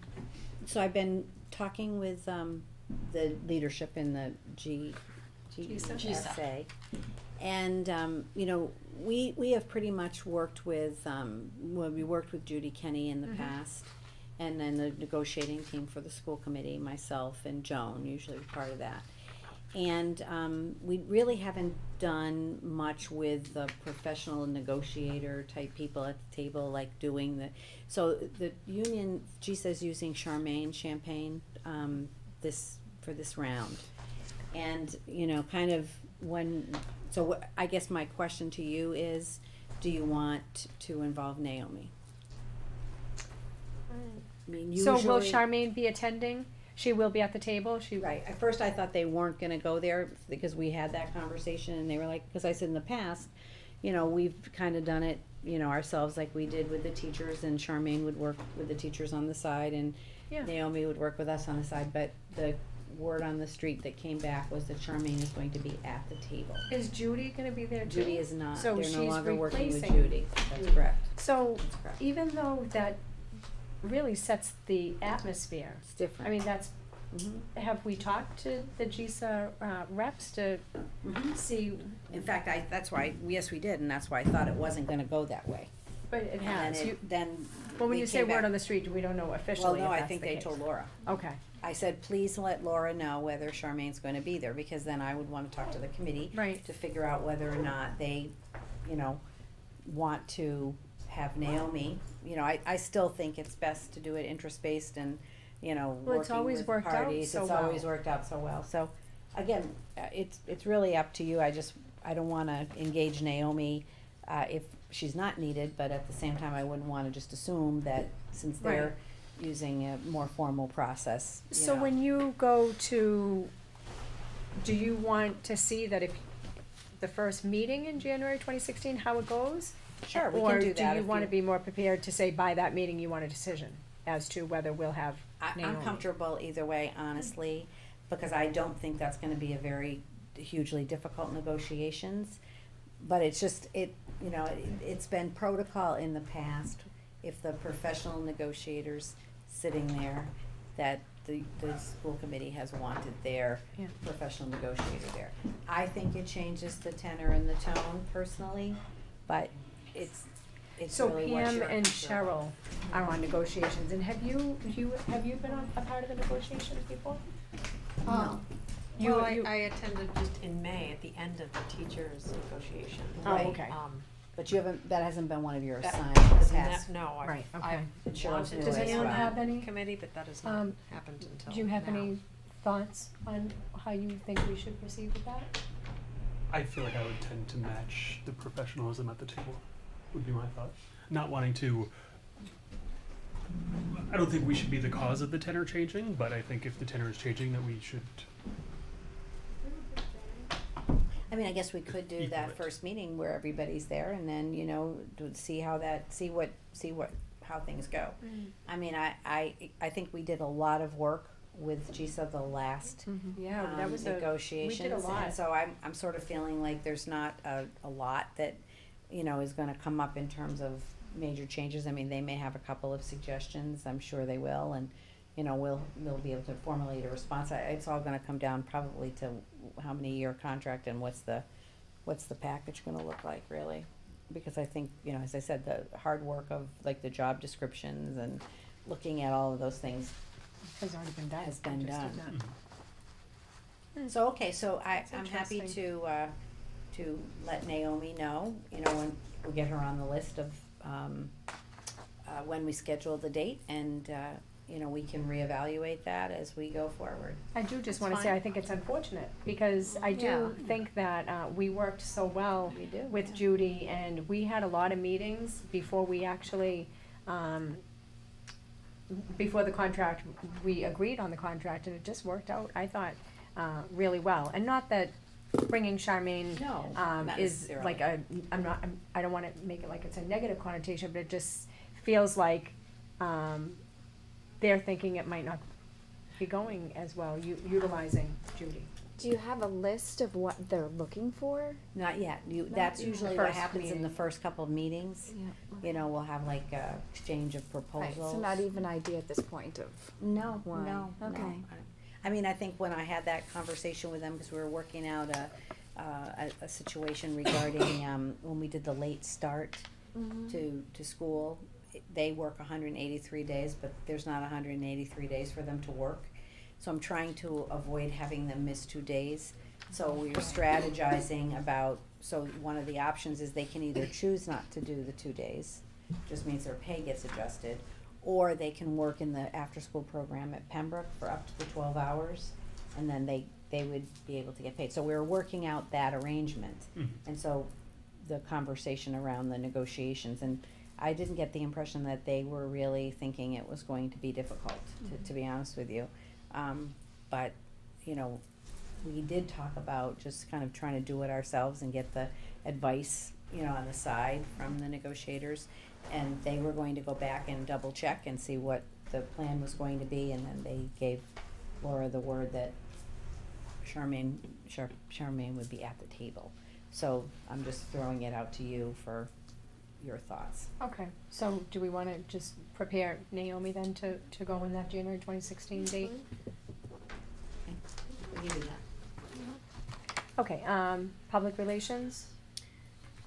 So I've been talking with, the leadership in the GSA. And, we have pretty much worked with, we worked with Judy Kenny in the past. And then the negotiating team for the school committee, myself and Joan, usually part of that. And we really haven't done much with the professional negotiator type people at the table, like doing so the union, GSA's using Charmaine Champagne for this round. And, kind of I guess my question to you is, do you want to involve Naomi? I mean, So will usually- Charmaine be attending? She will be at the table? Right, at first I thought they weren't gonna go there, because we had that conversation, and they were like, because I said in the past, we've kinda done it, ourselves, like we did with the teachers, and Charmaine would work with the teachers on the side, and Yeah. Naomi would work with us on the side, but the word on the street that came back was that Charmaine is going to be at the table. Is Judy gonna be there too? Judy is not, So they're she's no longer working with replacing Judy, that's correct, So, that's correct. even though that really sets the atmosphere, It's different. I mean, that's, Mhm. have we talked to the GSA reps to Mhm. see, In fact, that's why, yes, we did, and that's why I thought it wasn't gonna go that way. but it And has, then you, then well, when we you say came word back- on the street, we don't know Well, officially no, if I that's think the they case. told Laura. Okay, I said, please let Laura know whether Charmaine's going to be there, because then I would want to talk to the committee right, to figure out whether or not they, want to have Naomi. I still think it's best to do it interest-based and, it's working always with worked out parties. so It's well. always worked out so well. So, again, it's really up to you. I don't wanna engage Naomi, if she's not needed, but at the same time, I wouldn't wanna just assume that since they're using a more formal process, so when you go to, do you want to see that if the first meeting in January 2016, how it goes? Sure, we can do that Or do if you wanna be more prepared to say by that meeting you want a decision as to whether we'll have I'm Naomi? comfortable either way, honestly, because I don't think that's gonna be a very hugely difficult negotiations. But it's just, it's been protocol in the past, if the professional negotiators sitting there that the school committee has wanted their Yeah. professional negotiator there. I think it changes the tenor and the tone personally, but it's So really what Pam you're- and Cheryl are on negotiations, and have you been on a part of the negotiations before? No. You- Well, you- I attended just in May at the end of the teachers' negotiation. Oh, Right. okay. But you haven't, that hasn't been one of your That assignments hasn't past. No, I've, Right, okay. I've It shows wanted in to the be anyone on have the any? committee, but that has not Um, happened until Do you have now. any thoughts on how you think we should proceed with that? I feel like I would tend to match the professionalism at the table, would be my thought. Not wanting to, I don't think we should be the cause of the tenor changing, but I think if the tenor is changing, that we should. I mean, I guess we could do Equal that it. first meeting where everybody's there and then, you know, see how how things go. I mean, I think we did a lot of work with GISA the last Yeah, that was negotiations. lot. And so I'm sort of feeling like there's not a lot that, you know, is gonna come up in terms of major changes. I mean, they may have a couple of suggestions, I'm sure they will, and, you know, we'll be able to formulate a response. It's all gonna come down probably to how many year contract and what's the package gonna look like, really. Because I think, you know, as I said, the hard work of like the job descriptions and looking at all of those things Has already been done. has been We just did done. not. So, okay, so That's I'm happy interesting. to let Naomi know, you know, when we get her on the list of, when we schedule the date, and, you know, we can reevaluate that as we go forward. I do just That's wanna say, fine. I think it's unfortunate, because I do Yeah. think that, we worked so well We do, with yeah. Judy, and we had a lot of meetings before we actually, before the contract, we agreed on the contract, and it just worked out, I thought, really well. And not that bringing Charmaine, No, not is necessarily. like I don't wanna make it like it's a negative connotation, but it just feels like, they're thinking it might not be going as well, utilizing Judy. Do you have a list of what they're looking for? Not yet, that's yet. usually The what first happens in the meeting. first couple of meetings. You know, we'll have like a exchange of Right, proposals. so not even idea at this point of. No, Why? no, Okay. no. I mean, I think when I had that conversation with them, because we were working out a situation regarding, when we did the late start to school, they work 183 days, but there's not 183 days for them to work. So I'm trying to avoid having them miss 2 days. So we were strategizing about, so one of the options is they can either choose not to do the 2 days, just means their pay gets adjusted, or they can work in the after-school program at Pembroke for up to the 12 hours, and then they would be able to get paid. So we were working out that arrangement. And so the conversation around the negotiations, and I didn't get the impression that they were really thinking it was going to be difficult, to be honest with you. But, you know, we did talk about just kind of trying to do it ourselves and get the advice, you know, on the side from the negotiators. And they were going to go back and double check and see what the plan was going to be, and then they gave Laura the word that Charmaine would be at the table. So I'm just throwing it out to you for your thoughts. Okay, so do we wanna just prepare Naomi then to go in that January 2016 date? We can do that. Okay, public relations?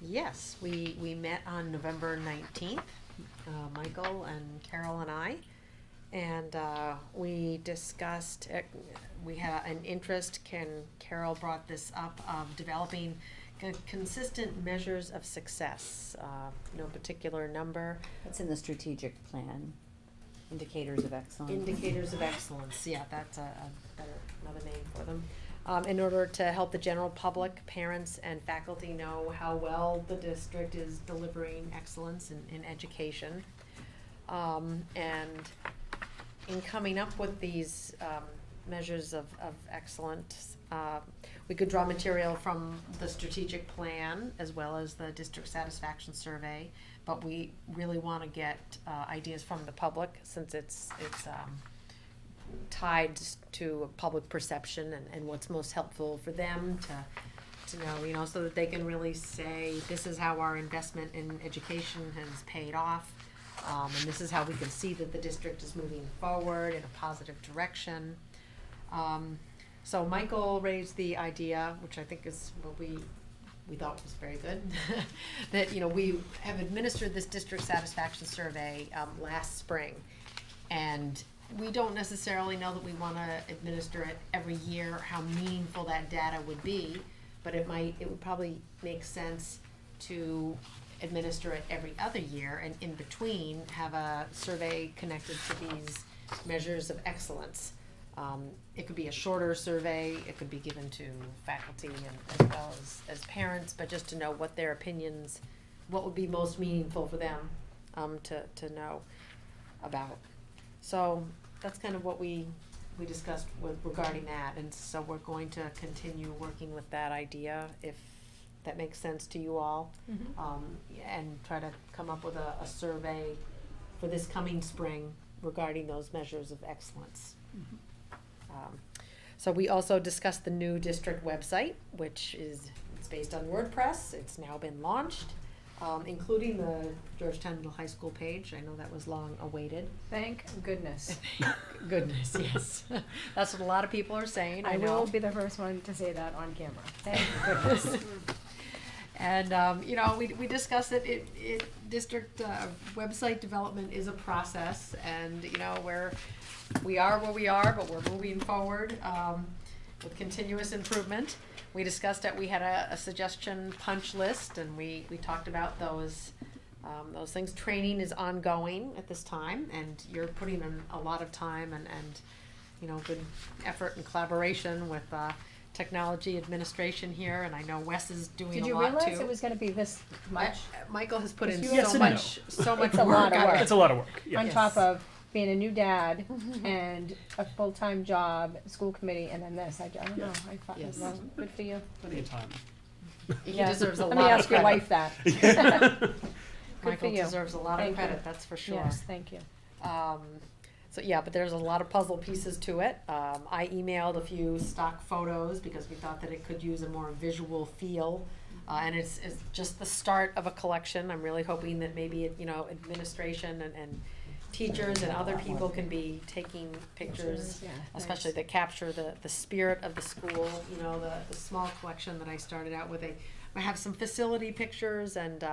Yes, we met on November 19th, Michael and Carol and I, and we discussed, we had an interest, Carol brought this up, of developing consistent measures of success, no particular number. That's in the strategic plan, indicators of excellence. Indicators of excellence, yeah, that's a better, another name for them. In order to help the general public, parents and faculty know how well the district is delivering excellence in education. And in coming up with these measures of excellence, we could draw material from the strategic plan as well as the district satisfaction survey, but we really want to get ideas from the public, since it's tied to public perception and what's most helpful for them to know, you know, so that they can really say, this is how our investment in education has paid off. And this is how we can see that the district is moving forward in a positive direction. So Michael raised the idea, which I think is what we thought was very good, that, you know, we have administered this district satisfaction survey last spring. And we don't necessarily know that we want to administer it every year, or how meaningful that data would be, but it would probably make sense to administer it every other year, and in between have a survey connected to these measures of excellence. It could be a shorter survey, it could be given to faculty and as well as parents, but just to know what their opinions, what would be most meaningful for them to know about. So that's kind of what we discussed regarding that, and so we're going to continue working with that idea, if that makes sense to you all, and try to come up with a survey for this coming spring regarding those measures of excellence. So we also discussed the new district website, which it's based on WordPress. It's now been launched, including the Georgetown Middle High School page. I know that was long awaited. Thank goodness. Thank goodness, yes. That's what a lot of people are saying. I know. will be the first one to say that on camera. Thank goodness. And, you know, we discussed that district website development is a process, and, you know, we are where we are, but we're moving forward with continuous improvement. We discussed that we had a suggestion punch list, and we talked about those things. Training is ongoing at this time, and you're putting in a lot of time and you know, good effort and collaboration with technology administration here, and I know Wes is doing a lot too. Did you realize it was gonna be this much? Michael has put in Yes so and much work. It's a lot of work. It's a lot of work, yeah. On top of being a new dad and a full-time job, school committee, and then this, I don't know, I thought, Yes. well, good for you. Plenty of time. He Yeah. deserves a lot Let of me ask your credit. wife that. Good for Michael you. deserves a lot Thank of credit, you. that's for sure. Yes, thank you. So yeah, but there's a lot of puzzle pieces to it. I emailed a few stock photos because we thought that it could use a more visual feel. And it's just the start of a collection. I'm really hoping that maybe, you know, administration and teachers and other people can be taking pictures, Yeah, especially that capture the spirit of the school. You know, the small collection that I started out with. I have some facility pictures, and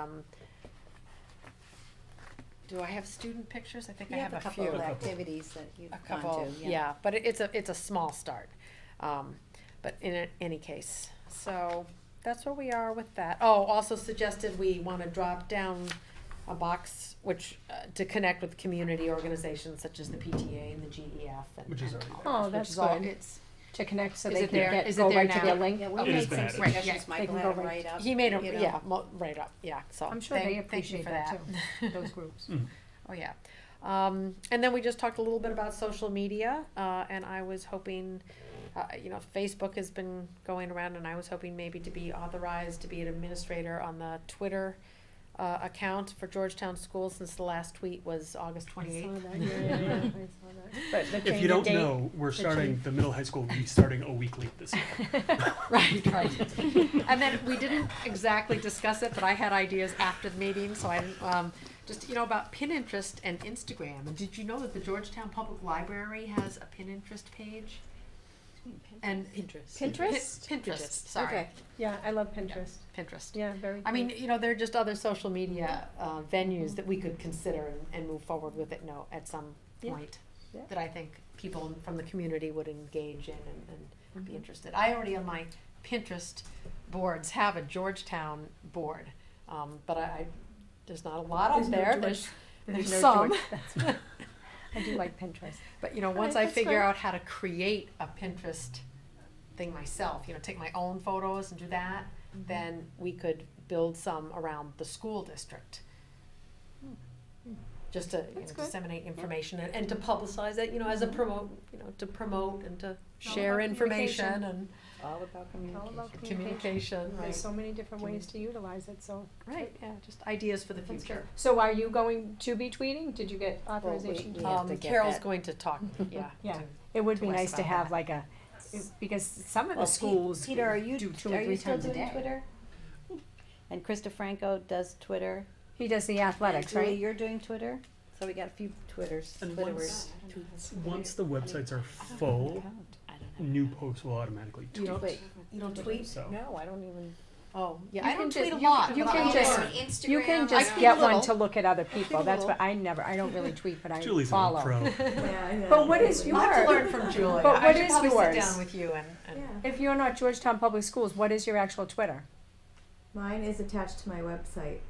do I have student pictures? I think I have a couple few. of activities that you've A gone couple, to, yeah, but it's a small start. But in any case, so that's where we are with that. Oh, also suggested we want to drop down a box which to connect with community organizations such as the PTA and the GEF, and Which is and already all Oh, which that's is all- good. it's To connect so Is they it can there? get, Is it go there right to now? their link. Yeah, we It has made been some added. suggestions. They Michael can had go it right- right up. he made a you know. yeah right up, yeah. So I'm sure they thank you appreciate for that too, those groups. Oh, yeah. And then we just talked a little bit about social media, and I was hoping, you know, Facebook has been going around, and I was hoping maybe to be authorized to be an administrator on the Twitter account for Georgetown Schools, since the last tweet was August 28th. But the If change you of don't date- know, we're starting, the middle high school will be starting a week late this year. Right. And then we didn't exactly discuss it, but I had ideas after the meeting, so I didn't, just, you know, about Pinterest and Instagram. And did you know that the Georgetown Public Library has a Pinterest page? And Pinterest? Pinterest, sorry. Okay, yeah, I love Pinterest. Pinterest. Yeah, very. I mean, you know, there are just other social media venues that we could consider and move forward with it, at some Yeah. point. Yeah. That I think people from the community would engage in and be interested. I already on my Pinterest boards have a Georgetown board, but I there's not a lot up there. There's no some. George- that's- I do like Pinterest. But you know, Right, once I that's figure great. out how to create a Pinterest thing myself, you know, take my own photos and do that, then we could build some around the school district. Just to That's good. disseminate information and to publicize it, you know, as a to promote and to All share about information communication. and All about All about communication, right. There's so many different ways to utilize it, so. Right, yeah, just ideas for the That's future. good. So are you going to be tweeting? Did you get authorization? we have to get Carol's that. going to talk, yeah. Yeah, to- it would to be Wes nice to about have that. like because some of the Well, schools Peter, are you do two are or you three still times a doing day. Twitter? And Krista Franco does Twitter. He does the athletics, Julie, right? you're doing Twitter. So we got a few Twitters. And Twitterers. Once the websites are full, new posts will automatically tweet. You don't tweet? So. No, I don't even. Oh, yeah, You I don't can tweet a just- lot. You but can I just, Instagram. you can I just tweet get a one little. to look at other people. a That's little. what I don't really tweet, but I Julie's follow. a pro. But what is yours? I have to learn from Julie. But I what should is probably yours? sit down with you and If you're not Georgetown Public Schools, what is your actual Twitter? Mine is attached to my website,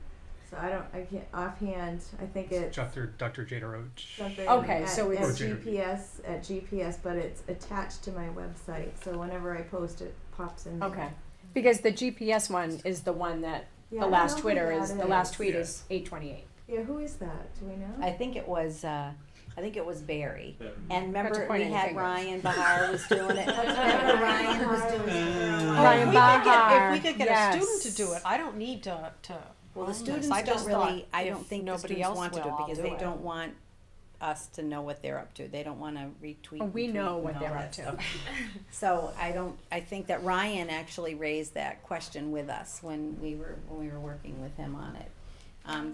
so I can't offhand. I think it's Dr. Jada Roach. something. Okay, at, so at it's- GPS, but it's attached to my website. So whenever I post it, pops in. Okay. Because the GPS one is the one that Yeah, the I last know who Twitter that is, the last is. tweet is 828. Yeah, who is that? Do we know? I think it was Barry. Yeah. And Got remember to we point any had fingers. Ryan Bahar was doing it. Remember Ryan was doing it. Ryan Bahar, If we could get yes. a student to do it, I don't need to Well, own the this. students I don't just really, thought I if don't think the nobody students else want to do will, it I'll because do they it. don't want us to know what they're up to. They don't wanna retweet. Oh, we and know tweet what and they're all up that to. stuff. So I think that Ryan actually raised that question with us when we were working with him on it.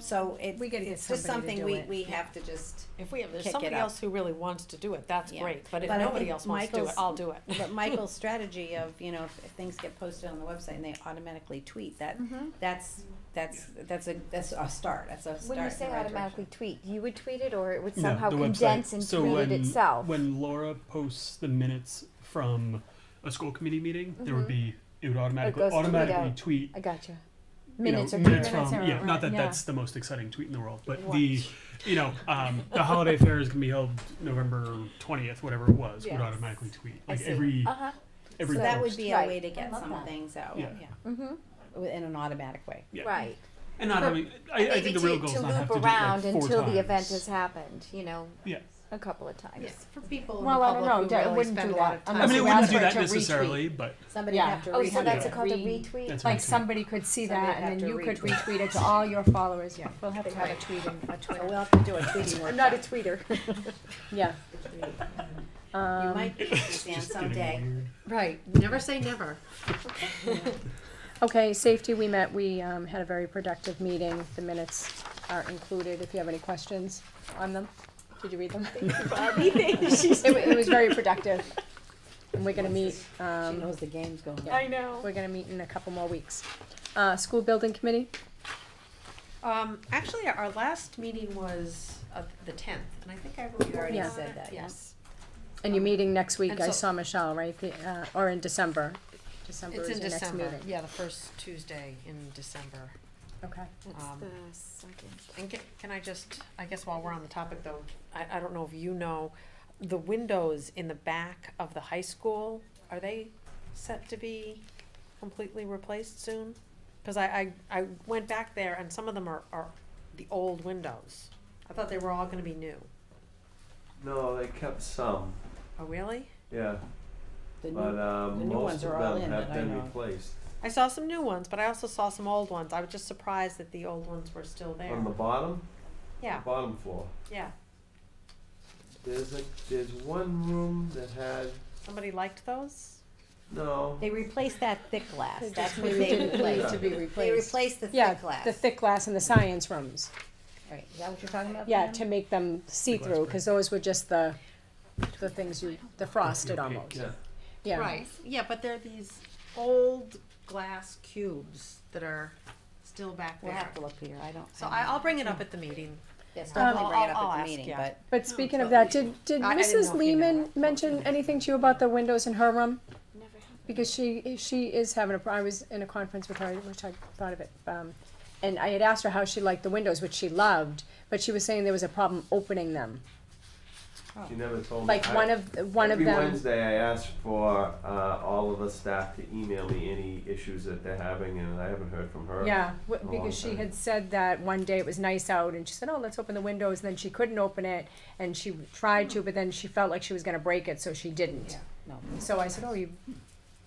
So We gotta get it's just somebody to something do it. we have to just If there's kick it somebody up. else who really wants to do it, that's Yeah. great. But if But I nobody think else wants to do it, Michael's- I'll do it. But Michael's strategy of, if things get posted on the website and they automatically tweet, that's a start, that's a start. When you in say the right automatically tweet, you would tweet it, or it would No, somehow the condense website. and So tweet when, it itself. when Laura posts the minutes from a school committee meeting, there would be, it would automatically goes to tweet out. tweet. I gotcha. Minutes or minutes 2 minutes from, or yeah, not that yeah. that's the most exciting tweet in the world, but the holiday fair is gonna be held November 20th, whatever it was, would Yes. automatically tweet, I like see. every So that would post. be a Right. way to get I love some that. things out, Yeah. in an automatic way. Yeah. Right. And not having, I think the real goal is not have to do it around like 4 until times. the event has happened, Yeah. a couple of times. For people in Well, the I don't public know, who Dad, really wouldn't spend do a lot that of time. unless I mean, it you wouldn't ask do for it that to necessarily, but Somebody Yeah. have to Oh, so that's retweet. called a retweet? that's Like what somebody could see Somebody that have and to then you could retweet. retweet it to all your followers. Yeah, we'll have to have a Right. Twitter. So we'll have to do a tweeting workshop. I'm not a tweeter. Yeah. You might be, Suzanne, just getting someday. weird. Right, never say never. Okay, safety, we met, we had a very productive meeting. The minutes are included if you have any questions on them. Did you read them? It was very productive. And we're gonna meet, She knows the game's going. yeah, I know. we're gonna meet in a couple more weeks. School building committee? Actually, our last meeting was the 10th, and I think I You already Yeah. said that, yeah. Yes. And you're meeting next week, And I so- saw Michelle, right? Or in December. December It's is in your next December, meeting. yeah, the first Tuesday in December. Okay. It's Um, the second. And can I just, I guess while we're on the topic though, I don't know if you know, the windows in the back of the high school, are they set to be completely replaced soon? Cause I went back there and some of them are the old windows. I thought they were all gonna be new. No, they kept some, Oh, really? yeah, The new, but the new most ones of are all them in have that I been know. replaced. I saw some new ones, but I also saw some old ones. I was just surprised that the old ones were still there. On the bottom, Yeah, bottom floor, yeah. there's one room that had, Somebody liked those? no, They replaced that thick glass, They that's just what maybe they didn't need replaced. to be They replaced. replaced the Yeah, thick glass. the thick glass in the science rooms. Right, is that what you're talking about? Yeah, Pam? to make them see-through, cause those were just the things the frosted almost. yeah. Yeah. Right, yeah, but they're these old glass cubes that are still back We'll there. have to look here, I don't. So I'll bring it up at the meeting. Yes, definitely bring it up I'll at the ask, meeting, yeah. but. But speaking of that, did I didn't Mrs. know if you Lehman mention anything to you about the windows in her room? Because she is having I was in a conference with her, which I thought of it, and I had asked her how she liked the windows, which she loved, but she was saying there was a problem opening them. She never told me. Like one of Every them. Wednesday, I ask for all of the staff to email me any issues that they're having, and I haven't heard from her. Yeah, in a long because she time. had said that one day it was nice out, and she said, "Oh, let's open the windows." And then she couldn't open it, and she tried to, but then she felt like she was going to break it, so she didn't. No. So I said, "Oh, you,"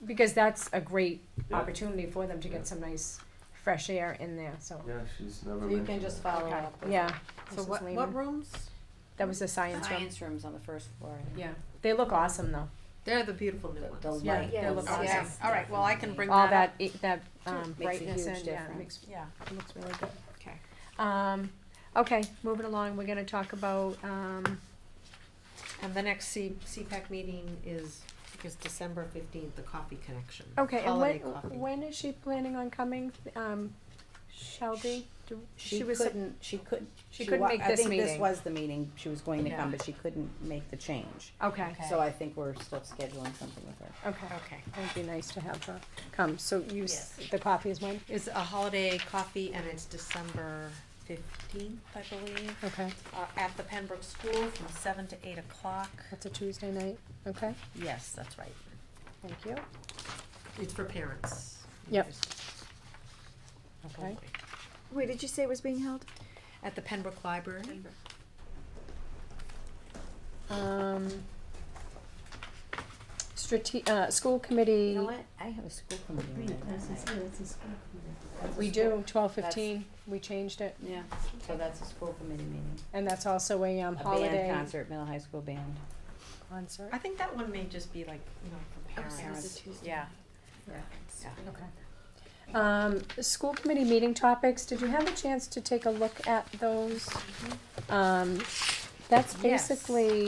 because that's a great Yeah. opportunity for them to get some nice fresh air in there. So Yeah, she's never So you mentioned can just it. follow up. with yeah, So Mrs. what Lehman. rooms? That was the science room. Science rooms on the first floor. Yeah, they look awesome though. They're the beautiful new ones. The Yeah, light. they look is- awesome. Okay, all right, well, I can bring All that up. that Makes a brightness huge and yeah, it difference. makes Yeah, it looks really good. okay. Okay, moving along, we're gonna talk about, And the next CPAC meeting is December 15th, the Coffee Connection. okay, and Holiday coffee. when is she planning on coming? Shelby? She was couldn't, she couldn't. She couldn't make this I think meeting. this was the meeting she was going to Yeah. come, but she couldn't make the change. Okay. So I think we're still scheduling something with her. Okay. It'd be nice to have her come. So the coffee is when? It's a holiday coffee, and it's December 15th, I believe. Okay. At the Pembroke School from 7 to 8 o'clock. That's a Tuesday night, okay? Yes, that's right. Thank you. It's for parents. Yep. Okay. Where did you say it was being held? At the Pembroke Library. School committee. You know what? I have a school committee meeting that night. We do, 12:15, we changed it. Yeah, so that's a school committee meeting. And that's also a holiday. Band concert, middle high school band. Concert. I think that one may just be like, for parents. Yeah. Okay. School committee meeting topics, did you have a chance to take a look at those? That's Yes. basically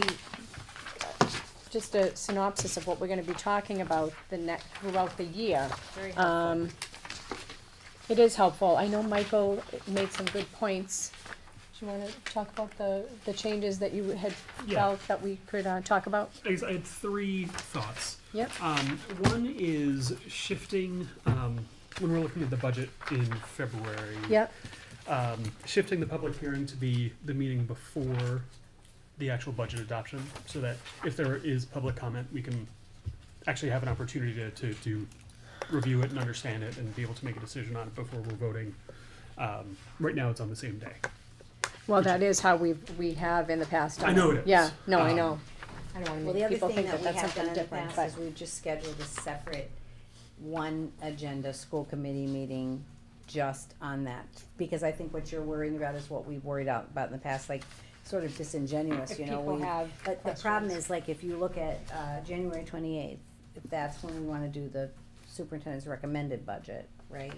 just a synopsis of what we're gonna be talking about throughout the year. Very helpful. It is helpful. I know Michael made some good points. Do you wanna talk about the changes that you had Yeah. felt that we could, talk about? I had 3 thoughts. Yep. One is shifting, when we're looking at the budget in February. Yep. Shifting the public hearing to be the meeting before the actual budget adoption, so that if there is public comment, we can actually have an opportunity to review it and understand it and be able to make a decision on it before we're voting. Right now, it's on the same day. Well, that is how we have in the past done I know it. it is. Yeah, no, I know. I don't Well, wanna the make other people thing think that that we that's have done something in the different, past but. is we've just scheduled a separate one agenda school committee meeting just on that. Because I think what you're worrying about is what we've worried about in the past, like sort of disingenuous, If you know. people have But the problem questions. is, like, if you look at, January 28th, if that's when we wanna do the superintendent's recommended budget, right?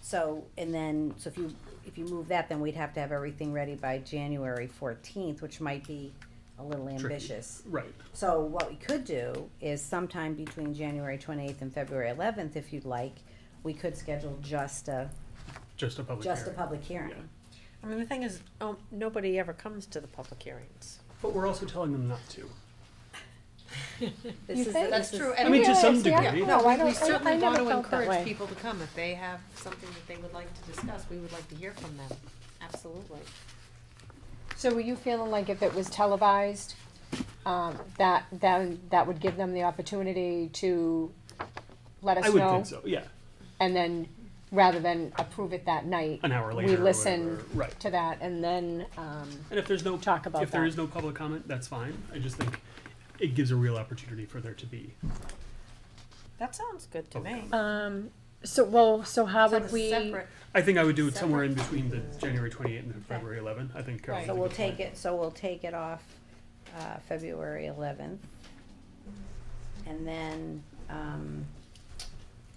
So, and then, so if you move that, then we'd have to have everything ready by January 14th, which might be a little Tricky. ambitious. Right. So what we could do is sometime between January 28th and February 11th, if you'd like, we could schedule just a public hearing. I mean, the thing is, nobody ever comes to the public hearings. But we're also telling them not to. This is- That's this true. is- And I mean, to some Yeah, degree. no, I don't, We certainly I want never to felt that way. encourage people to come. If they have something that they would like to discuss, we would like to hear from them. Absolutely. So were you feeling like if it was televised, that would give them the opportunity to let us I know? would think so, yeah. And then, rather than approve it that night. An hour later We or listen whatever, right. to that and then, And if there's no talk about if there that. is no public comment, that's fine. I just think it gives a real opportunity for there to be. That sounds good to me. so how So would the we? separate- I think I would do it somewhere in between the January 28th and the February 11th. I think. So we'll take it off, February 11th. And then,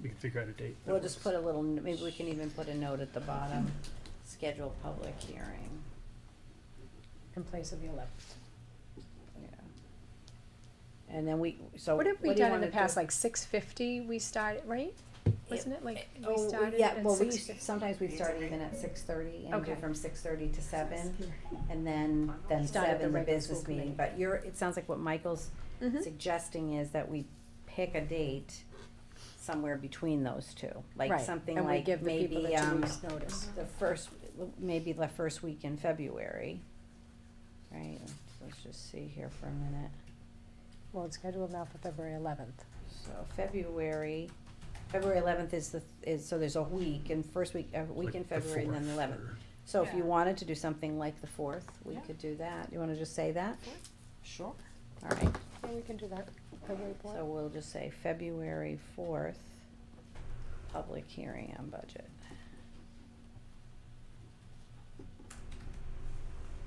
We can figure out a date. that we'll just works. put a little, maybe we can even put a note at the bottom, scheduled public hearing. In place of the 11th. Yeah. And then so. What have we do you done in the wanna past, do? like 6:50, we started, right? Wasn't it like, we Oh, started yeah, at well, we 6:50? sometimes we start even at 6:30 and do Okay. from 6:30 to 7, and then Start at the 7, the regular business school meeting. committee. But it sounds like what Michael's Mhm. suggesting is that we pick a date somewhere between those two. Like Right, something and we like give the people maybe, the 2 weeks' notice. maybe the first week in February. Right, let's just see here for a minute. Well, it's scheduled now for February 11th. So February 11th so there's a week, and first week, a week Like in the February and then the 4th 11th. or- So if you wanted to do something like the 4th, we could do that. You wanna just say that? Sure. All right, Yeah, we can do that, February 4th. so we'll just say February 4th, public hearing on budget.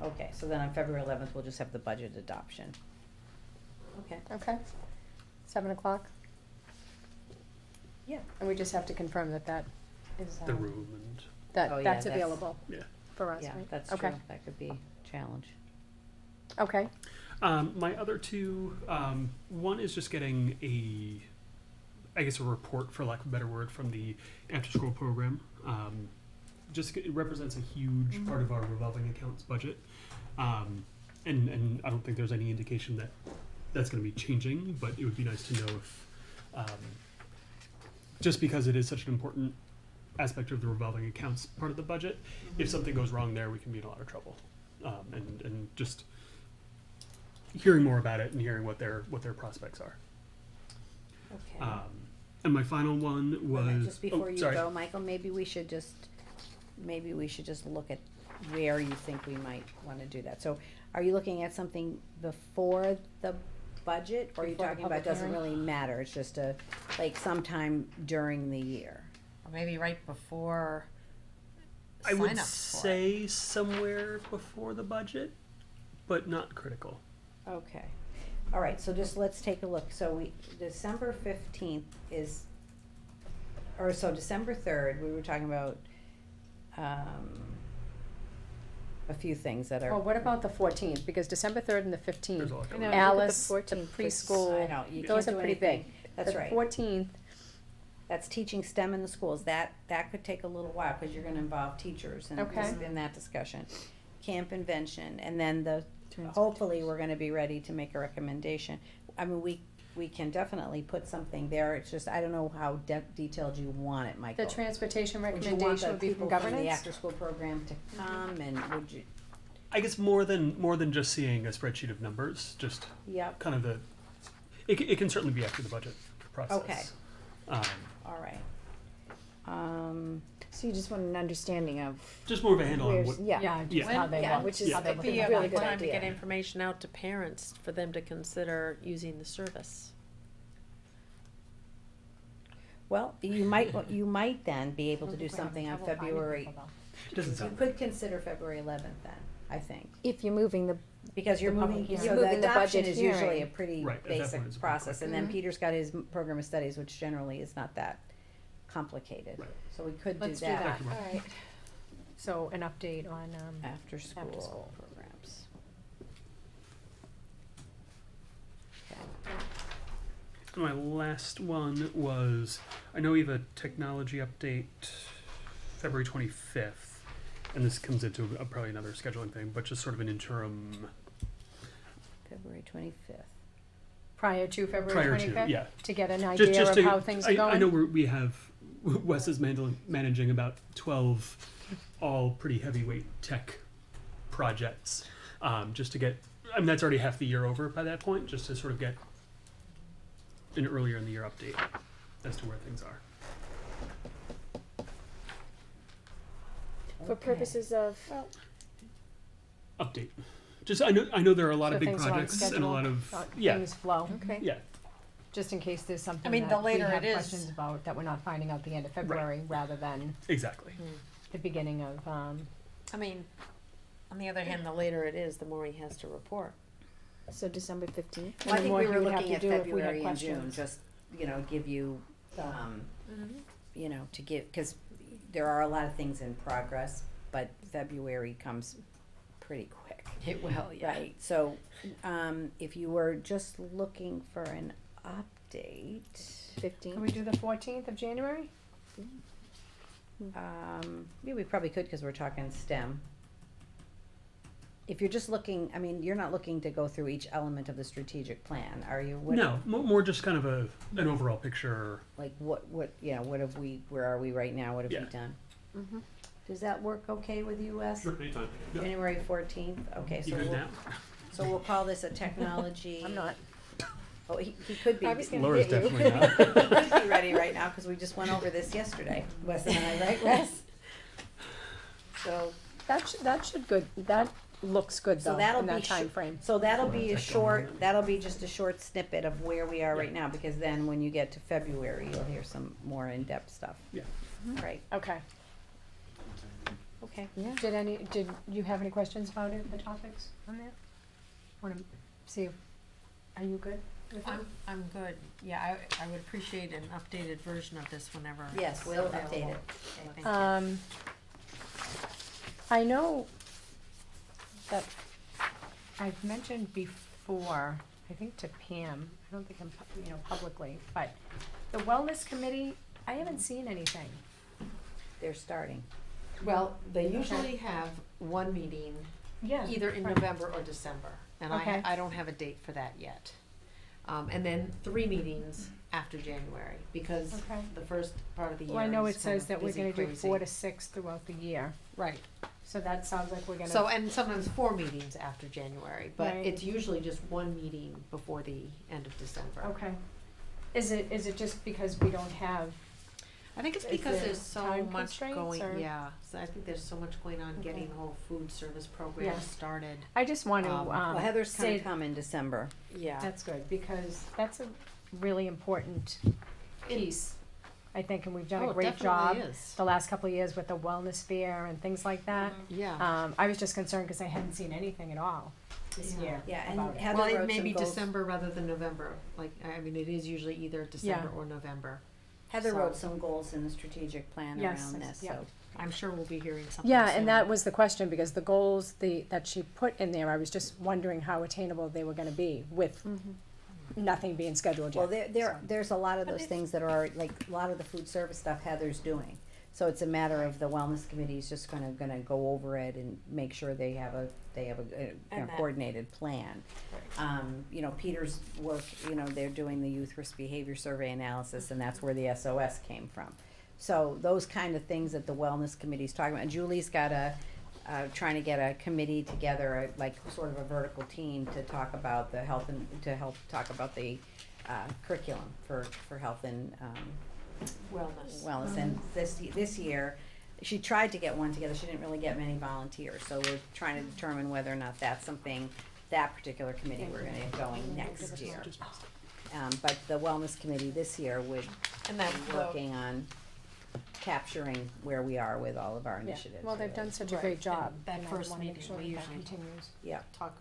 Okay, so then on February 11th, we'll just have the budget adoption. Okay. Okay, 7 o'clock? Yeah. And we just have to confirm that is, The room and. that, Oh, yeah, that's that's- available. Yeah. for us, Yeah, right? that's Okay. true. That could be a challenge. Okay, My other two, one is just getting a report, for lack of a better word, from the after-school program. It represents a huge part of our revolving accounts budget. And I don't think there's any indication that that's going to be changing, but it would be nice to know if, just because it is such an important aspect of the revolving accounts part of the budget, if something goes wrong there, we can be in a lot of trouble. And just hearing more about it and hearing what their prospects are. Okay. And my final one Wait a was minute, just before you sorry. go, Michael, maybe we should just look at where you think we might wanna do that. So are you looking at something before the budget, or are you Before the talking about public doesn't hearing? really matter, it's just like sometime during the year? Or maybe right before I would sign-ups for it. say somewhere before the budget, but not critical. Okay, all right, so just let's take a look, so December 15th is, December 3rd, we were talking about, a few things that are. well, what about the 14th, because December 3rd and the 15th, There's a lot I going know, on. Alice, the 14th was- preschool, I know, you those can't are do pretty big. anything. That's right. The 14th, That's teaching STEM in the schools, that could take a little while, cause you're gonna involve teachers in, Okay. in that discussion. Camp Invention, and then hopefully we're gonna be ready to make a recommendation. I mean, we can definitely put something there, it's just, I don't know how detailed you want it, Michael. the transportation Would you want recommendation the would be people from from the governance? after-school program to come, and would you, I guess more than just seeing a spreadsheet of numbers, just yep, kind of it can certainly be after the budget process. Okay. all right. So you just want an understanding of. Just more of a handle on where's- what. Yeah, Yeah. just how they want, which is It could be a a really good good time to get idea. information out to parents for them to consider using the service. Well, you might then be able to do something on February, Doesn't you sound. could consider February 11th then, I think. If you're moving the, Because you're The public moving, hearing. so You're the moving the adoption budget is usually a hearing. pretty Right, at that point basic it's pretty process, quick. and then Peter's got his program of studies, which generally is not that complicated. Right. So we could do Let's do that. that, Thank you, Mark. alright. So an update on, After school school. programs. And my last one was, I know we have a technology update February 25th, and this comes into probably another scheduling thing, but just sort of an interim February 25th. prior to February prior 25th? to, yeah. To get an idea Just of to, how things are going? I know we have, Wes is managing about 12 all pretty heavyweight tech projects, just to get, I mean, that's already half the year over by that point, just to sort of get an earlier in the year update as to where things are. for purposes of, Update. Just, I know there are a lot So of big things are on projects and a schedule, lot of, things flow, okay. yeah. just in case there's something I mean, the that we later have it is- questions about that we're not finding out the end of February, rather than Exactly. the beginning of, I mean, on the other hand, the later it is, the more he has to report. so December 15th. Well, I the think more we he were would have looking to at do if we had February and June, questions. just, give you, to give, cause there are a lot of things in progress, but February comes pretty quick. It will, yeah. Right, so, if you were just looking for an update, 15th. can we do the 14th of January? yeah, we probably could, cause we're talking STEM. If you're just looking, I mean, you're not looking to go through each element of the strategic plan, are you? What- No, more just kind of an overall picture. Like what have we, where are we right now, what have we Yeah. done? Does that work okay with you, Wes? Sure, anytime. Yeah. January 14th, okay, You so good we'll, now? so we'll call this a technology. I'm not. Oh, he could be. I was gonna Laura's get you. definitely not. He could be ready right now, cause we just went over this yesterday, Wes and I, right, Wes? So, That should that looks good So though, that'll in that be time frame. so that'll be a short, that'll be just a short snippet of where we are right now, because then when you get to February, you'll hear some more in-depth stuff. Yeah. Right, Okay. okay. Yeah. Did you have any questions about it, the topics on there? Wanna see if, are you good with it? I'm good. Yeah, I would appreciate an updated version of this whenever. Yes, it's we'll available. update it. Okay, thank you. I know that I've mentioned before, I think to Pam, I don't think I'm, publicly, but the wellness committee, I haven't seen anything. They're starting. Well, they usually have one meeting, Yeah. either in right. November or December, and Okay. I don't have a date for that yet. And then 3 meetings after January, because Okay. the first part of the year Well, I know is it says kind of that we're busy, gonna do crazy. 4 to 6 throughout the year, Right. so that sounds like we're gonna. So, and sometimes 4 meetings after January, but Right. it's usually just 1 meeting before the end of December. Okay. Is it just because we don't have? I think it's Is because there there's so time much constraints, going, or- yeah, so I think there's so much going on getting Okay. the whole food service program Yeah. started. I just want to, Well, Heather's say gonna come in December. Yeah. that's good, because that's a really important piece, I think, and we've done Oh, a it great job definitely is. the last couple of years with the wellness fair and things like that. Yeah. I was just concerned because I hadn't seen anything at all this Yeah. year Yeah, and about it. Heather Well, wrote it may some be goals. December rather than November, like, I mean, it is usually either December or November. Heather So- wrote some goals in the strategic plan Yes, around this, yeah. so. I'm sure we'll be hearing something Yeah, soon. and that was the question, because the goals that she put in there, I was just wondering how attainable they were gonna be with nothing being scheduled yet. Well, there's a lot of those things that are, like, a lot of the food service stuff Heather's doing. So it's a matter of the wellness committee's just gonna go over it and make sure they have a And that- coordinated plan. Peter's work, they're doing the youth risk behavior survey analysis, and that's where the SOS came from. So those kind of things that the wellness committee's talking about, and Julie's got trying to get a committee together, like sort of a vertical team to talk about the health and, to help talk about the curriculum for health and wellness. And this year, she tried to get one together, she didn't really get many volunteers, so we're trying to determine whether or not that's something, that particular committee we're gonna get going next year. But the wellness committee this year would And that be working on capturing where we are with all of our Yeah. initiatives. Well, they've done such a great job. And that and I first wanna make meeting, sure we that usually continues. Yeah. talk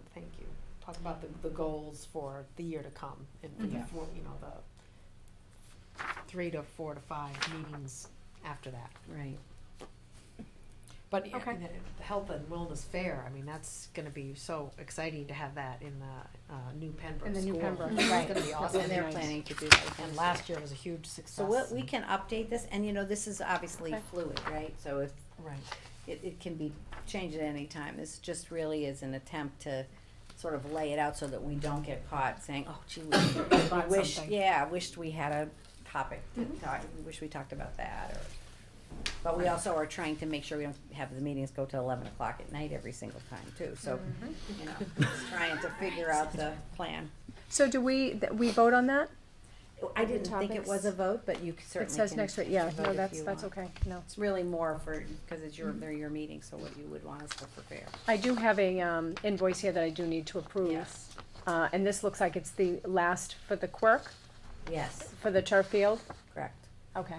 about the goals for the year to come, and for the, Mhm. the 3 to 4 to 5 meetings after that. Right. But yeah, Okay. the health and wellness fair, I mean, that's gonna be so exciting to have that in the new Pembroke In the new school. Pembroke, It's right. gonna be That awesome. And they're nice. planning to do that. And last year was a huge success. So we can update this, and this is obviously Okay. fluid, right? So if, Right. it can be changed at any time. This just really is an attempt to sort of lay it out so that we don't get caught saying, oh gee, Forgot we wish, something. yeah, wished we had a topic to talk, we wish we talked about that, or. But we also are trying to make sure we don't have the meetings go till 11 o'clock at night every single time too, so, just trying to figure out the plan. So do we vote on that? I didn't think it was a vote, but you certainly It says can next week, yeah, vote no, if that's you that's want. okay, no. It's really more because it's they're your meeting, so what you would want us to prepare. I do have a invoice here that I do need to approve. Yes. And this looks like it's the last for the Quirk, Yes, for the turf field? correct. Okay.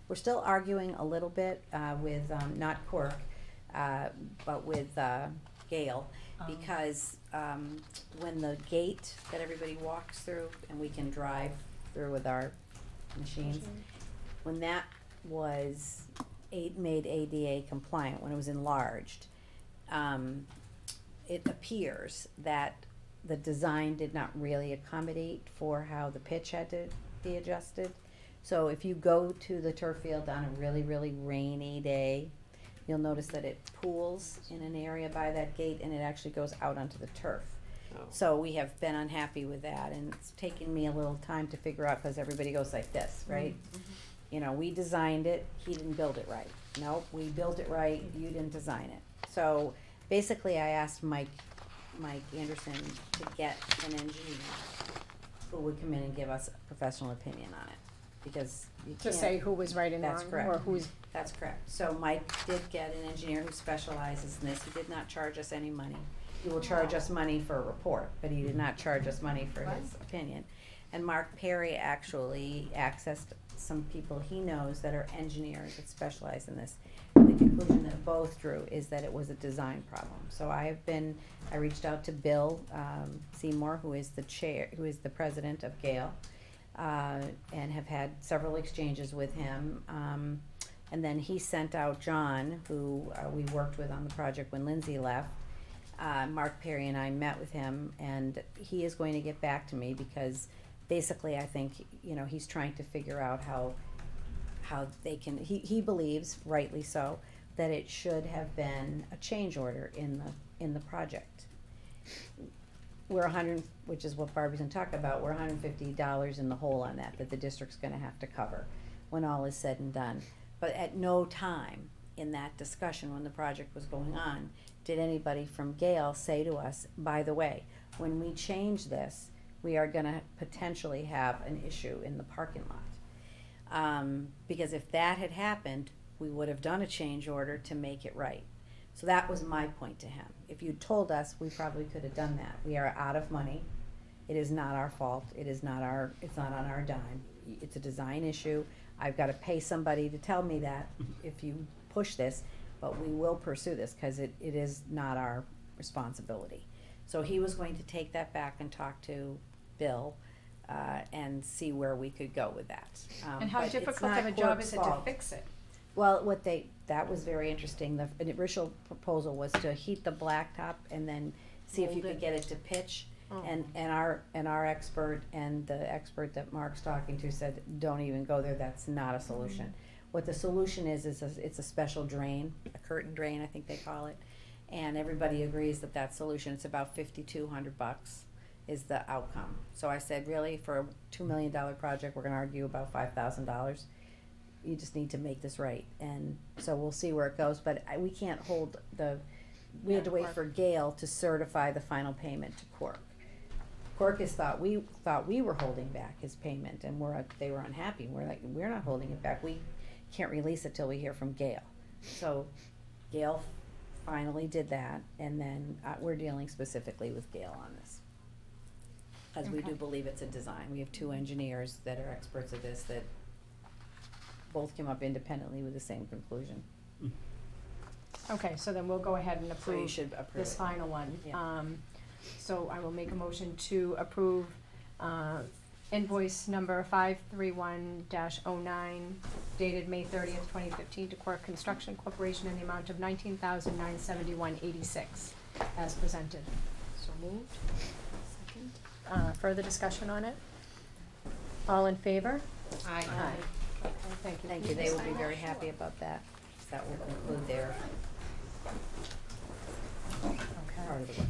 We're still arguing a little bit with, not Quirk, but with Gale, because when the gate that everybody walks through and we can drive through with our machines, when that was made ADA compliant, when it was enlarged, it appears that the design did not really accommodate for how the pitch had to be adjusted. So if you go to the turf field on a really, really rainy day, you'll notice that it pools in an area by that gate and it actually goes out onto the turf. So we have been unhappy with that, and it's taken me a little time to figure out, cause everybody goes like this, right? We designed it, he didn't build it right. Nope, we built it right, you didn't design it. So basically I asked Mike Anderson to get an engineer who would come in and give us a professional opinion on it, because you To can't. say who was right and That's wrong, correct. or who's, That's correct. So Mike did get an engineer who specializes in this. He did not charge us any money. He will charge us money for a report, but he did not charge us money for his opinion. And Mark Perry actually accessed some people he knows that are engineers that specialize in this. The conclusion that both drew is that it was a design problem. So I reached out to Bill Seymour, who is the president of Gale, and have had several exchanges with him. And then he sent out John, who we worked with on the project when Lindsay left. Mark Perry and I met with him, and he is going to get back to me because basically I think, you know, he's trying to figure out how they can, he believes, rightly so, that it should have been a change order in the project. We're which is what Barbie's gonna talk about, we're $150 in the hole on that the district's gonna have to cover when all is said and done. But at no time in that discussion, when the project was going on, did anybody from Gale say to us, by the way, when we change this, we are gonna potentially have an issue in the parking lot. Because if that had happened, we would have done a change order to make it right. So that was my point to him. If you'd told us, we probably could have done that. We are out of money. It is not our fault. It's not on our dime. It's a design issue. I've got to pay somebody to tell me that if you push this, but we will pursue this because it is not our responsibility. So he was going to take that back and talk to Bill and see where we could go with that. And how but it's difficult not of a job Cork's is it to fault. fix it? Well, that was very interesting. The initial proposal was to heat the blacktop and then see if you could get it to pitch. Oh. And our expert and the expert that Mark's talking to said, don't even go there, that's not a solution. What the solution is it's a special drain, a curtain drain, I think they call it. And everybody agrees that solution, it's about $5,200 is the outcome. So I said, really, for a $2 million project, we're gonna argue about $5,000. You just need to make this right, and so we'll see where it goes, but we can't hold we had to wait for Gale to certify the final payment to Cork. Cork thought we were holding back his payment, and they were unhappy. We're like, we're not holding it back, we can't release it till we hear from Gale. So Gale finally did that, and then we're dealing specifically with Gale on this. As we do believe it's a design. We have 2 engineers that are experts at this that both came up independently with the same conclusion. Okay, so then we'll go ahead and So you approve should approve this it. final one. Yeah. So I will make a motion to approve, invoice number 531-09 dated May 30th, 2015 to Quirk Construction Corporation in the amount of $19,971.86 as presented. So moved. Second. Further discussion on it? All in favor? Aye. Okay, thank you. Thank you, they will be very happy about that. That will conclude their part of the work.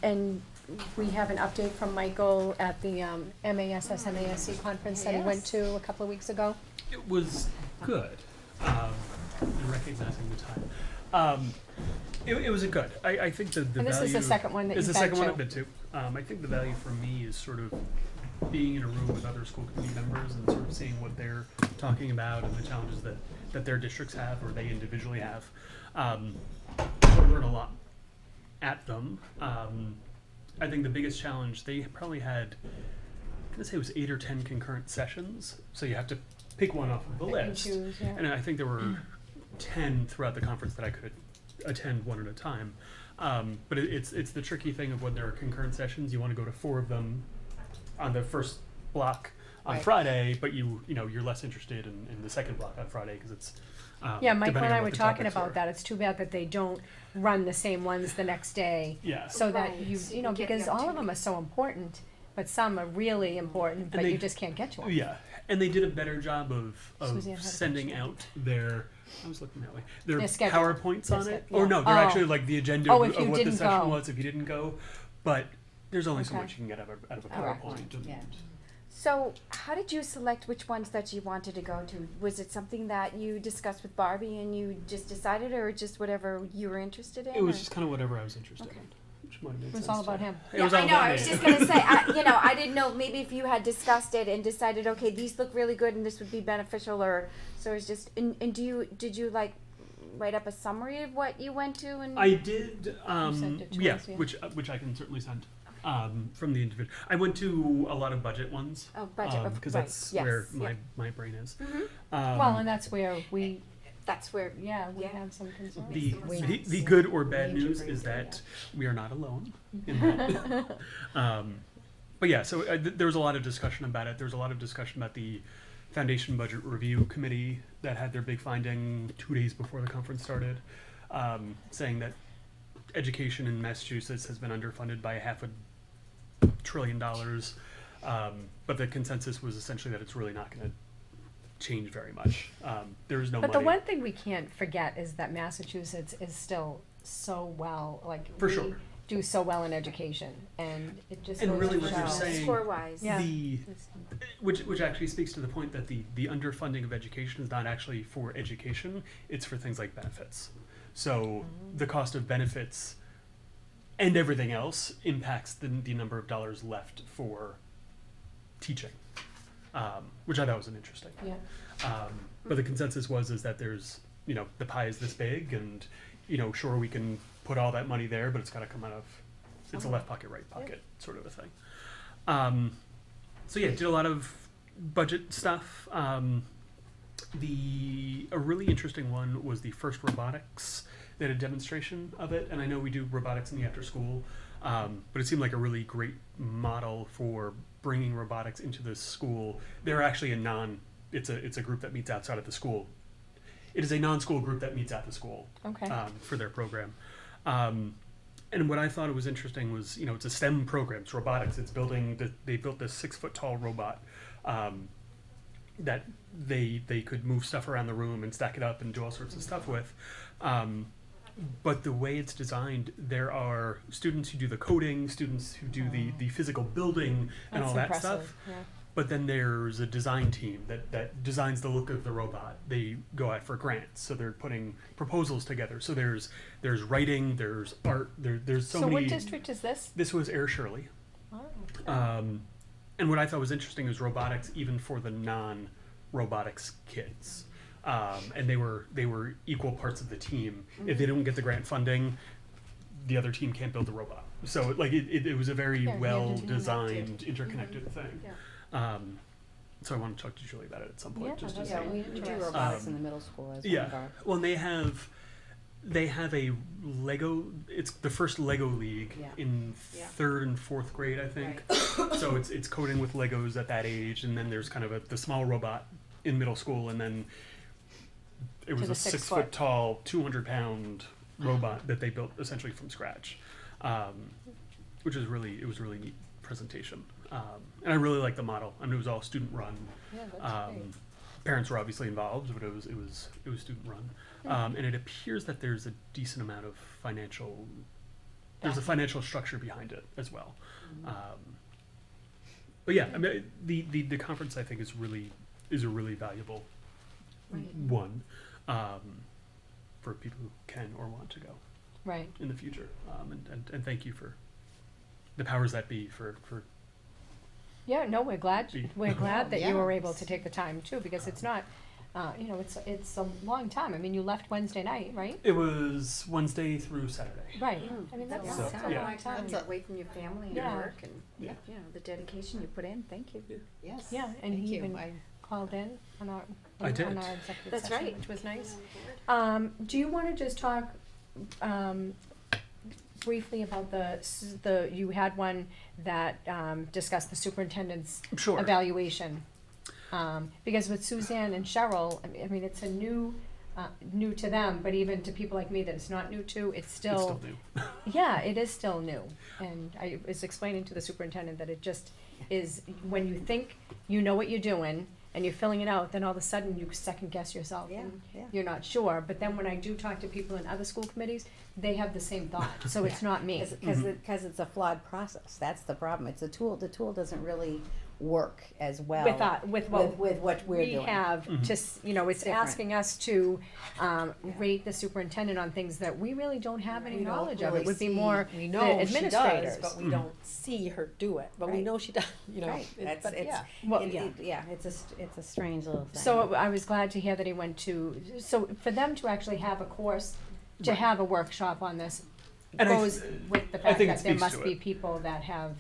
And we have an update from Michael at the MASC conference that he went to a couple of weeks ago. It was good, recognizing the time. It was a good. I think the And this value. is the second one that It's you've the second been one I've been to. I think the value for me is sort of being in a room with other school committee members and sort of seeing what they're talking about and the challenges that their districts have or they individually have. I learn a lot at them. I think the biggest challenge, they probably had, I'm gonna say it was 8 or 10 concurrent sessions, so you have to pick one off of the Pick and list. choose, yeah. And I think there were 10 throughout the conference that I could attend one at a time. But it's the tricky thing of when there are concurrent sessions, you wanna go to 4 of them on the first block on Right. Friday, but you're less interested in the second block on Friday because it's Yeah, Michael depending and on I what were the talking topics about were. that. It's too bad that they don't run the same ones the next day. Yeah. So that Right. you So you know, get the because all of them are so important, but some are really important, but they- you just can't get to them. Yeah, and they did a better job of Suzanne had a sending question. out their. I was looking that way. Their Their schedule. PowerPoints on Their it, sched- or yeah. no, they're Oh. actually like the agenda Oh, of if you what the didn't session go. was if you didn't go. But there's only so Okay. much you can get out of a Correct. PowerPoint. and- Yeah. So, how did you select which ones that you wanted to go to? Was it something that you discussed with Barbie and you just decided, or just whatever you were interested in? It was or? just kind of whatever I was interested Okay. in, which might have made It was sense all about to- him. It Yeah, was all I know. about I was me. just gonna say, I didn't know maybe if you had discussed it and decided, okay, these look really good and this would be beneficial, or so it's just. And did you like write up a summary of what you went to? And I did. sent it to Yeah, us, yeah. which I can certainly send. From the individual, I went to a lot of budget ones. Oh, budget, because right, that's yes, where yeah. my brain is. Mhm. Well, and that's where we, that's where. yeah, we Yeah. have some concerns. The good or bad news is that we are not alone in that. But yeah, so there was a lot of discussion about it. There was a lot of discussion about the Foundation Budget Review Committee that had their big finding 2 days before the conference started, saying that education in Massachusetts has been underfunded by $500 billion. But the consensus was essentially that it's really not going to change very much. There is no But money. the one thing we can't forget is that Massachusetts is still so well, like, For we sure. do so well in education, and it just And goes really to what you're show. saying, Score-wise. Yeah. which actually speaks to the point that the underfunding of education is not actually for education, it's for things like benefits. So the cost of benefits and everything else impacts the number of dollars left for teaching, which I thought was an interesting. Yeah. But the consensus is that there's, the pie is this big, and, sure, we can put all that money there, but it's got to come out of, it's a left pocket, right pocket sort of a thing. So yeah, did a lot of budget stuff. A really interesting one was the first robotics. They had a demonstration of it, and I know we do robotics in the after school, but it seemed like a really great model for bringing robotics into the school. They're actually it's a group that meets outside of the school. It is a non-school group that meets at the school. Okay. For their program. And what I thought was interesting was, it's a STEM program, it's robotics. It's they built this 6-foot tall robot that they could move stuff around the room and stack it up and do all sorts of stuff with. But the way it's designed, there are students who do the coding, students who do the physical building and That's all that impressive, stuff. yeah. But then there's a design team that designs the look of the robot. They go out for grants, so they're putting proposals together. So there's writing, there's art, there's so many. So what district is this? This was Air Shirley. Oh. And what I thought was interesting is robotics, even for the non-robotics kids. And they were equal parts of the team. If they don't get the grant funding, the other team can't build the robot. So it was a very well designed, interconnected thing. Yeah. So I want to talk to Julie about it at some point. Yeah, just to that's see. Yeah, we do robotics in the middle school as one Yeah. of our. Well, and they have a Lego. It's the first Lego league in 3rd and 4th grade, I think. So it's coding with Legos at that age, and then there's kind of the small robot in middle school, and then it was a 6-foot tall, 200-pound robot that they built essentially from scratch, which is really neat presentation. And I really like the model. I mean, it was all student run. Yeah, that's great. Parents were obviously involved, but it was student run. And it appears that there's a decent amount of there's a financial structure behind it as well. But yeah, I mean, the conference I think is a really valuable one for people who can or want to go Right. in the future. And thank you for the powers that be for Yeah, no, we're glad that you were able Yes. to take the time too, because it's not, it's a long time. I mean, you left Wednesday night, right? It was Wednesday through Saturday. Right. I mean, that's So, a yeah. long time. That's away from your family and Yeah. your work and, Yeah. the dedication you put in. Thank you. Yes. Yeah, and Thank he you. even called in on our I did. on our executive That's session, right. which was nice. Do you want to just talk briefly about the you had one that discussed the superintendent's Sure. evaluation? Because with Suzanne and Cheryl, I mean, it's a new to them, but even to people like me that it's not new to, it's still new. yeah, it is still new. And I was explaining to the superintendent that it just is, when you think you know what you're doing and you're filling it out, then all of a sudden you second guess yourself and you're not sure. But then when I do talk to people in other school committees, they have the same thought. So it's not me. Because it's a flawed process. That's the problem. It's a tool. The tool doesn't really work as well With what we're we doing. have to, it's different. asking us to rate the superintendent on things that we really don't have any We don't knowledge of. really It would be see- more we the know she administrators. does, but we don't see her do it. But we Right. know she does. Right. But It's yeah. Well, it's a strange little thing. So I was glad to hear that he went to, so for them to actually have a course, to have a workshop on this, And goes with the fact think it that there speaks must to be it. people that have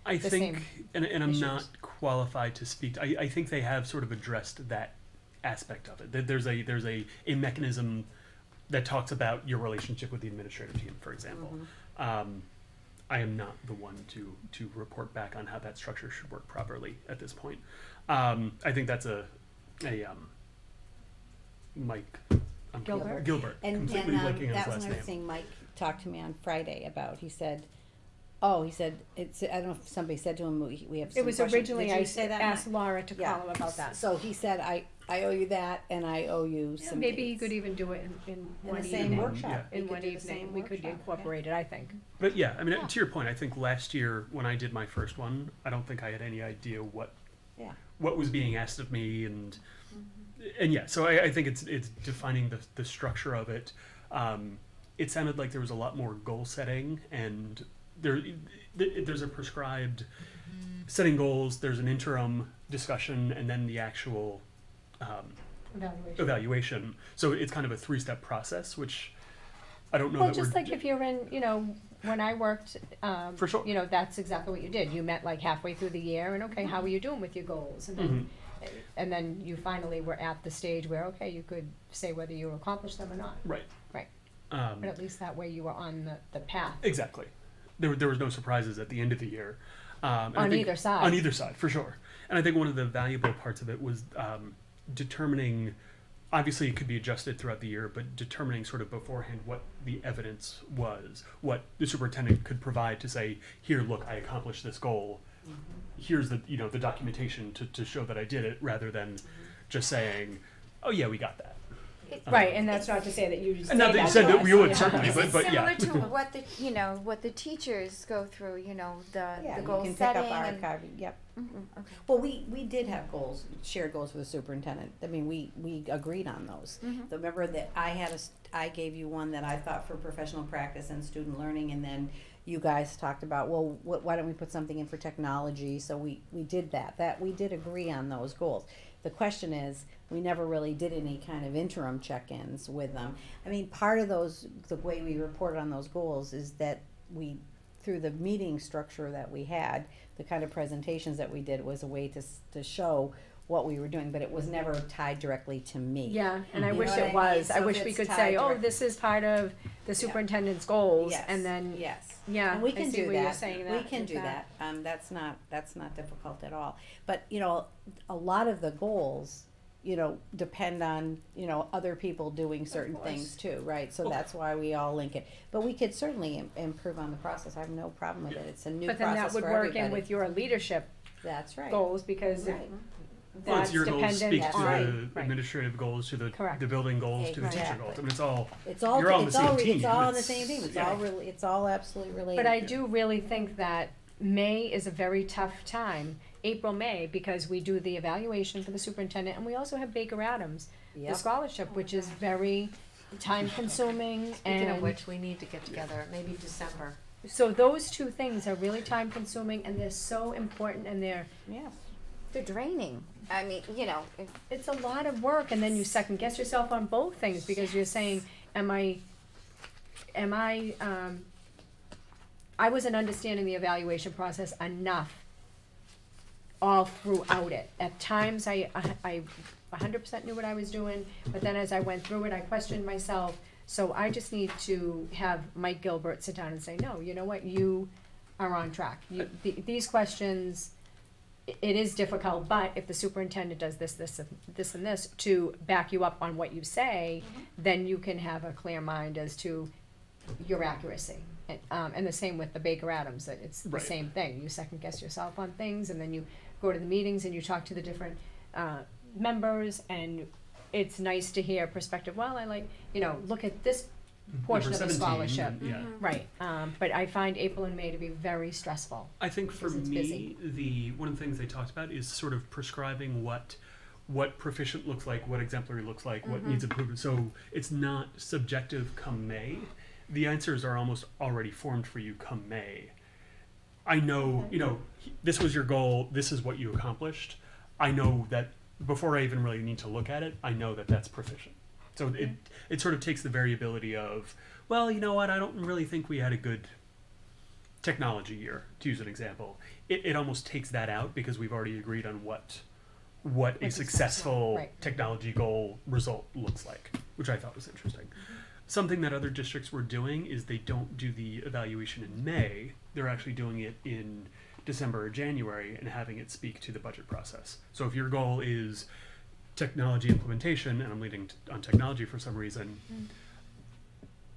I the think, same and I'm issues. not qualified to speak. I think they have sort of addressed that aspect of it. That there's a mechanism that talks about your relationship with the administrative team, for example. I am not the one to report back on how that structure should work properly at this point. I think that's Mike Gilbert. And completely blanking on his that was last another name. thing Mike talked to me on Friday about. He said, it's, I don't know if somebody said to him, we have some It was questions." originally, Did you I say that, asked Mike? Laura to Yeah. call him about that. So he said, I owe you that, and I owe you some Maybe he dates." could even do it in one the same evening. workshop. In He one could do the same evening, we could workshop, incorporate it, I think. But yeah, I mean, to your point, I think last year when I did my first one, I don't think I had any idea what was being asked of me, and yeah, so I think it's defining the structure of it. It sounded like there was a lot more goal setting, and there's a prescribed setting goals. There's an interim discussion, and then the actual evaluation. So it's kind of a 3-step process, which I don't know. Well, that just we're like if you're in, when I worked, For sure. That's exactly what you did. You met like halfway through the year, and okay, how are you doing with your goals? And then, and then you finally were at the stage where, okay, you could say whether you accomplished them or not. Right. Right. But at least that way you were on the path. Exactly. There was no surprises at the end of the year. And I On think- either side. On either side, for sure. And I think one of the valuable parts of it was determining, obviously it could be adjusted throughout the year, but determining sort of beforehand what the evidence was, what the superintendent could provide to say, here, look, I accomplished this goal. Here's the documentation to show that I did it, rather than just saying, oh yeah, we got that. Right, and that's not to say that you just And not that you said that we would, certainly, Is but it yeah. similar to what the what the teachers go through? Yeah, the you goal can pick setting up and archiving, yep. Okay. Well, we did have goals, shared goals with the superintendent. I mean, we agreed on those. Remember that I gave you one that I thought for professional practice and student learning, and then you guys talked about, well, why don't we put something in for technology? So we did that we did agree on those goals. The question is, we never really did any kind of interim check-ins with them. I mean, part of the way we reported on those goals is that through the meeting structure that we had, the kind of presentations that we did was a way to show what we were doing, but it was never tied directly to me. Yeah, and I You wish know what it I mean? was. I So if wish we it's could tied say, oh, direct- this is part of the superintendent's goals, Yes, and then, yes. yeah, And we I can see do where you're that. saying We that, can with do that. That's not difficult at all. But, a lot of the goals, depend on, other people doing certain things too, right? So that's why we all link it. But we could certainly improve on the process. I have no problem with it. It's a new But then process that for would work in everybody. with your leadership That's right. goals, because Right. Well, that's it's your goals speak dependent to on. the administrative goals, to the Correct. building goals, to the teacher Exactly. goals. I mean, You're all on the same team. It's all on the same team. It's yeah. all really, it's all absolutely related. But I do really think that May is a very tough time, April, May, because we do the evaluation for the superintendent, and we also have Baker Adams, the Yep. scholarship, which is very time consuming. Speaking of which, we need to get together, maybe December. So those two things are really time consuming, and they're so important, and they're draining. I mean, it's a lot of work, and then you second guess yourself on both things, because you're saying, I wasn't understanding the evaluation process enough all throughout it. At times, I 100% knew what I was doing, but then as I went through it, I questioned myself. So I just need to have Mike Gilbert sit down and say, no, you know what, you are on track. These questions, it is difficult, but if the superintendent does this, and this to back you up on what you say, then you can have a clear mind as to your accuracy. And the same with the Baker Adams, that it's the Right. same thing. You second guess yourself on things, and then you go to the meetings and you talk to the different members, and it's nice to hear perspective. Well, I like, look at this portion of the 17, scholarship. yeah. Right. But I find April and May to be very stressful. I think for because it's me, busy. one of the things they talked about is sort of prescribing what proficient looks like, what exemplary looks like, what needs improvement. So it's not subjective come May. The answers are almost already formed for you come May. I know, this was your goal, this is what you accomplished. I know that before I even really need to look at it, I know that that's proficient. So it sort of takes the variability of, well, you know what, I don't really think we had a good technology year, to use an example. It almost takes that out because we've already agreed on what a successful right. technology goal result looks like, which I thought was interesting. Something that other districts were doing is they don't do the evaluation in May, they're actually doing it in December or January and having it speak to the budget process. So if your goal is technology implementation, and I'm leading on technology for some reason,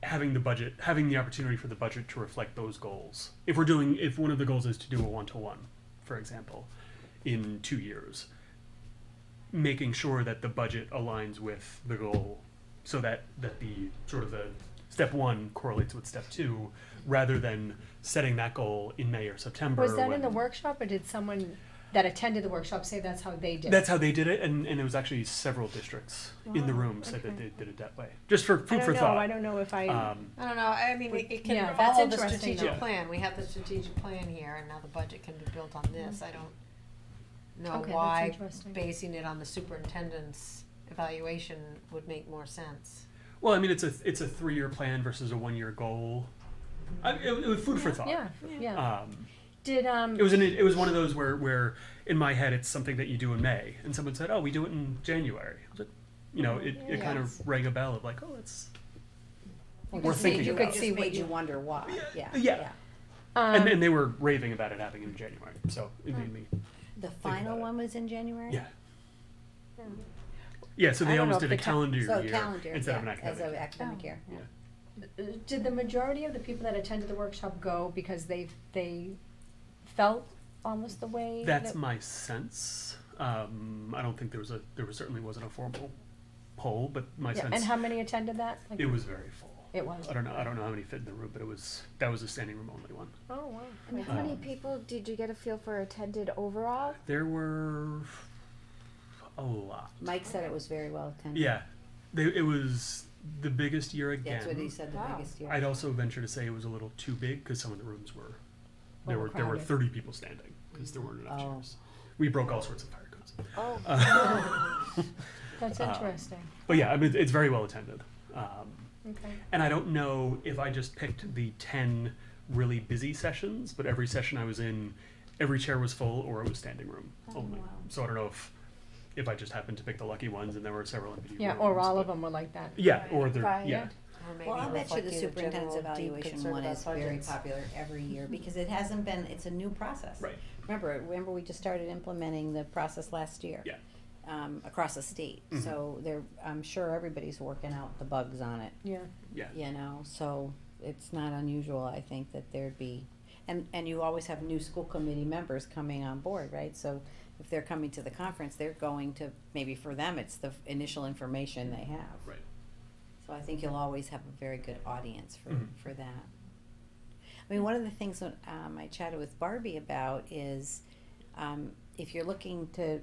having the opportunity for the budget to reflect those goals. If one of the goals is to do a 1-to-1, for example, in 2 years, making sure that the budget aligns with the goal so that the sort of the step 1 correlates with step 2, rather than setting that goal in May or September. Was that in the workshop, or did someone that attended the workshop say that's how they did it? That's how they did it, and it was actually several districts in the room said that they did it that way. Just for food for thought. I don't know if I. I don't know, I mean, it can Yeah, that's follow the interesting, strategic though. plan, we have the strategic plan here, and now the budget can be built on this, I don't know Okay, that's why interesting. basing it on the superintendent's evaluation would make more sense. Well, I mean, it's a 3-year plan versus a 1-year goal. It was food for thought. Yeah. Did It was one of those where in my head it's something that you do in May, and someone said, "Oh, we do it in January." I was like, it kind of rang a bell of like, "Oh, it's worth thinking about." It just made you wonder why. Yeah. And they were raving about it happening in January, so it made me. The final one was in January? Yeah. Yeah, so I they don't know almost if did a the calendar So year calendar, instead of an yeah, academic as of year. academic year. Yeah. Did the majority of the people that attended the workshop go because they felt almost the way? That's that, my sense. I don't think there certainly wasn't a formal poll, but my sense. And how many attended that? Like, It was very full. It was. I don't know how many fit in the room, but that was a standing room only one. Oh wow! And how many people did you get a feel for attended overall? There were a lot. Mike said it was very well attended. Yeah, it was the biggest year again. That's what he said, the biggest year. I'd also venture to say it was a little too big because some of the rooms there were Overcrowded. 30 people standing because there weren't enough chairs. We broke all sorts of fire codes. Oh. That's interesting. But yeah, I mean it's very well attended. Okay. And I don't know if I just picked the 10 really busy sessions, but every session I was in, every chair was full or it was standing room only. wow. So I don't know if I just happened to pick the lucky ones and there were several empty rooms. Or all of them were like that. Yeah, or they're, Right. yeah. Well, I'll bet you the superintendent's evaluation one is very popular every year because it hasn't been, it's a new process. Right. Remember we just started implementing the process last year. Yeah. Across the state. Mhm. So I'm sure everybody's working out the bugs on it. Yeah. Yeah. You know, so it's not unusual, I think, that there'd be, and you always have new school committee members coming on board, right? So if they're coming to the conference, they're going to, maybe for them, it's the initial information they have. Right. So I think you'll always have a very good audience Mhm. for that. I mean, one of the things that I chatted with Barbie about is if you're looking to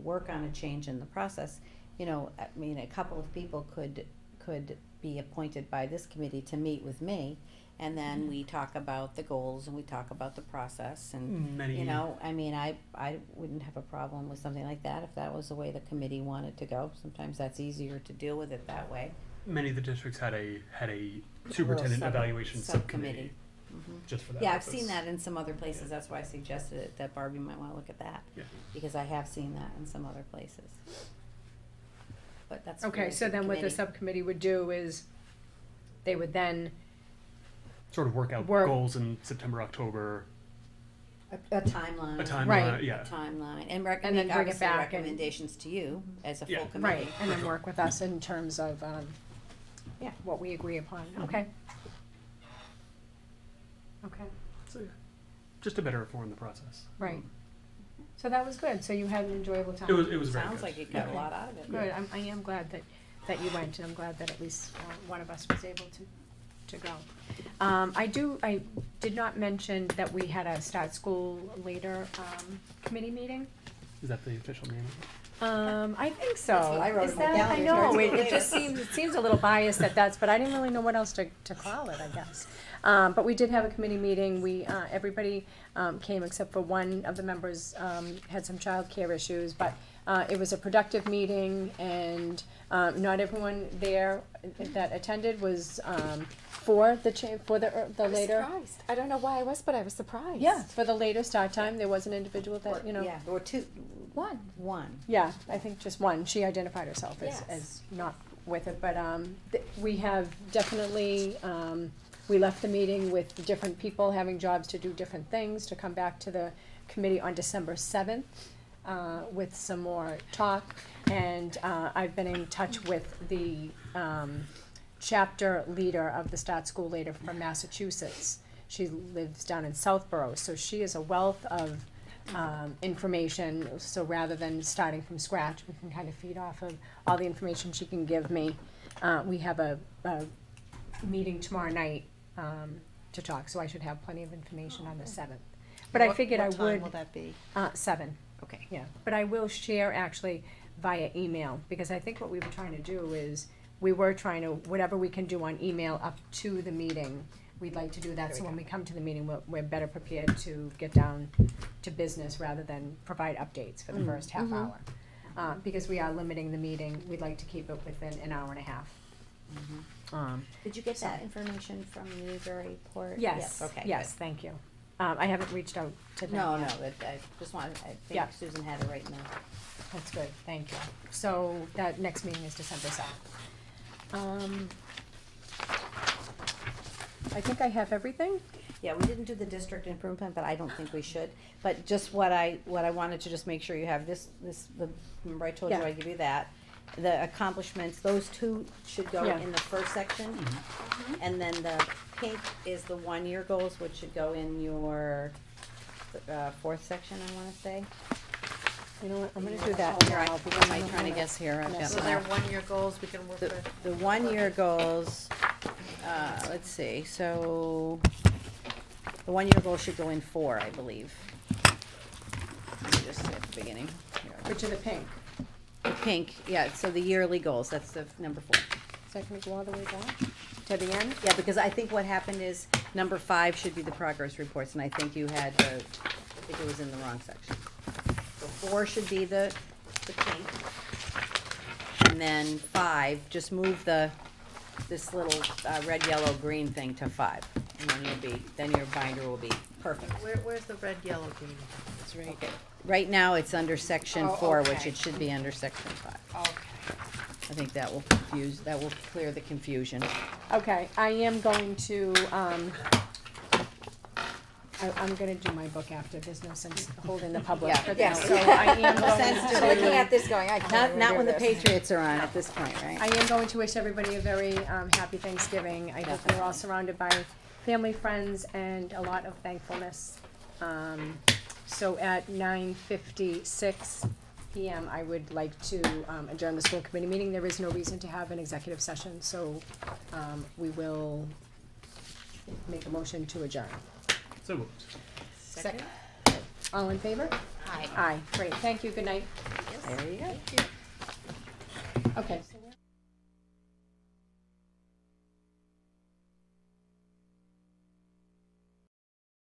work on a change in the process, you know, I mean, a couple of people could be appointed by this committee to meet with me, and then we talk about the goals and we talk about the process, and you know, I mean, I wouldn't have a problem with something like that if that was the way the committee wanted to go. Sometimes that's easier to deal with it that way. Many of the districts had a superintendent evaluation subcommittee. Mhm. Just for that Yeah, I've purpose. seen that in some other places. That's why I suggested it, that Barbie might want to look at that. Yeah. Because I have seen that in some other places. But that's Okay, so then what the subcommittee would do is they would then Sort of work out goals in September, October. a timeline. A timeline, Right. yeah. A timeline, and And then make bring it obviously back and- recommendations to you as a Yeah. full committee. Right, and then work with us in terms of, what we agree upon, okay. Okay, So yeah, just to better inform the process. right. So that was good, so you had an enjoyable time. It was very Sounds good. like you got a lot out of it. Good, I am glad that you went, and I'm glad that at least one of us was able to go. I did not mention that we had a start school later, committee meeting. Is that the official name? I think so. That's what I wrote Is in my that, I calendar, know, starts it with just later. seems a little biased but I didn't really know what else to call it, I guess. But we did have a committee meeting, everybody, came except for one of the members, had some childcare issues, but, it was a productive meeting, and, not everyone there that attended was, for the later. Surprised. I don't know why I was, but I was surprised. Yeah, for the later start time, there was an individual that, Yeah, there were two. One. Yeah, I think just one. She identified herself Yes. as not with it, but we have definitely, we left the meeting with different people having jobs to do different things, to come back to the committee on December 7th. with some more talk, and I've been in touch with the chapter leader of the Start School Later from Massachusetts. She lives down in Southborough, so she is a wealth of information. So rather than starting from scratch, we can kind of feed off of all the information she can give me. We have a meeting tomorrow night to talk, so I should have plenty of information on the 7th. But I figured I would. What time will that be? 7. Okay. Yeah, but I will share actually via email, because I think what we were trying to do is, we were trying to, whatever we can do on email up to the meeting, we'd like to do that, so when we come to the meeting, we're better prepared to get down to business rather than provide updates for the first half hour. Because we are limiting the meeting, we'd like to keep it within an hour and a half. Did you get that information from Newburyport? Yes, Okay. yes, thank you. I haven't reached out to them No, yet. but I just wanted, I Yeah. think Susan had it right now. That's good, thank you. So that next meeting is December 7th. I think I have everything. Yeah, we didn't do the district improvement, but I don't think we should. But just what I wanted to just make sure you have remember I told you Yeah. I'd give you that. The accomplishments, those two should go Yeah. in the first section. And then the pink is the 1-year goals, which should go in your, 4th section, I wanna say. You know what, I'm gonna do that Here, now. because am I I don't trying to wanna guess here? I've got mess So it my- they're up. 1-year goals we can work The, with. the 1-year goals, let's see, so, the 1-year goal should go in 4, I believe. Let me just say at the beginning. Here. Which are the pink? The pink, yeah, so the yearly goals, that's the number 4. Is that gonna go all the way back to the end? Yeah, because I think what happened is, number 5 should be the progress reports, and I think you had I think it was in the wrong section. So 4 should be the pink. And then 5, just move this little, red, yellow, green thing to 5. And then your binder will be perfect. Where's the red, yellow, green? It's right. Okay. Right now, it's under section 4, which okay. it should be under section 5. Okay. I think that will clear the confusion. Okay, I am going to, I'm gonna do my book after business and holding the public Yeah, for that, yes. so I am going Sense to. to Looking at this going, I can't Not do when the this. Patriots are on at this point, right? I am going to wish everybody a very happy Thanksgiving. I hope you're all surrounded by family, friends, and a lot of thankfulness. So at 9:56 PM, I would like to adjourn the school committee meeting. There is no reason to have an executive session, so we will make a motion to adjourn. So moved. Second. All in favor? Aye. Aye, great, thank you, good night. There you go. Okay.